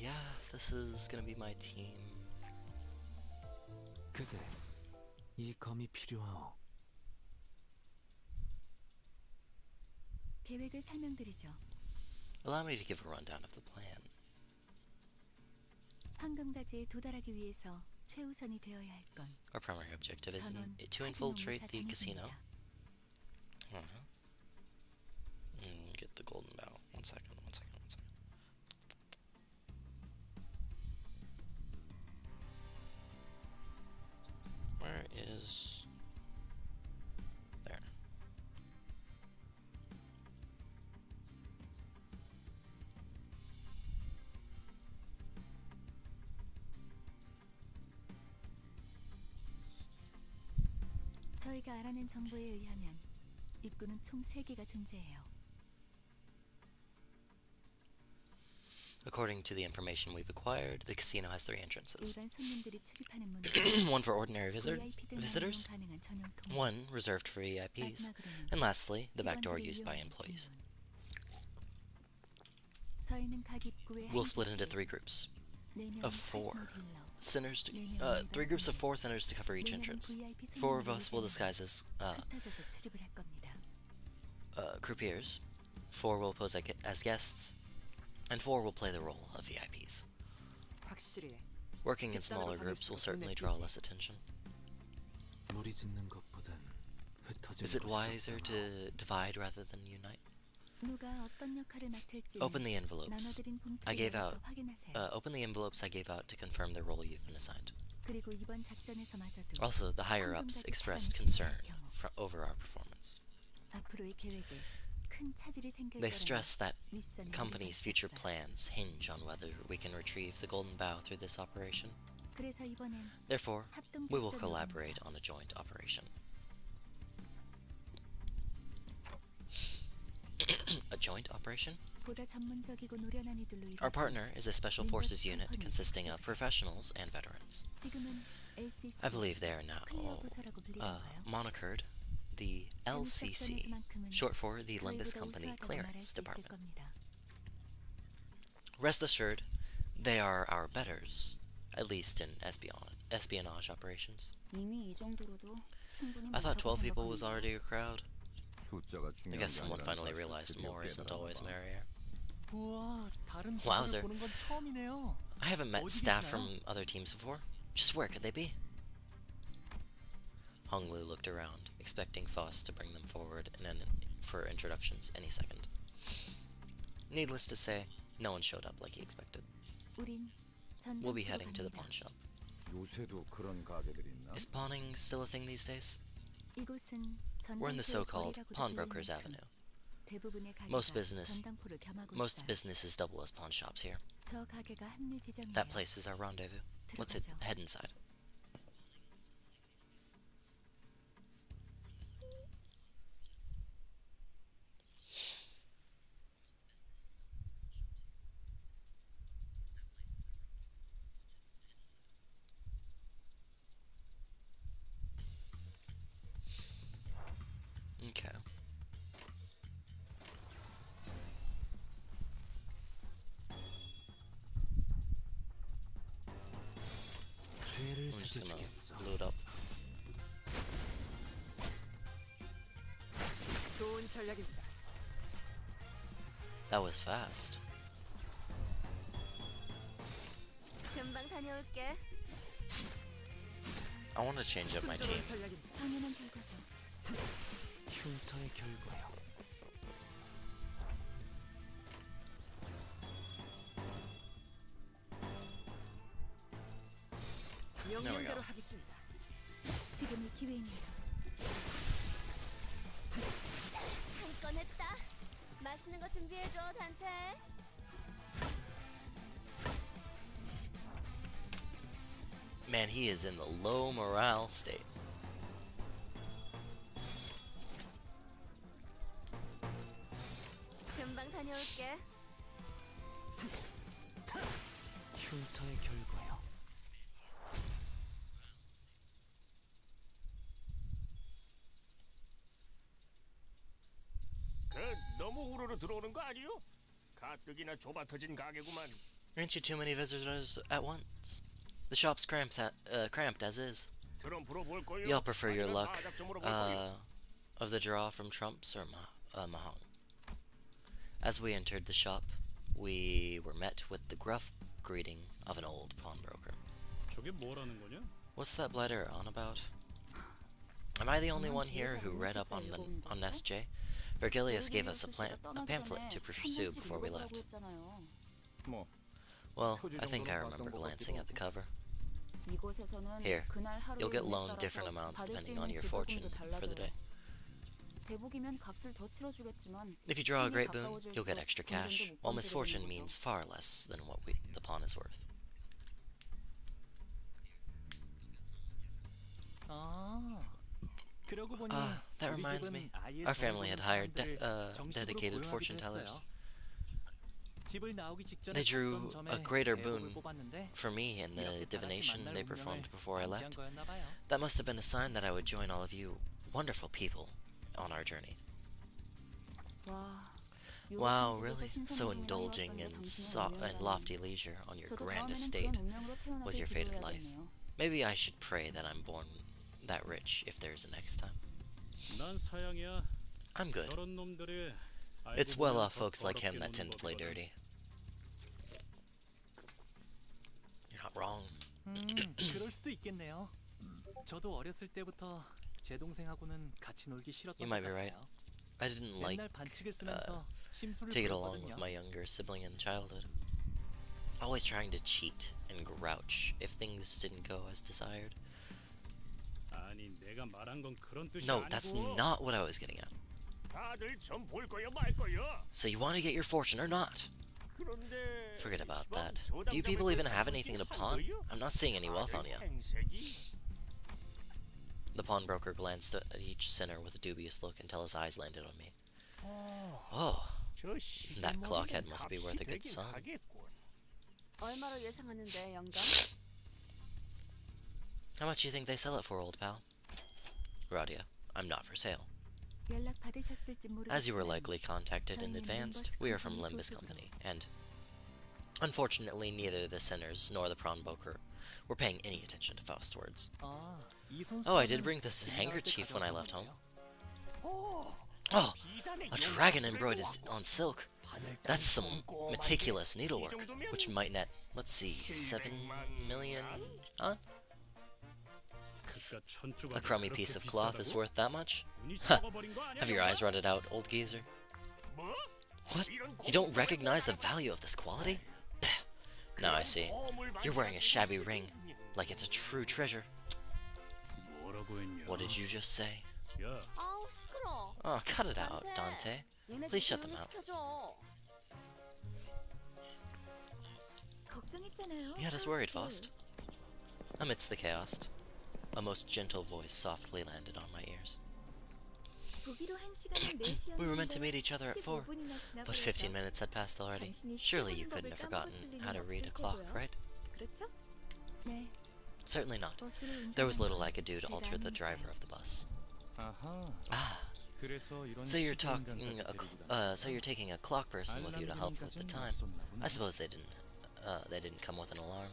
Yeah, this is gonna be my team. 그대, 이 검이 필요하오. 계획을 설명드리죠. Allow me to give a rundown of the plan. 황금가지에 도달하기 위해서 최우선이 되어야 할 건 Our primary objective is 전원 to infiltrate the casino. 사상입니다. Get the golden bow. One second. Where is 저희가 알아낸 정보에 의하면 입구는 총 3개가 존재해요. According to the information we've acquired, the casino has 3 entrances. 일반 손님들이 출입하는 문은 One for ordinary visitors, 가능한 전용 통로. one reserved for VIPs, 마지막으로는 and lastly, the back door 직원들이 used by 이용하는 employees. 문. 저희는 각 입구에 We'll 한 split into 개씩 3 groups 4명은 of 4 카지노 딜러, centers to, 3 groups of 4 centers to cover each 4명은 entrance. VIP 4 of us will 손님들을 disguise as 흩어져서 출입을 할 겁니다. croupiers, 4 will pose as guests, and 4 will play the role of VIPs. 확실히 Working in smaller groups will certainly draw less attention. 무리 짓는 것보단 흩어지는 Is it 것이 wiser 좋잖아. to divide rather than unite? 누가 어떤 역할을 맡을지 Open the envelopes. 나눠드린 I gave 봉투를 out. 확인하세요. Open the envelopes I gave out to confirm the role you've been assigned. 그리고 이번 작전에서마저도 Also, the higher-ups 황금까지 expressed 사람이 concern 생길 경우 over our performance. 앞으로의 계획에 큰 차질이 생길 They 거라는 stress that 윗선이 company's future plans hinge on whether we can retrieve the Golden Bough through this operation. 그래서 이번엔 Therefore, 합동 we will 작전을 collaborate 하면서 on a joint operation. A joint operation? 보다 전문적이고 노련한 이들로 Our 이루어진 partner is a special forces unit consisting of professionals and veterans. 지금은 LCC I believe they are now 클리어 부서라고 불리는가요? monikered the LCC, short for the Limbus Company Clearance Department. 겁니다. Rest assured, they are our betters, at least in espionage operations. 이미 이 정도로도 충분히 I thought 12 많다고 people was 생각합니다. already a crowd. 숫자가 I 중요한 guess 게 someone 아니라는 finally 사실을 realized 드디어 more isn't always 깨달았나 봐. merrier. 우와, 다른 Wowzer. 팀을 보는 건 처음이네요. I haven't met 어디 staff 계시나요? from other teams before. Just where could they be? Honglu looked around, expecting Foss to bring them forward for introductions any second. Needless to say, no one showed up like he expected. 우린 We'll be 전당포로 heading to the 갑니다. pawn shop. 요새도 그런 가게들이 있나? Is pawning still a thing these days? 이곳은 We're in the 전당포의 so-called 거리라고도 pawnbrokers 불리는 avenue. 대부분의 가게가 Most business- 전당포를 겸하고 Most 있어요. businesses double as pawn shops here. 저 가게가 합류 지점이에요. That place is our rendezvous. Let's 들어가죠. head inside. Okay. 죄를 I'm just gonna 사겨주겠어. load up. 좋은 전략입니다. That was fast. 금방 다녀올게. I want to change up my team. 좋은 전략입니다. 당연한 결과죠. 흉터의 결과요. 명령대로 go. 하겠습니다. 지금이 기회입니다. 한 건 했다. 맛있는 거 준비해줘, 단테. Man, he is in the low morale state. 금방 다녀올게. 흉터의 결과요. 너무 우르르 들어오는 거 아니요? 가뜩이나 좁아터진 가게구만. Aren't you too many visitors at once? The shop's cramped as is. 트럼프로 볼 거요. Y'all prefer your 아니면 luck 마작점으로 볼 거요. of the draw from Trumps or Mahong? As we entered the shop, we were met with the gruff greeting of an old pawnbroker. 저게 뭐라는 거냐? What's that blighter on about? Am I the only one here who read up on SJ? Virgilius gave us a pamphlet to pursue before we left. 뭐 Well, I think I remember glancing at the cover. Here, you'll get loaned different amounts depending on your fortune for the day. If you draw a great boon, you'll get extra cash, while misfortune means far less than what the pawn is worth. 아, 그러고 보니 That 우리 reminds 집은 me. 아예 Our family had hired 사람들을 정식으로 dedicated 고용하기로 fortune 했어요. tellers. 집을 나오기 직전에 They drew 봤던 점에 a greater 대복을 boon 뽑았는데 for me in the 이렇게 다 같이 divination 만날 they 운명을 performed before I 암시한 left. 거였나 봐요. That must have been a sign that I would join all of you wonderful people on our journey. Wow, really? So indulging in lofty leisure on your grand estate was your fated life. Maybe I should pray that I'm born that rich if there's a next time. 난 사양이야. I'm good. 저런 놈들이 It's 알고 well-off 보면 folks like him 더럽게 that tend 노는 to play 법이거든. dirty. You're not wrong. 그럴 수도 있겠네요. 저도 어렸을 때부터 제 동생하고는 같이 놀기 싫었던 You 것 might be right. 같아요. I didn't like 맨날 반칙을 쓰면서 심술을 to get along with 부렸거든요. my younger sibling in childhood. Always trying to cheat and grouch if things didn't go as desired. 아니 내가 말한 건 그런 뜻이 No, 아니고. that's not what I was getting at. 다들 전 볼 거야 말 거야. So you want to get your fortune or not? 그런데 Forget about 시방 that. 저 Do you people 당장을 even have 딴 anything to 거지 pawn? 한 거야? I'm not seeing any wealth on 다들 you. 행색이? The pawnbroker glanced at each sinner with a dubious look until his eyes landed on me. Oh, 저 that 시계머리는 clockhead must be worth a good 값이 sum. 되긴 하겠군. 얼마로 예상하는데 영감? How much do you think they sell it for, old pal? Radia, I'm not for sale. 연락 받으셨을지 As you were 모르겠지만 likely contacted in advance, we are from Limbus Company, and unfortunately neither the sinners nor the pawnbroker were paying any attention to Faust's words. 아, 이 Oh, I did 손수건은 bring this 집 나갈 때 handkerchief when I left home. 가져왔던 Oh, 비단의 a dragon 용광을 embroidered 갖고 on silk. 바늘 That's 따위 some 꼼꼼하게 meticulous 이 needlework, 정도면 which might net, let's see, 7 million? Huh? 그깟 천조각 A crummy piece of cloth is worth that much? 눈이 Ha! 썩어버린 거 아니야? Have your eyes rotted out, old geezer? 뭐? What? 이런 You don't 고물을 recognize the value of this quality? Now I see. You're wearing a shabby ring, like it's a true treasure. 뭐라고 했냐? What did you just say? 야, 아우 시끄러. Oh, cut it out, Dante. Please shut them out. 걱정했잖아요. You had us worried, Faust. Amidst the chaos, a most gentle voice softly landed on my ears. 보기로 한 시간은 4시였는데 We were meant to meet each other at 4, 15분이나 지나버렸어. but 15 minutes had passed already. Surely you couldn't have forgotten how to read a clock, right? 그렇죠? 네. Certainly not. 버스를 There was 운전하는 little I could do to 제가 alter the 아니니까요. driver of the bus. 아하. Ah, 그래서 이런 so you're 시계 talking 인간까지 a 데리고 so you're taking a clock person with you to help with the time. I suppose they didn't come with an alarm.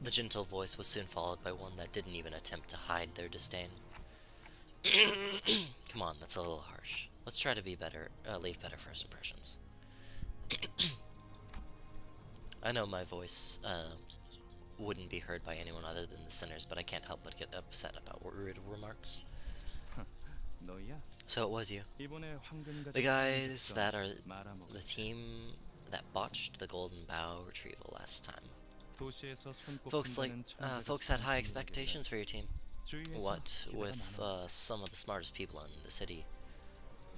The gentle voice was soon followed by one that didn't even attempt to hide their disdain. Come on, that's a little harsh. Let's try to be better, leave better first impressions. I know my voice, wouldn't be heard by anyone other than the sinners, but I can't help but get upset about rude remarks. 너야? So it was you. 이번에 황금가지 The guys that are 말아먹었지. the team that botched the Golden Bow retrieval last time. 도시에서 손꼽힌 Folks had high expectations for your team. 주위에서 What 기대가 with 많아. some of the smartest people in the city.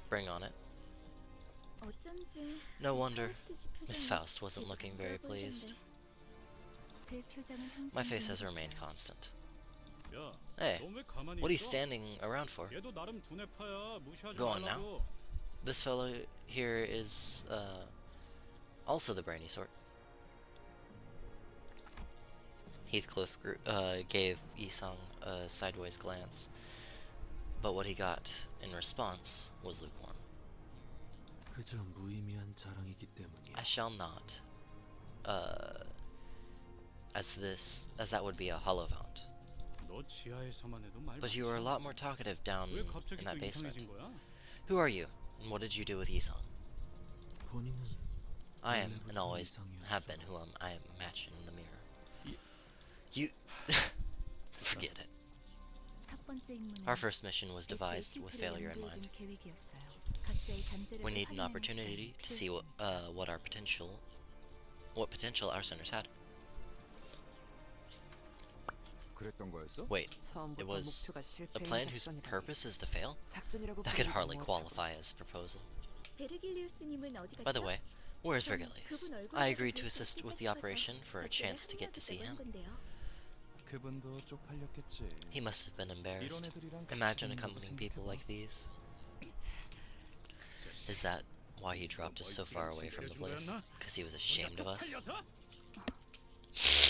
Bring on it. 어쩐지 No wonder 파우스트 씨 Miss 표정이 Faust wasn't 계속 looking very 무서워 pleased. 보이던데. 제 표정은 항상 My face has 공격했어요. remained constant. 야, Hey, 넌 왜 가만히 what are you 있어? standing around for? 얘도 나름 두뇌파야. 무시하지 Go on 말라고. This fellow here is, also the brainy sort. Heathcliff gave Isang a sideways glance, but what he got in response was lukewarm. 그저 무의미한 자랑이기 때문이야. I shall not, as that would be a hollow vaunt. 너 지하에서만 해도 말 But you are a lot more talkative down 왜 갑자기 in 또 that basement. 이상해진 거야? Who are you, and what did you do with Isang? 본인은 I am, and always have been, who I am matched in the mirror. You... Forget it. 첫 번째 임무는 Our first mission was 애초에 devised with 실패를 failure in 염두에 mind. 둔 계획이었어요. 각자의 잠재력을 We need an 확인하는 opportunity 시간을 to see 필요했어요. what potential our sinners had. 그랬던 거였어? Wait, 처음부터 it was 목표가 a 실패인 plan whose 작전이라니. purpose is to fail? 작전이라고 That could 부르지 hardly 못하고. qualify as a proposal. 베르길리우스님은 어디 갔죠? By the way, where's 전 Vergilius? 그분 얼굴 I 보고 agreed to 뵐수 assist with the 있을까 operation for a 싶어서 chance to get to see 각자의 him. 합의하겠다고 한 건데요. 그분도 쪽팔렸겠지. He must have been embarrassed. Imagine accompanying people like these. Is that why he dropped us so far away from the place? Because he was ashamed of us?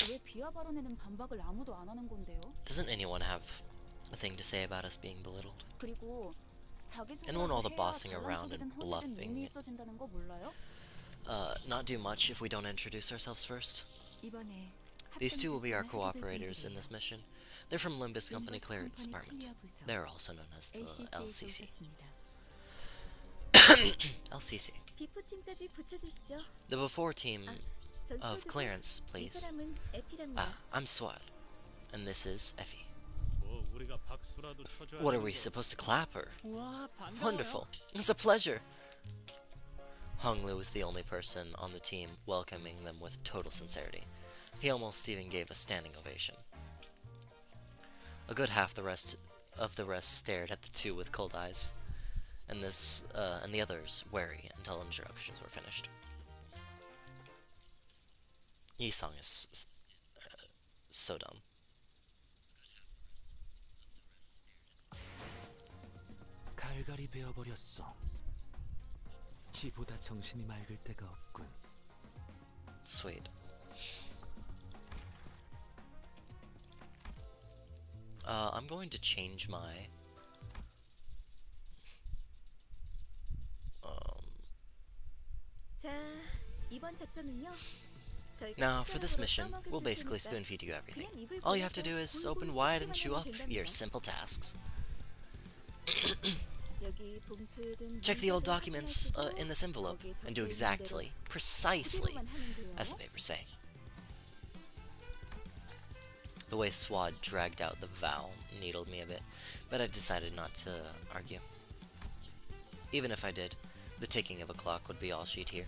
왜 비하 발언에는 반박을 아무도 안 하는 건데요? Doesn't anyone have a thing to say about us being belittled? 그리고 And when all the bossing around and bluffing, 있어진다는 거 몰라요? not do much if we don't introduce ourselves first? 이번에 These two will be our cooperators in this mission. They're from Limbus Company Clearance Department. They're also known as the LCC. LCC. 비포팀까지 붙여주시죠. The before team of clearance, please. 사람은 에피랍니다. I'm SWAT, and this is Effie. 뭐 우리가 박수라도 쳐줘야 What are we supposed to clap her? 와, 반가워요. Wonderful. It's a pleasure. Hung Lu was the only person on the team welcoming them with total sincerity. He almost even gave a standing ovation. A good half the rest stared at the two with cold eyes, and the others wary until introductions were finished. Yi song is so dumb. 갈갈이 베어버렸어. 이보다 정신이 맑을 때가 없군. Sweet. I'm going to change my 자, 이번 작전은요. Now, for this mission, we'll basically spoon feed you everything. All you have to do is open wide and chew up your simple tasks. Check the old documents in this envelope and do exactly, precisely, as the papers say. The way Swad dragged out the vowel needled me a bit, but I decided not to argue. Even if I did, the ticking of a clock would be all she'd hear.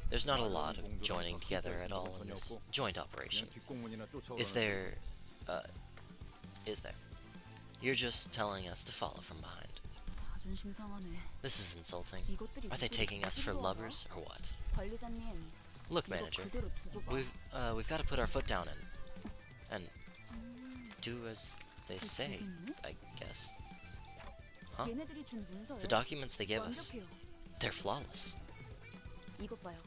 There's not a lot of joining together at all in this joint operation. Is there? You're just telling us to follow from behind. 자존심 상하네. This is insulting. Are they taking us for lovers or what? 관리자님, Look, 이거 manager, 그대로 두고 봐. we've got to put our foot down and do as they say, I guess. Huh? 얘네들이 준 문서요. The documents they give us, 완벽해요. they're flawless. 이것 봐요.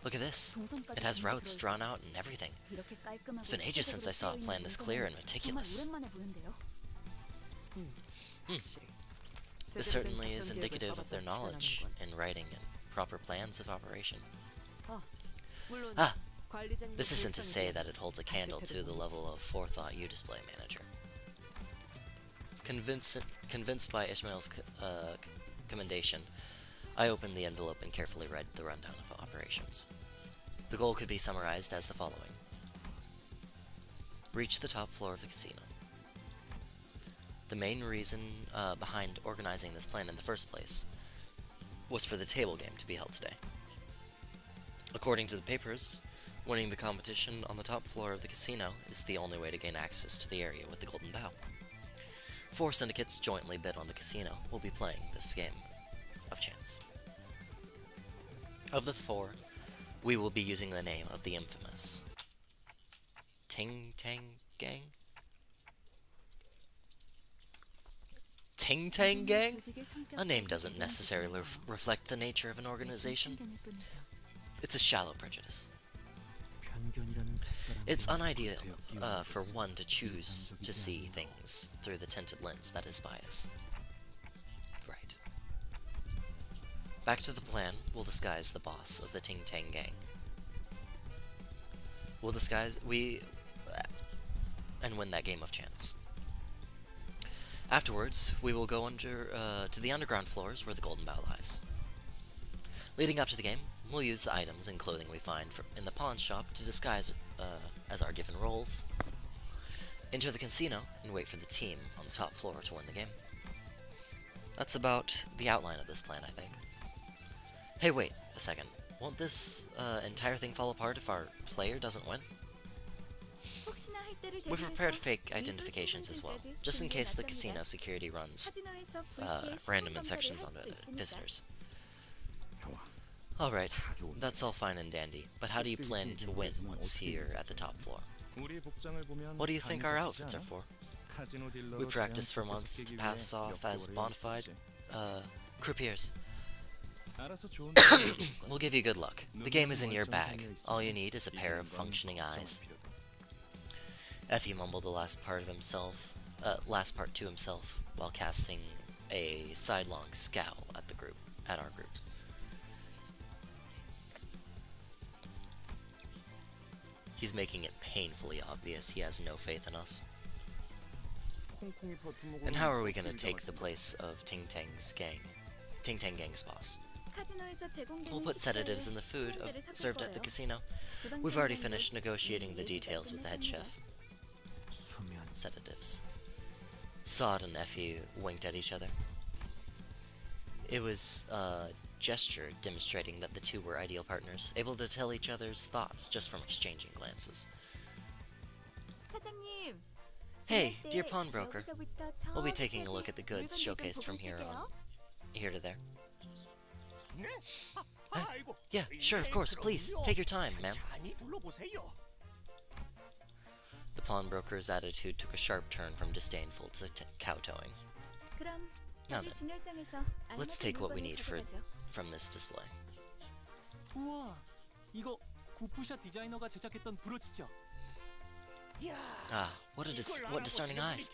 Look at this. 동선까지 It has 전부 routes 들어있어요. drawn out and everything. 이렇게 깔끔하게 It's been ages since I saw a 구체적으로 plan this 쓰여 있는 clear and 문서는 meticulous. 정말 오랜만에 보는데요. This certainly is indicative of their knowledge in writing and proper plans of operation. 물론 Ah, 관리자님의 this isn't to say 결정이 that it holds a candle to the level of forethought you display, manager. Convinced by Ishmael's commendation, I opened the envelope and carefully read the rundown of operations. The goal could be summarized as the following. Reach the top floor of the casino. The main reason behind organizing this plan in the first place was for the table game to be held today. According to the papers, winning the competition on the top floor of the casino is the only way to gain access to the area with the Golden Bow. 4 syndicates jointly bid on the casino will be playing this game of chance. Of the 4, we will be using the name of the infamous Ting Tang Gang? Ting Tang Gang? A name doesn't necessarily reflect the nature of an organization. It's a shallow prejudice. 편견이라는 색깔한 It's 게 unideal 되었기에 for one to choose to see things through the tinted lens that is bias. Right. Back to the plan, we'll disguise the boss of the Ting Tang Gang. And win that game of chance. Afterwards, we will go to the underground floors where the Golden Bow lies. Leading up to the game, we'll use the items and clothing we find in the pawn shop to disguise as our given roles. Enter the casino and wait for the team on the top floor to win the game. That's about the outline of this plan, I think. Hey, wait a second. Won't this entire thing fall apart if our player doesn't win? 혹시나 할 때를 We've 대비해서 prepared fake 일부 identifications as well, 신분증까지 just in case the 준비해놨답니다. casino security runs 카지노에서 불시에 random 신분 inspections on 검사를 할수 있으니까. visitors. 좋아. Alright, that's all fine and dandy, but how do you plan to win once you're at the top floor? What do you think our outfits are for? We practiced for months to pass off as bona fide, croupiers. We'll give you good luck. The game is in your bag. All you need is a pair of functioning eyes. Effie mumbled the last part to himself, while casting a sidelong scowl at our group. He's making it painfully obvious he has no faith in us. And how are we gonna take the place of Ting Tang Gang's boss? We'll put sedatives in the food served at the casino. We've already finished negotiating the details with the head chef. Sedatives. Sod and Effie winked at each other. It was a gesture demonstrating that the two were ideal partners, able to tell each other's thoughts just from exchanging glances. Hey, dear pawnbroker. We'll be taking a look at the goods showcased from here to there. Yeah, sure, of course. Please, take your time, ma'am. The pawnbroker's attitude took a sharp turn from disdainful to kowtowing. Now then, let's take what we need from this display. 우와, 이거 구프샷 디자이너가 제작했던 브로치죠? Ah, what discerning eyes.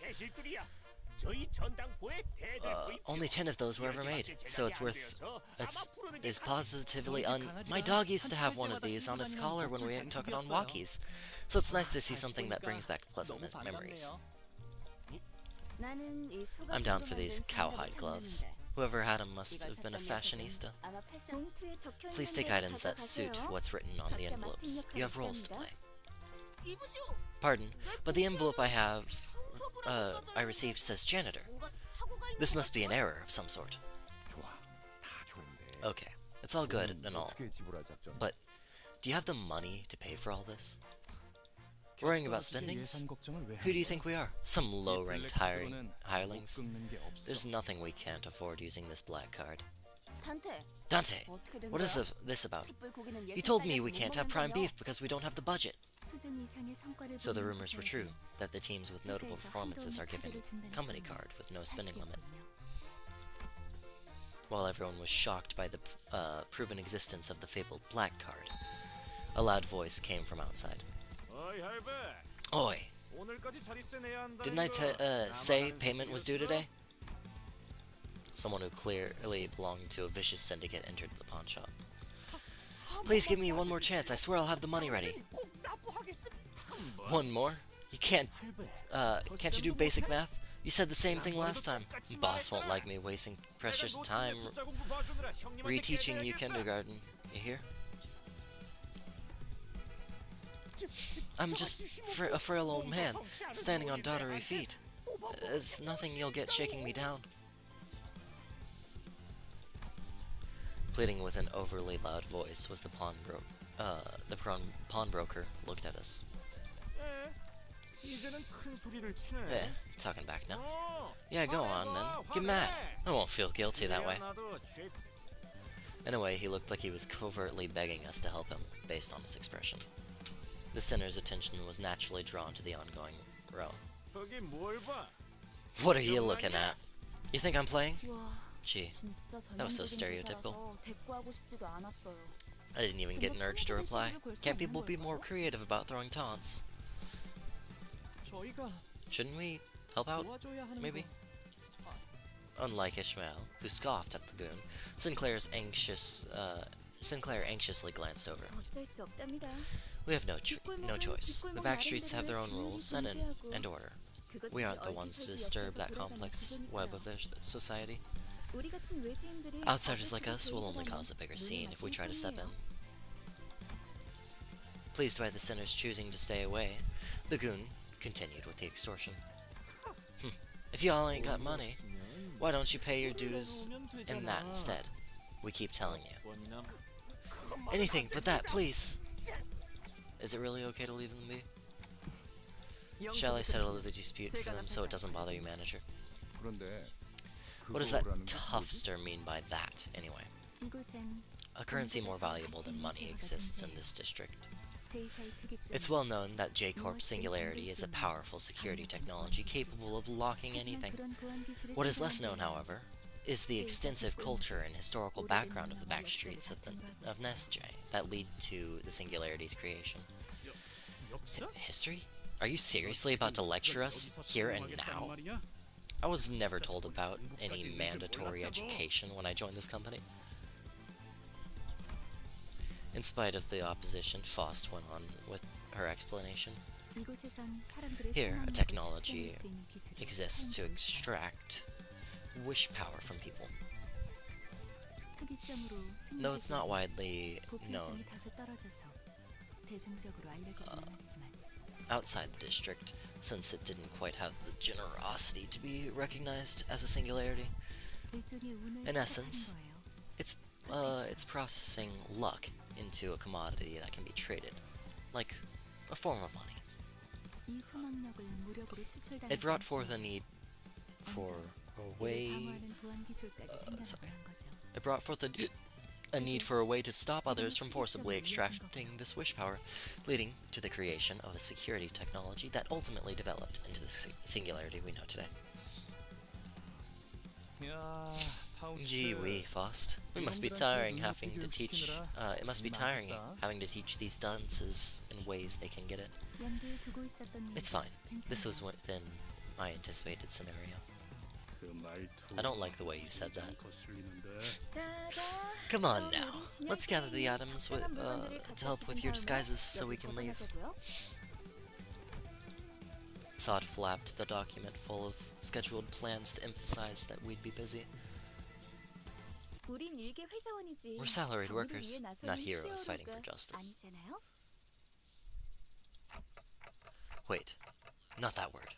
Only 10 of those were ever made, so it's positively My dog used to have one of these on its collar when we took it on walkies, so it's nice to see something that brings back pleasant memories. I'm down for these cowhide gloves. Whoever had them must have been a fashionista. Please take items that suit what's written on the envelopes. You have roles to play. Pardon, but the envelope I received says janitor. This must be an error of some sort. Okay, it's all good and all, but do you have the money to pay for all this? Worrying about spendings? Who do you think we are? Some low-ranked hirelings? There's nothing we can't afford using this black card. Dante, what is this about? You told me we can't have prime beef because we don't have the budget. So the rumors were true, that the teams with notable performances are given company card with no spending limit. While everyone was shocked by the proven existence of the fabled black card, a loud voice came from outside. Oi! Didn't I say payment was due today? Someone who clearly belonged to a vicious syndicate entered the pawn shop. Please give me one more chance. I swear I'll have the money ready. One more? You can't you do basic math? You said the same thing last time. Boss won't like me wasting precious time reteaching you kindergarten. You hear? I'm just a frail old man, standing on daughtery feet. It's nothing you'll get shaking me down. Pleading with an overly loud voice was the pawnbroker looked at us. Talking back now. Yeah, go on then. Get mad. I won't feel guilty that way. In a way, he looked like he was covertly begging us to help him, based on his expression. The sinner's attention was naturally drawn to the ongoing row. What are you looking at? You think I'm playing? Gee, that was so stereotypical. I didn't even get an urge to reply. Can't people be more creative about throwing taunts? Shouldn't we help out, maybe? Unlike Ishmael, who scoffed at the goon, Sinclair anxiously glanced over. We have no choice. The backstreets have their own rules and order. We aren't the ones to disturb that complex web of their society. Outsiders like us will only cause a bigger scene if we try to step in. Pleased by the sinners choosing to stay away, the goon continued with the extortion. If y'all ain't got money, why don't you pay your dues in that instead? We keep telling you. Anything but that, please! Is it really okay to leave them be? Shall I settle the dispute for them so it doesn't bother you, manager? What does that toughster mean by that, anyway? A currency more valuable than money exists in this district. 제2사의 특이점. It's well known that J-Corp's singularity is a powerful security technology capable of locking anything. What is less known, however, is the extensive culture and historical background of the back streets of Nestj that lead to the singularity's creation. History? Are you seriously about to lecture us here and now? I was never told about any mandatory education when I joined this company. In spite of the opposition, Faust went on with her explanation. Here, a technology exists to extract wish power from people. Though it's not widely known outside the district, since it didn't quite have the generosity to be recognized as a singularity. In essence, it's processing luck into a commodity that can be traded, like a form of money. It brought forth a need for a way. It brought forth a need for a way to stop others from forcibly extracting this wish power, leading to the creation of a security technology that ultimately developed into the singularity we know today. Gee wee, Faust. It must be tiring having to teach these dunces in ways they can get it. It's fine. This was within my anticipated scenario. I don't like the way you said that. Come on now. Let's gather the items to help with your disguises so we can leave. Sod flapped the document full of scheduled plans to emphasize that we'd be busy. We're salaried workers, not heroes fighting for justice. Wait, not that word.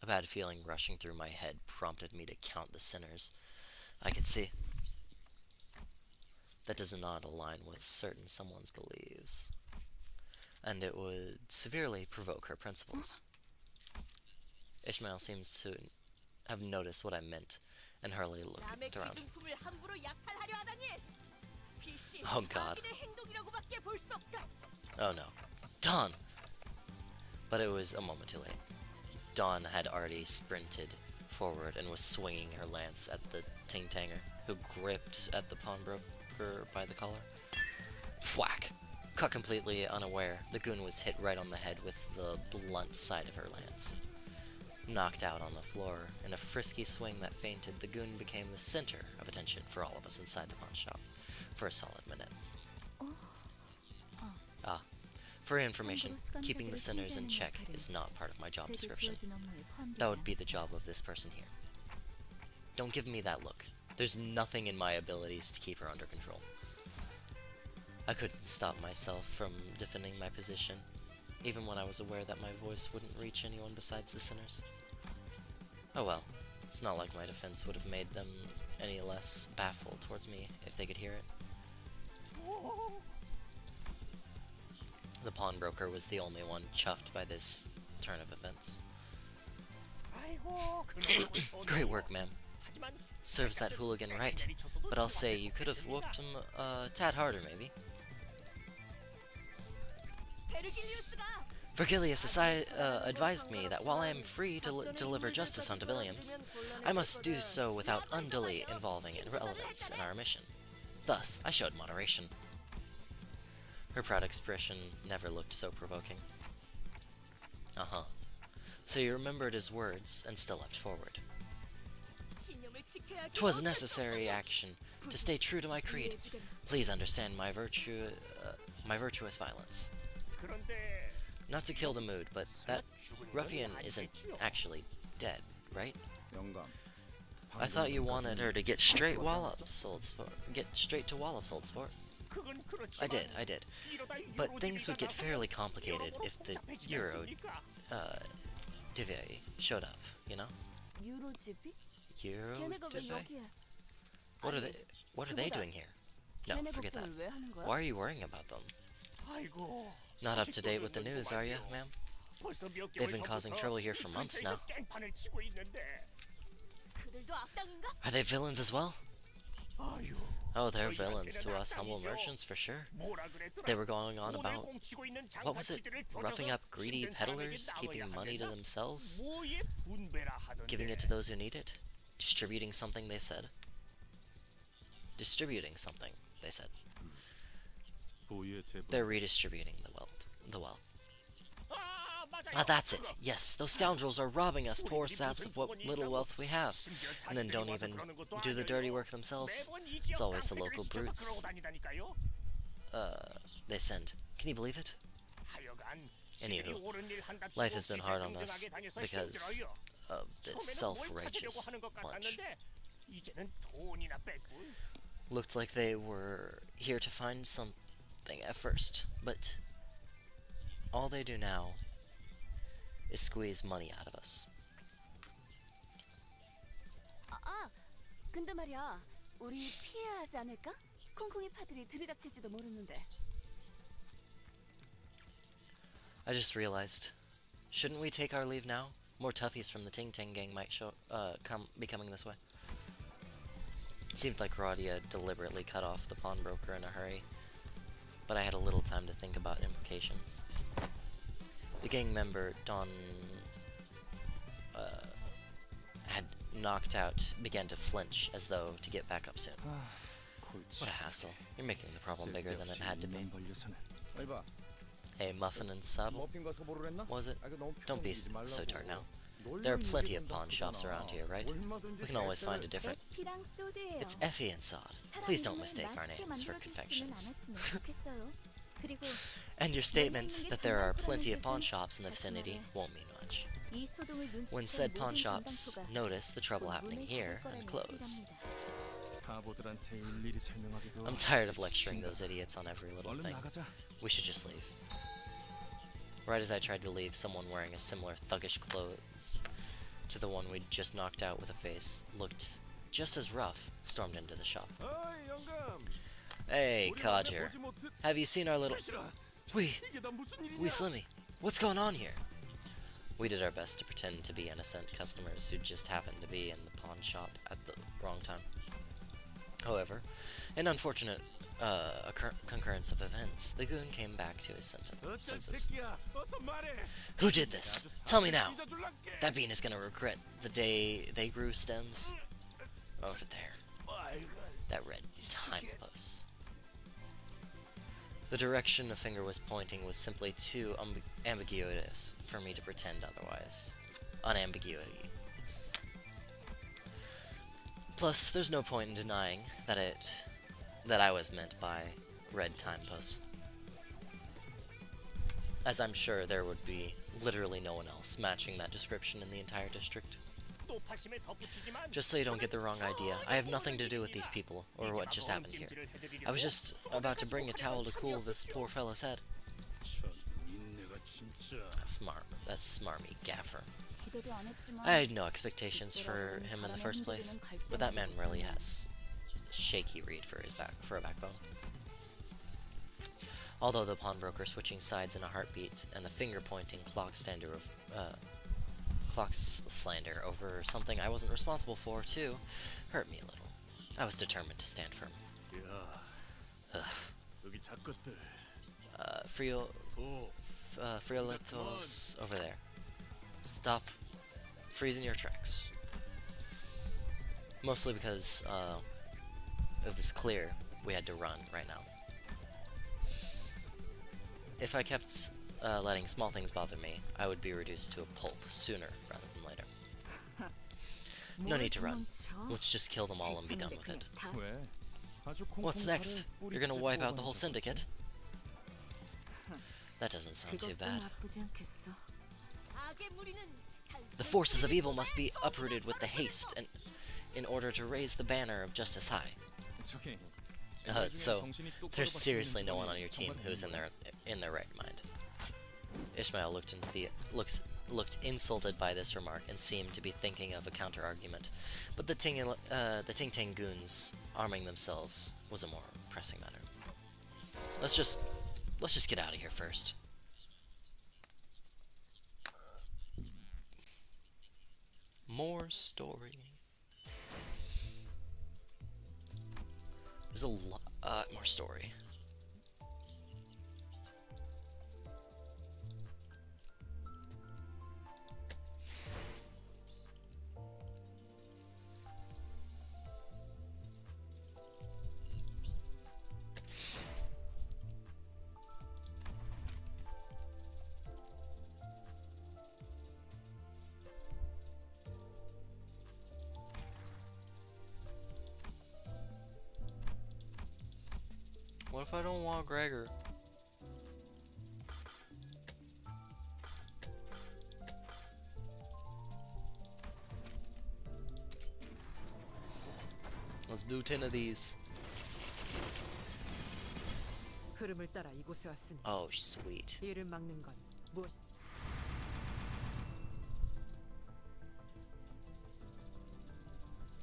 A bad feeling rushing through my head prompted me to count the sinners I could see. That does not align with certain someone's beliefs, and it would severely provoke her principles. Ishmael seems to have noticed what I meant, and hurriedly looked around. Oh god. Oh no. Dawn! But it was a moment too late. Dawn had already sprinted forward and was swinging her lance at the ting-tanger, who gripped at the pawnbroker by the collar. Thwack! Caught completely unaware, the goon was hit right on the head with the blunt side of her lance. Knocked out on the floor, in a frisky swing that fainted, the goon became the center of attention for all of us inside the pawn shop for a solid minute. For your information, keeping the sinners in check is not part of my job description. That would be the job of this person here. Don't give me that look. There's nothing in my abilities to keep her under control. I couldn't stop myself from defending my position, even when I was aware that my voice wouldn't reach anyone besides the sinners. Oh well, it's not like my defense would have made them any less baffled towards me if they could hear it. The pawnbroker was the only one chuffed by this turn of events. Great work, ma'am. Serves that hooligan right, but I'll say you could have whooped him a tad harder, maybe. Vergilius advised me that while I am free to deliver justice unto Williams, I must do so without unduly involving irrelevance in our mission. Thus, I showed moderation. Her proud expression never looked so provoking. Uh-huh. So you remembered his words and still leapt forward. 'Twas necessary action to stay true to my creed. Please understand my virtuous violence. Not to kill the mood, but that ruffian isn't actually dead, right? I thought you wanted her to get straight to Wallop's old sport. I did. But things would get fairly complicated if the Euro Divi showed up, you know? Euro Divi? What are they doing here? No, forget that. Why are you worrying about them? Not up to date with the news, are you, ma'am? They've been causing trouble here for months now. Are they villains as well? Oh, they're villains to us humble merchants for sure. They were going on about, what was it? Roughing up greedy peddlers, keeping money to themselves, giving it to those who need it, distributing something, they said. Distributing something, they said. They're redistributing the wealth. Ah, that's it. Yes, those scoundrels are robbing us poor saps of what little wealth we have, and then don't even do the dirty work themselves. It's always the local brutes they send. Can you believe it? Anywho, life has been hard on us because of this self-righteous bunch. Looked like they were here to find something at first, but all they do now is squeeze money out of us. 근데 말이야, 우리 피해야 하지 않을까? 콩콩이 파들이 들이닥칠지도 모르는데. I just realized, shouldn't we take our leave now? More toughies from the Ting Ting gang might be coming this way. It seemed like Radia deliberately cut off the pawnbroker in a hurry, but I had a little time to think about implications. The gang member, Don, had knocked out, began to flinch, as though to get back up soon. What a hassle. You're making the problem bigger than it had to be. Hey, Muffin and Sub, was it? Don't be so tart now. There are plenty of pawn shops around here, right? We can always find a different... It's Effie and Sod. Please don't mistake our names for confections. And your statement that there are plenty of pawn shops in the vicinity won't mean much. When said pawn shops notice the trouble happening here and close. I'm tired of lecturing those idiots on every little thing. We should just leave. Right as I tried to leave, someone wearing a similar thuggish clothes to the one we'd just knocked out with a face, looked just as rough, stormed into the shop. Hey, Codger. Have you seen our little... We Slimmy, what's going on here? We did our best to pretend to be innocent customers who just happened to be in the pawn shop at the wrong time. However, an unfortunate concurrence of events, the goon came back to his senses. Who did this? Tell me now. That bean is gonna regret the day they grew stems. Over there. That red timepost. The direction a finger was pointing was simply too ambiguous for me to pretend otherwise. Unambiguous. Plus, there's no point in denying that I was meant by red timepost. As I'm sure there would be literally no one else matching that description in the entire district. Just so you don't get the wrong idea, I have nothing to do with these people, or what just happened here. I was just about to bring a towel to cool this poor fellow's head. That's smarmy gaffer. I had no expectations for him in the first place, but that man really has a shaky read for a backbone. Although the pawnbroker switching sides in a heartbeat and the finger-pointing clock slander over something I wasn't responsible for, too, hurt me a little. I was determined to stand firm. Friolitos over there. Stop freezing your tracks. Mostly because it was clear we had to run right now. If I kept letting small things bother me, I would be reduced to a pulp sooner rather than later. No need to run. Let's just kill them all and be done with it. What's next? You're gonna wipe out the whole syndicate? That doesn't sound too bad. The forces of evil must be uprooted with the haste and in order to raise the banner of justice high. So there's seriously no one on your team who's in their right mind. Ishmael looked insulted by this remark and seemed to be thinking of a counter-argument, but the Ting Ting goons arming themselves was a more pressing matter. Let's just get out of here first. More story. There's a lot more story. What if I don't want Gregor? Let's do 10 of these. 흐름을 따라 이곳에 왔으니 Oh, sweet. 이를 막는 건 무엇?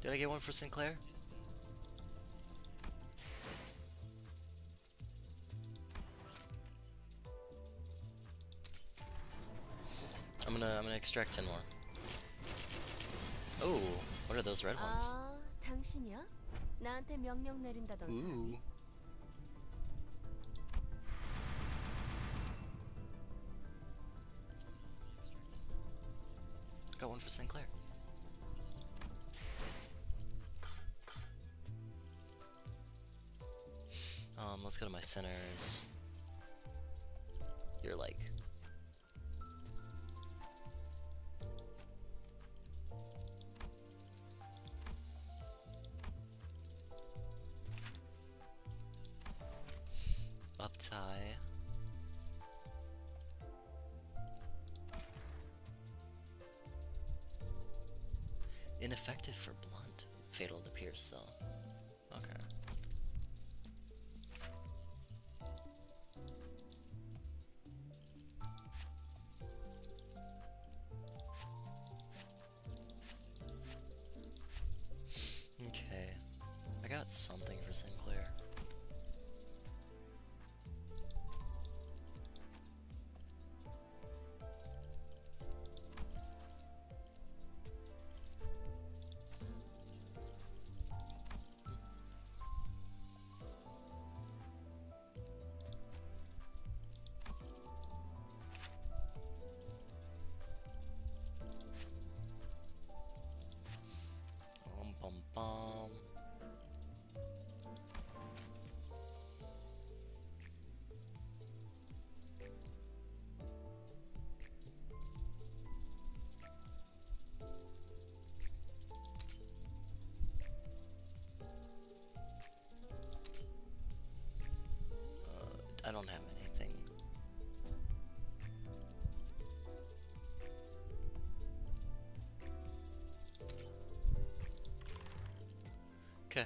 Did I get one for Sinclair? I'm gonna extract 10 more. Oh, what are those red ones? 아, 당신이야? 나한테 명령 내린다던 사람이? Ooh. Got one for Sinclair. Let's go to my centers. You're like up tie. Ineffective for blunt. Fatal to pierce though. Okay. Okay. I got something for Sinclair. Bum bum. I don't have anything. Okay.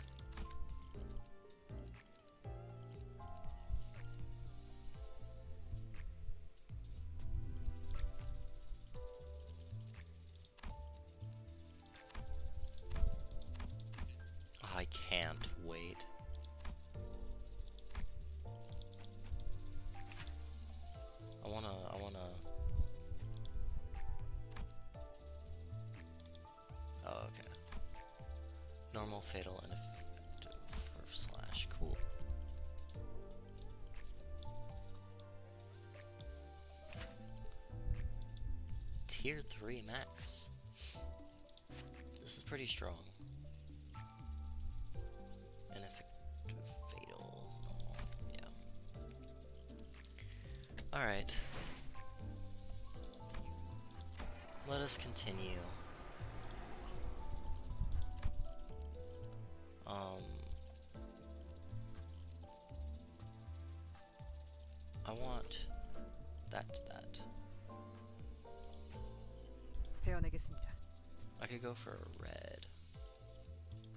I can't wait. I wanna. Oh, okay. Normal, fatal, and effective for slash. Cool. Tier 3 max. This is pretty strong. Ineffective, fatal. Yeah. Alright. Let us continue. I want that. 베어내겠습니다. I could go for a red.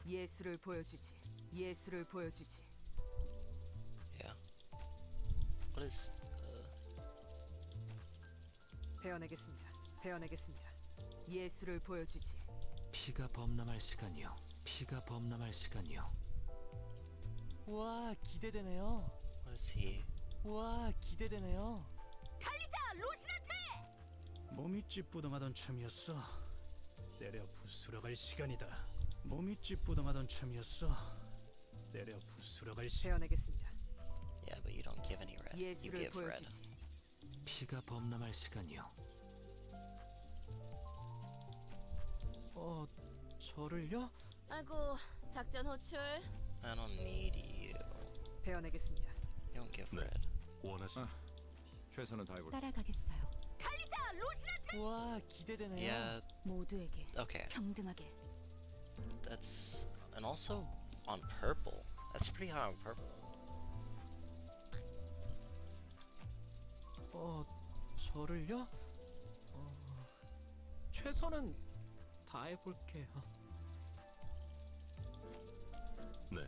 예술을 보여주지. 예술을 보여주지. Yeah. What is 베어내겠습니다. 베어내겠습니다. 예술을 보여주지. 피가 범람할 시간이요. 피가 범람할 시간이요. 와, 기대되네요. what is he? 와, 기대되네요. 몸이 찌뿌둥하던 참이었어. 때려 부수러 갈 시간이다. 몸이 찌뿌둥하던 참이었어. 때려 부스러갈 시. 베어내겠습니다. Yeah, but you don't give any red. You 예술을 give red. 보여주지. 피가 범람할 시간이요. 저를요? 아이고, 작전 호출. I don't need you. 베어내겠습니다. You don't give 네. red. 원하시. 최선을 다해볼게. 따라가겠어요. 와, 기대되네요. Yeah, 모두에게 okay. 평등하게. That's... And also on purple. That's pretty high on purple. 저를요? 최선은 다해볼게요. 네,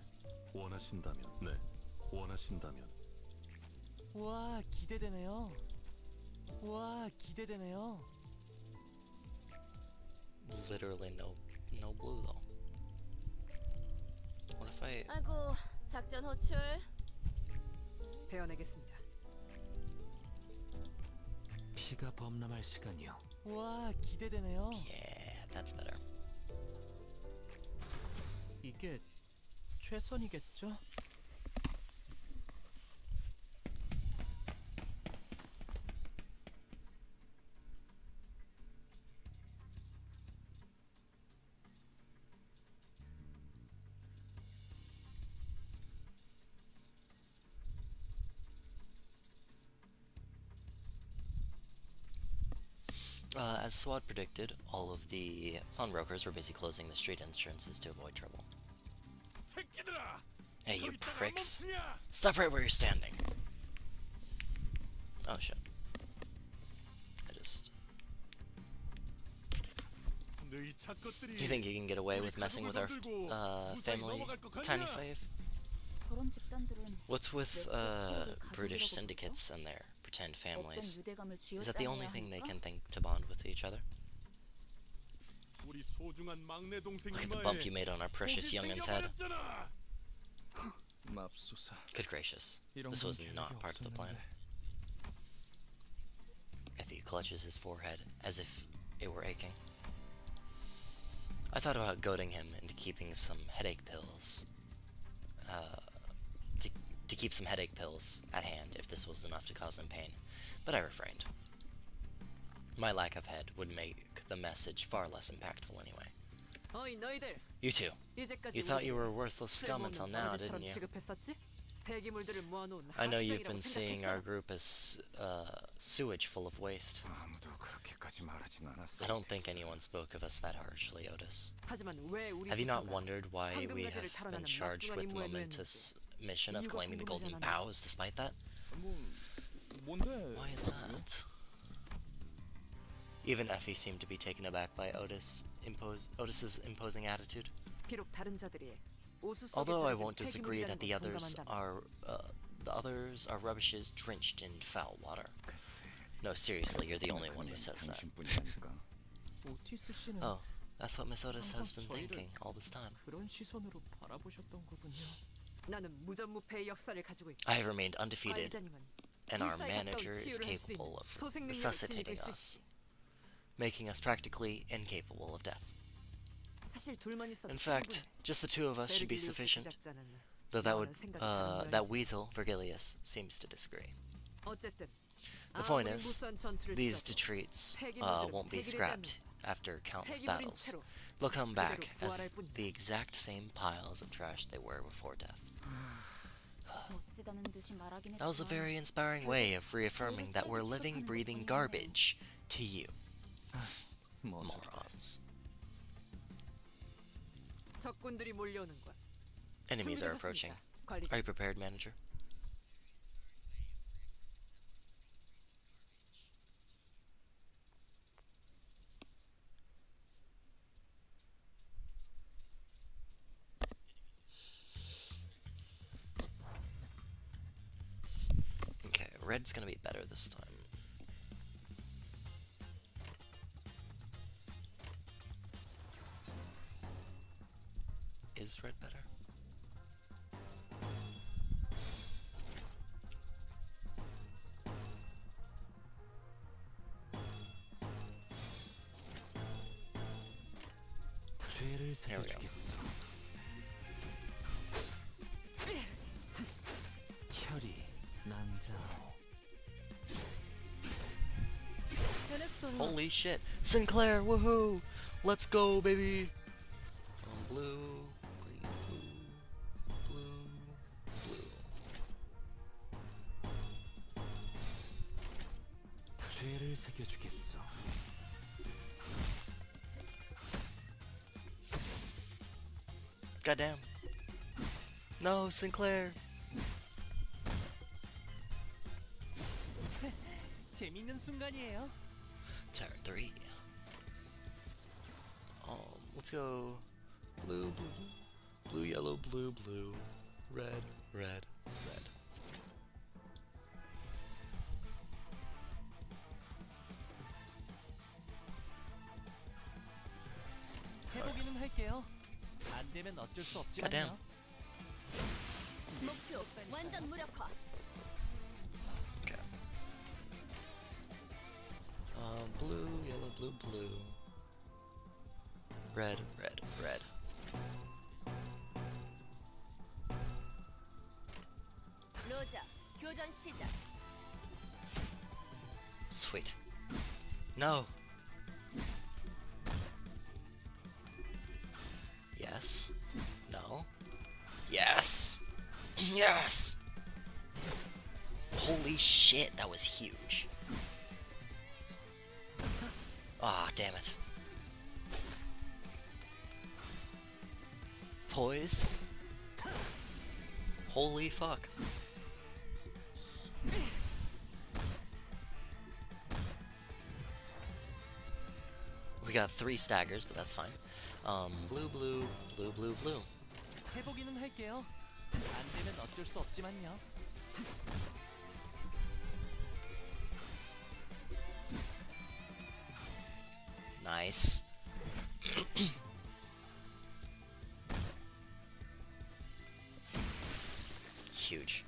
원하신다면, 네, 원하신다면. 와, 기대되네요. 와, 기대되네요. Literally no blue though. What if I... 아이고, 작전 호출. 베어내겠습니다. 피가 범람할 시간이요. 와, 기대되네요. Yeah, that's better. 이게 최선이겠죠? As Swad predicted, all of the pawnbrokers were busy closing the street entrances to avoid trouble. 새끼들아! Hey, you 거기 있다가 안 pricks! 멈추냐? Stop right where you're standing! Oh shit. I just... 너희 착것들이 Do you think you can get away with messing with our family, Tiny Fave? 저런 집단들은 What's with 가족이라고 British 그러죠? syndicates and their pretend 어떤 families? 유대감을 Is that the only 쥐어짜내야 thing they 할까? can think to bond with each other? 우리 소중한 막내 동생 Look at the 이마에 bump you made on our precious 독이 youngin's head. 생겨버렸잖아. 맙소사. Good gracious. This was not part of the plan. Effie clutches his forehead as if it were aching. I thought about goading him into keeping some headache pills. To keep some headache pills at hand if this was enough to cause him pain, but I refrained. My lack of head would make the message far less impactful anyway. 어이 너희들. You too. 이제까지 You thought you were a 우리를 worthless scum 쓸모없는 until now, 버러지처럼 didn't you? 취급했었지? 폐기물들을 모아놓은 I know you've 하수장이라고 been seeing our 생각했잖아. group as sewage full of waste. 아무도 그렇게까지 말하진 않았어. I don't think anyone spoke of us that harshly, Otis. 하지만 왜 우리 Have you not 스스로가 wondered why we have 황금가지를 탈환하는 been charged 막중한 with the 임무에 momentous mission of 이유가 claiming the golden 궁금하잖아. bows despite that? 뭔데? Why is that? Even Effie seemed to be taken aback by Otis's imposing attitude. 비록 다른 자들이 오수 속에 Although I 젖은 won't disagree that 폐기물이라는 the others are rubbishes drenched in foul water. No, seriously, you're the only one who says that. 당신뿐이라니까. 오티스 씨는 Oh, that's what Miss Otis has 항상 been 저희를 thinking all this time. 그런 시선으로 바라보셨던 거군요. 나는 무전무패의 역사를 가지고 있어. I have remained undefeated, 관리자님은 and our 불사에 manager 가까운 is 치유를 할수 capable 있는 of 소생 능력을 resuscitating 지니고 us, 있을지. making us practically incapable of death. 사실 둘만 있어도 In fact, just the two of us should be 베르기리우스 sufficient, 제작자는 though 이와는 생각이 다른 that 모양이지. weasel, Vergilius, seems to disagree. 어쨌든 The point 아무리 is, 무수한 전투를 these 치러도 detritus 폐기물들은 won't be 폐기되지 scrapped 않는다. after countless 폐기물인 battles. 채로 They'll come back 그대로 as 부활할 뿐이다. the exact same piles of trash they were before death. 멋지다는 듯이 말하긴 That was a 했지만 very inspiring way of reaffirming that we're living, breathing garbage to you, morons. 적군들이 몰려오는 것. Enemies are approaching. 관리자. Are you prepared, manager? Okay, red's gonna be better this time. Is red better? 죄를 Here we go. 사겨주겠어. Holy shit. Sinclair, woohoo! Let's go, baby! Blue, green, blue, blue. 죄를 새겨주겠어. Goddamn. No, Sinclair. 재밌는 순간이에요. Turn 3. Let's go. Blue, blue, blue, yellow, blue, blue, red, red, red. 해보기는 할게요. 안 되면 어쩔 수 Goddamn. 없지만요. 목표 완전 무력화. Okay. Blue, yellow, blue, blue. Red, red, red. 로자, 교전 시작. Sweet. No. Yes. No. Yes. Yes. Holy shit, that was huge. Ah, damn it. Poise. Holy fuck. We got 3 staggers, but that's fine. Blue, blue, blue, blue, blue. 해보기는 할게요. 안 되면 어쩔 수 없지만요. Nice. Huge.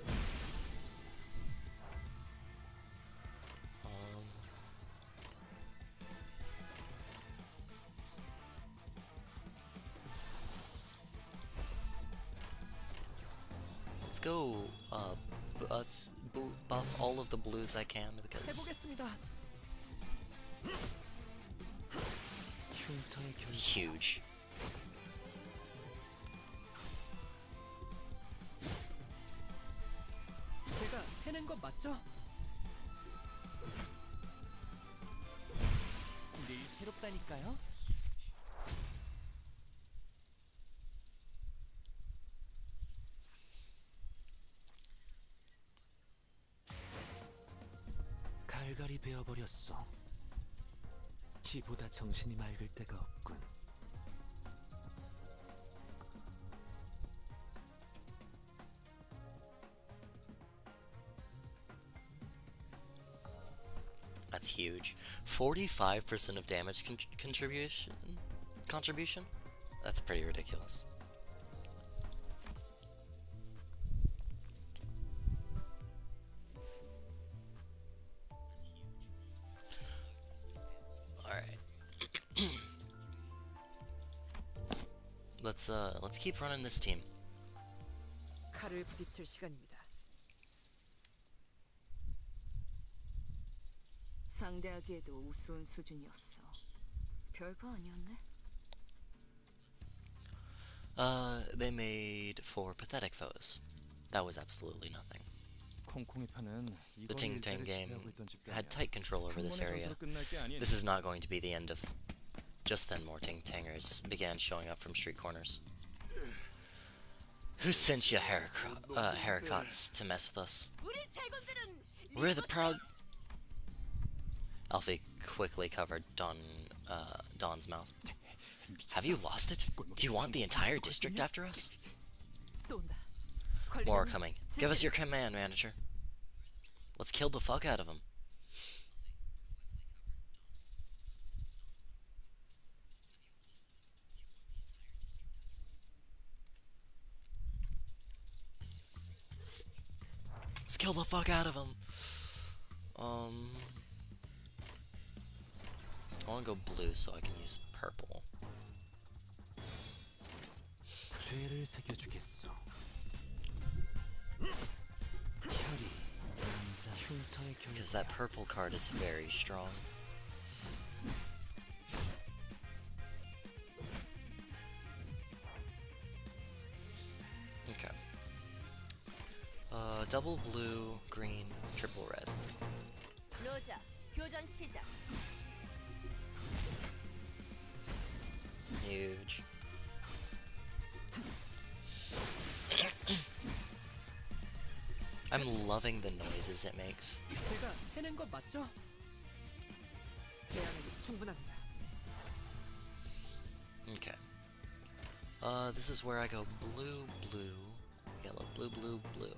Let's go. Buff all of the blues I can because 해보겠습니다. 흉터의 결. huge. 제가 해낸 건 맞죠? 늘 새롭다니까요. 갈갈이 베어버렸어. 키보다 정신이 맑을 때가 없군. That's huge. 45% of damage contribution? That's pretty ridiculous. Alright. Let's keep running this team. 칼을 부딪힐 시간입니다. 상대하기에도 우스운 수준이었어. 별거 아니었네. They made 4 pathetic foes. That was absolutely nothing. 콩콩이 판은 The Ting Tang game had tight control over this area. This is not going to be the end of. Just then more Ting Tangers began showing up from street corners. Who sent you haircuts to mess with us? We're the proud... Alfie quickly covered Don's mouth. Have you lost it? Do you want the entire district after us? 또 온다. More are coming. Give us your command, manager. Let's kill the fuck out of him. Let's kill the fuck out of him. I want to go blue so I can use purple. 죄를 새겨주겠어. 혈이 남자 흉터의 결. Because that purple card is very strong. double blue, green, triple red. 로저, 교전 시작. Huge. I'm loving the noises it makes. 제가 해낸 거 맞죠? 대안에도 충분합니다. Okay. This is where I go blue, blue, yellow, blue, blue, blue.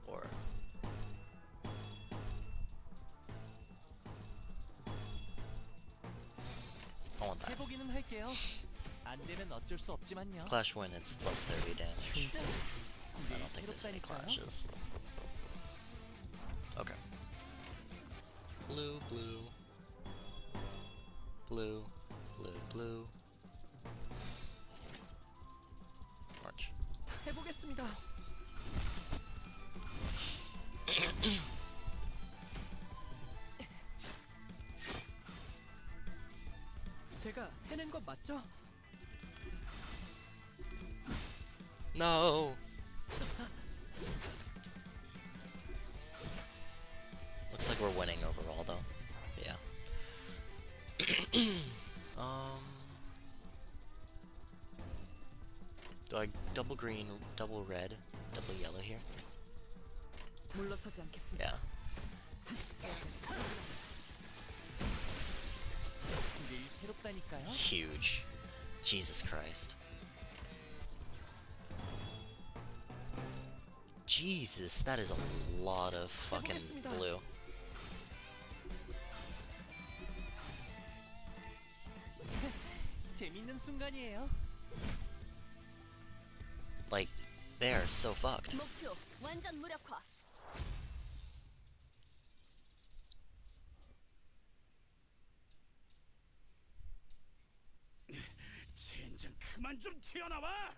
Or I want that. 해보기는 할게요. 안 되면 어쩔 수 없지만요. Clash win, it's plus 30 damage. I don't think there's any 새롭다니까요. clashes. Okay. Blue, blue. Blue, blue, blue. March. 해보겠습니다. 제가 해낸 거 맞죠? No! Looks like we're winning overall, though. Yeah. Do I double green, double red, double yellow here? 물러서지 않겠습니다. Yeah. 늘 새롭다니까요. Huge. Jesus Christ. Jesus, that is a lot of fucking blue. 재밌는 순간이에요. Like, they are so fucked. 목표 완전 무력화. 젠장 그만 좀 튀어나와.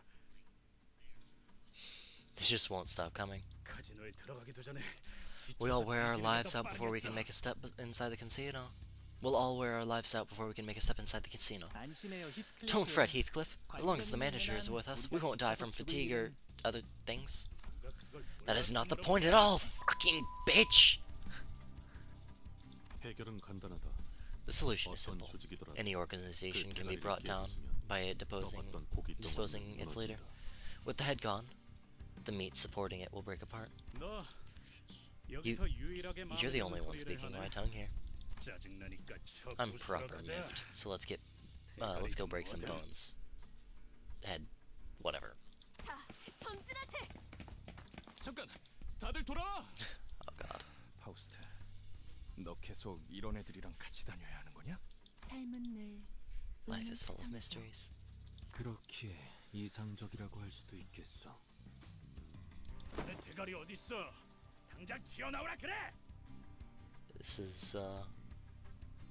They just won't stop coming. 카지노에 들어가기도 전에 We all wear our lives out before we can make a step inside the casino. We'll all wear our lives out before we can make a step inside the casino. 안심해요, 히스클리프. Don't fret, Heathcliff. As long as the manager is with us, we won't die from fatigue or other things. That is not the point at all, fucking bitch! 해결은 간단하다. The solution is simple. Any organization can be brought down by disposing its leader. With the head gone, the meat supporting it will break apart. 너 여기서 유일하게 You're the only one 소리를 speaking 하네. my tongue here. 짜증나니까 I'm proper miffed, so let's go break some bones. Head, whatever. 자, 전진하세. 잠깐, 다들 돌아와. Oh god. 파우스트, 너 계속 이런 애들이랑 같이 다녀야 하는 거냐? 삶은 늘 Life is full of mysteries. 그렇기에 이상적이라고 할 수도 있겠어. 내 대가리 어디 있어? 당장 튀어나오라 그래. This is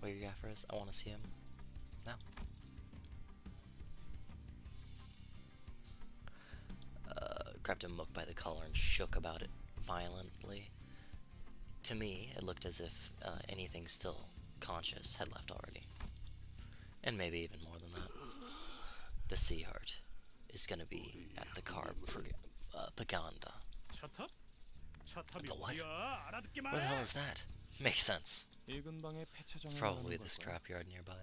where your gaffer is. I want to see him now. Grabbed a mook by the collar and shook about it violently. To me, it looked as if anything still conscious had left already. And maybe even more than that. The Sea Heart is gonna be at the Paganda. 차탑? 차탑이 The what? 어디야? 알아듣게 Where the 말해. hell is that? Makes sense. 일근방의 It's 폐차장에 probably 가는 the 걸 거야. scrapyard nearby.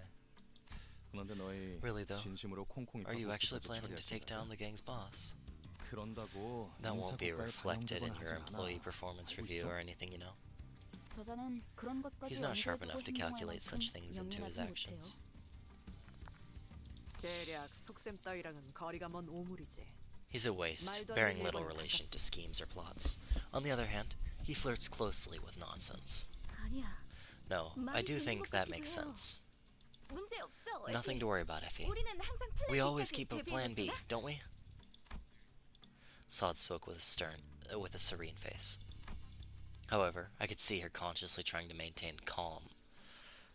그런데 너희 Really though, 진심으로 콩콩이 are you 파고 actually 있어서 planning to take 처리할 down the gang's boss? 그런다고 That won't be 인사고과에 reflected in 반영되거나 your 하지 employee 않아. performance 알고 review 있어? or anything, you know? 저자는 그런 것까지 He's not sharp 염두에 enough to 두고 calculate 행동할 such 만큼 things into his 명료하지 actions. 대략 속셈 따위랑은 거리가 먼 오물이지. He's a waste, bearing little relation to schemes or plots. On the other hand, he flirts closely with nonsense. 아니야. No, I do think that makes sense. 문제 없어. Nothing to worry about, Effie. 우리는 항상 플랜 We always B까지 keep a plan B, 대비해놓잖아. don't we? Sod spoke with a serene face. However, I could see her consciously trying to maintain calm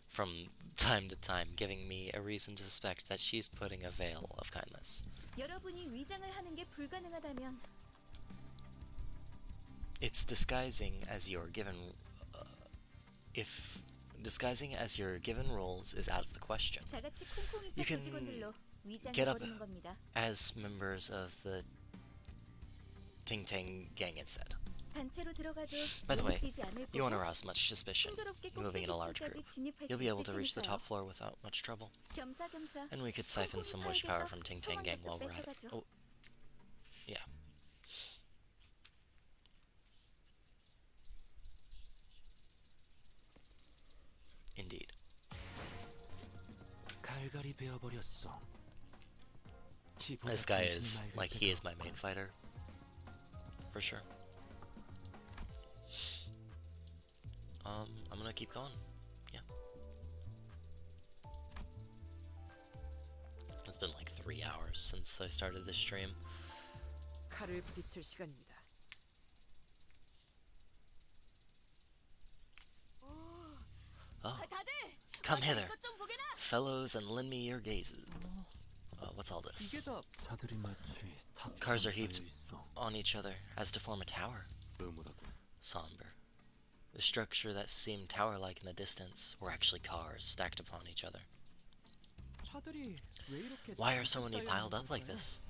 from time to time, giving me a reason to suspect that she's putting a veil of kindness. 여러분이 위장을 하는 게 불가능하다면 It's disguising as your given. If disguising as your given roles is out of the question, 다 같이 콩콩이파 You can 조직원들로 위장해 get up 버리는 겁니다. as members of the Ting Ting gang instead. 단체로 들어가도 By the way, 눈에 띄지 않을 you won't 거고 arouse much suspicion 순조롭게 moving in a large 꼭대기층까지 group. 진입할 You'll 수 be able 있을 to reach the top 테니까요. floor without much trouble. 겸사겸사 And we could siphon some wish power from Ting Ting gang 소망 while we're at it. 뺏어가죠. Oh, yeah. Indeed. 갈갈이 베어버렸어. This guy is, like, he is my main fighter. For sure. I'm gonna keep going. Yeah. It's been like 3 hours since I started this stream. 칼을 부딪힐 시간입니다. Oh, 다들 come hither, 이것 좀 보게나. fellows, and lend me your gazes. What's all this? 자들이 마치 Cars are heaped on each other as to form a tower. Somber. The structure that seemed tower-like in the distance were actually cars stacked upon each other. Why are so many piled up like this?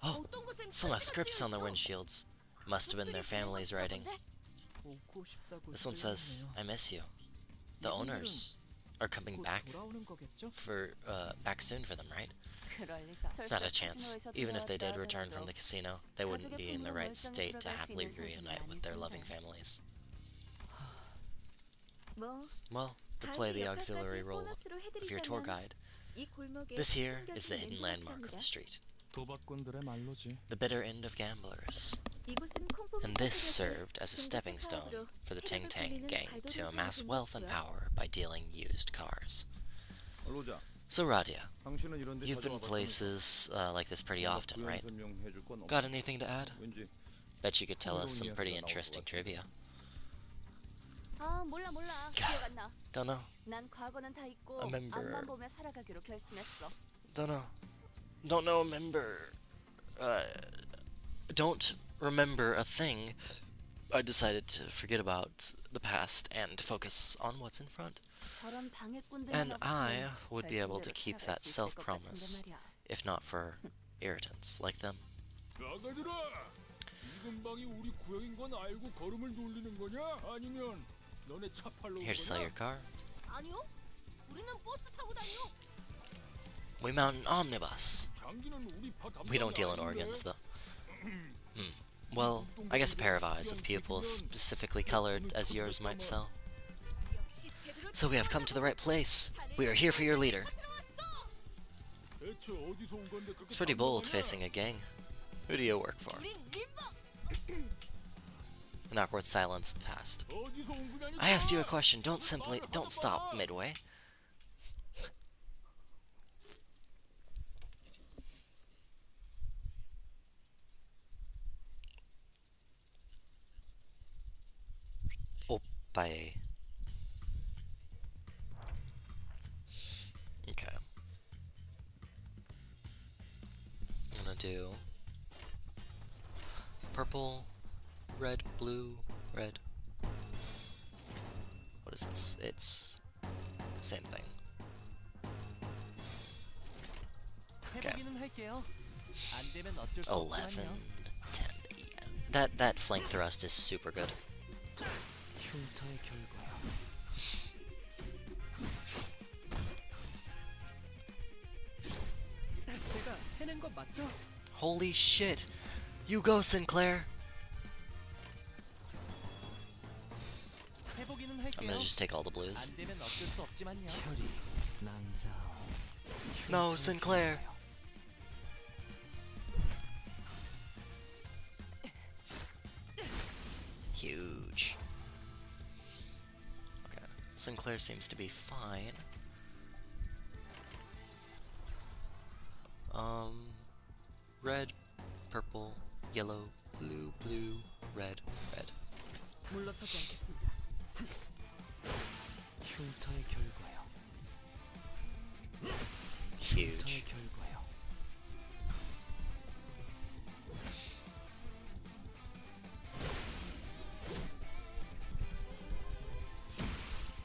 Oh, some have scripts on their windshields. Must have been their families writing. This one says, I miss you. The owners are coming back back soon for them, right? Not a chance. Even if they did return from the casino, they wouldn't be in the right state to happily reunite with their loving families. Well, to play the auxiliary role of your tour guide, this here is the hidden landmark of the street. The bitter end of gamblers. And this served as a stepping stone for the Ting Tang gang to amass wealth and power by dealing used cars. So Radia, you've been places like this pretty often, right? Got anything to add? Bet you could tell us some pretty interesting trivia. 아 몰라 기억 안 나. Don't know. 난 과거는 다 잊고 Remember. 앞만 보며 살아가기로 결심했어. Don't know. Don't remember. Don't remember a thing. I decided to forget about the past and focus on what's in front. 저런 방해꾼들만 And 없으면 I would be able to 결심대로 keep 살아갈 that 수 있을 것 self-promise, 같은데 말이야. if not for irritants like them. 나가들아. 이 근방이 우리 구역인 건 알고 걸음을 돌리는 거냐? 아니면 너네 차 팔러 온 Here to sell 거냐? your car? 아니요. 우리는 버스 타고 다녀. We mount an omnibus. 장기는 우리 파 We don't deal in organs, though. Well, I guess a pair of eyes with pupils specifically colored as yours might sell. 역시 제대로 So we have come to the right place. We are here for your leader. 대체 어디서 온 건데 그렇게 It's pretty bold 당당하냐? facing a gang. Who do you work for? 우린 림버. An awkward silence passed. 어디서 온 거냐니까? I asked you a question. Don't stop midway. Oppae. Okay. I'm gonna do purple, red, blue, red. What is this? It's same thing. Okay. 해보기는 할게요. 안 되면 어쩔 수 11, 없지만요. 10. That flank thrust is super good. 흉터의 결과야. 제가 해낸 거 맞죠? Holy shit! You go, Sinclair! 해보기는 I'm 할게요. gonna just take all the blues. 안 되면 어쩔 수 없지만요. 혈이 낭자오. No, Sinclair! Huge. Okay, Sinclair seems to be fine. Red, purple, yellow, blue, blue, red, red. 물러서지 않겠습니다. 흉터의 결과야. Huge. 흉터의 결과야.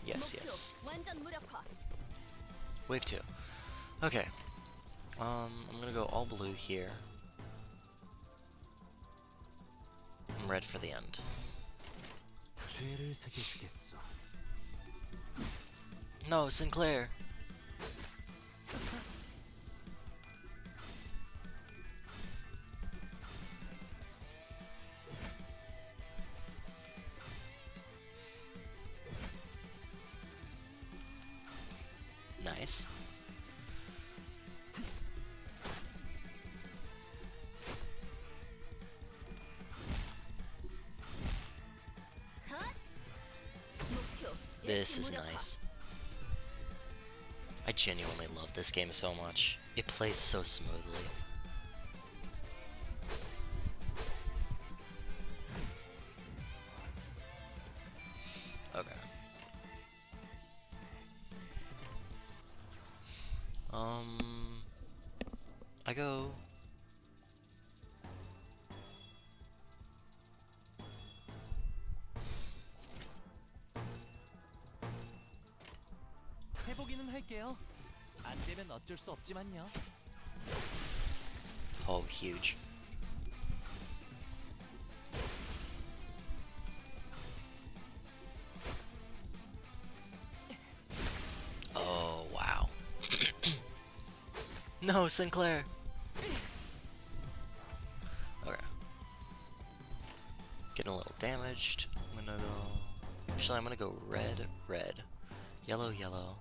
Yes, yes. 완전 무력화. Wave 2. Okay. I'm gonna go all blue here. I'm ready for the end. 죄를 새겨주겠어. No, Sinclair. Nice. This is nice. I genuinely love this game so much. It plays so smoothly. Okay. I go. 해보기는 할게요. 안 되면 어쩔 수 없지만요. Oh, huge. Oh, wow. No, Sinclair. Okay. Getting a little damaged. I'm gonna go... Actually, I'm gonna go red, red. Yellow, yellow.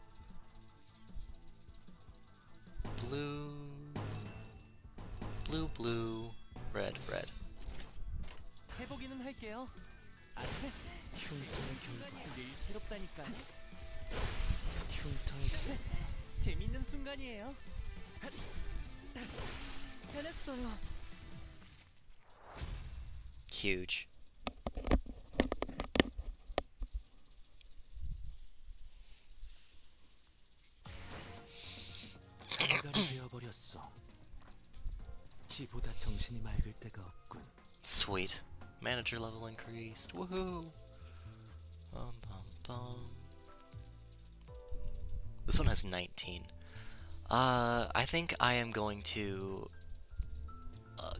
Blue... Blue, blue. Red, red. 해보기는 할게요. 안 돼. 흉터의 결과. 늘 새롭다니까요. 흉터의 결과. 재밌는 순간이에요. 해냈어요. Huge. 인간이 되어버렸어. 이보다 정신이 맑을 때가 없군. Sweet. Manager level increased. Woohoo! Bum, bum, bum. This one has 19. I think I am going to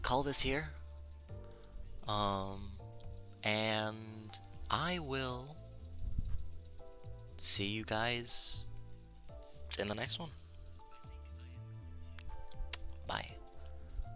call this here. And I will see you guys in the next one.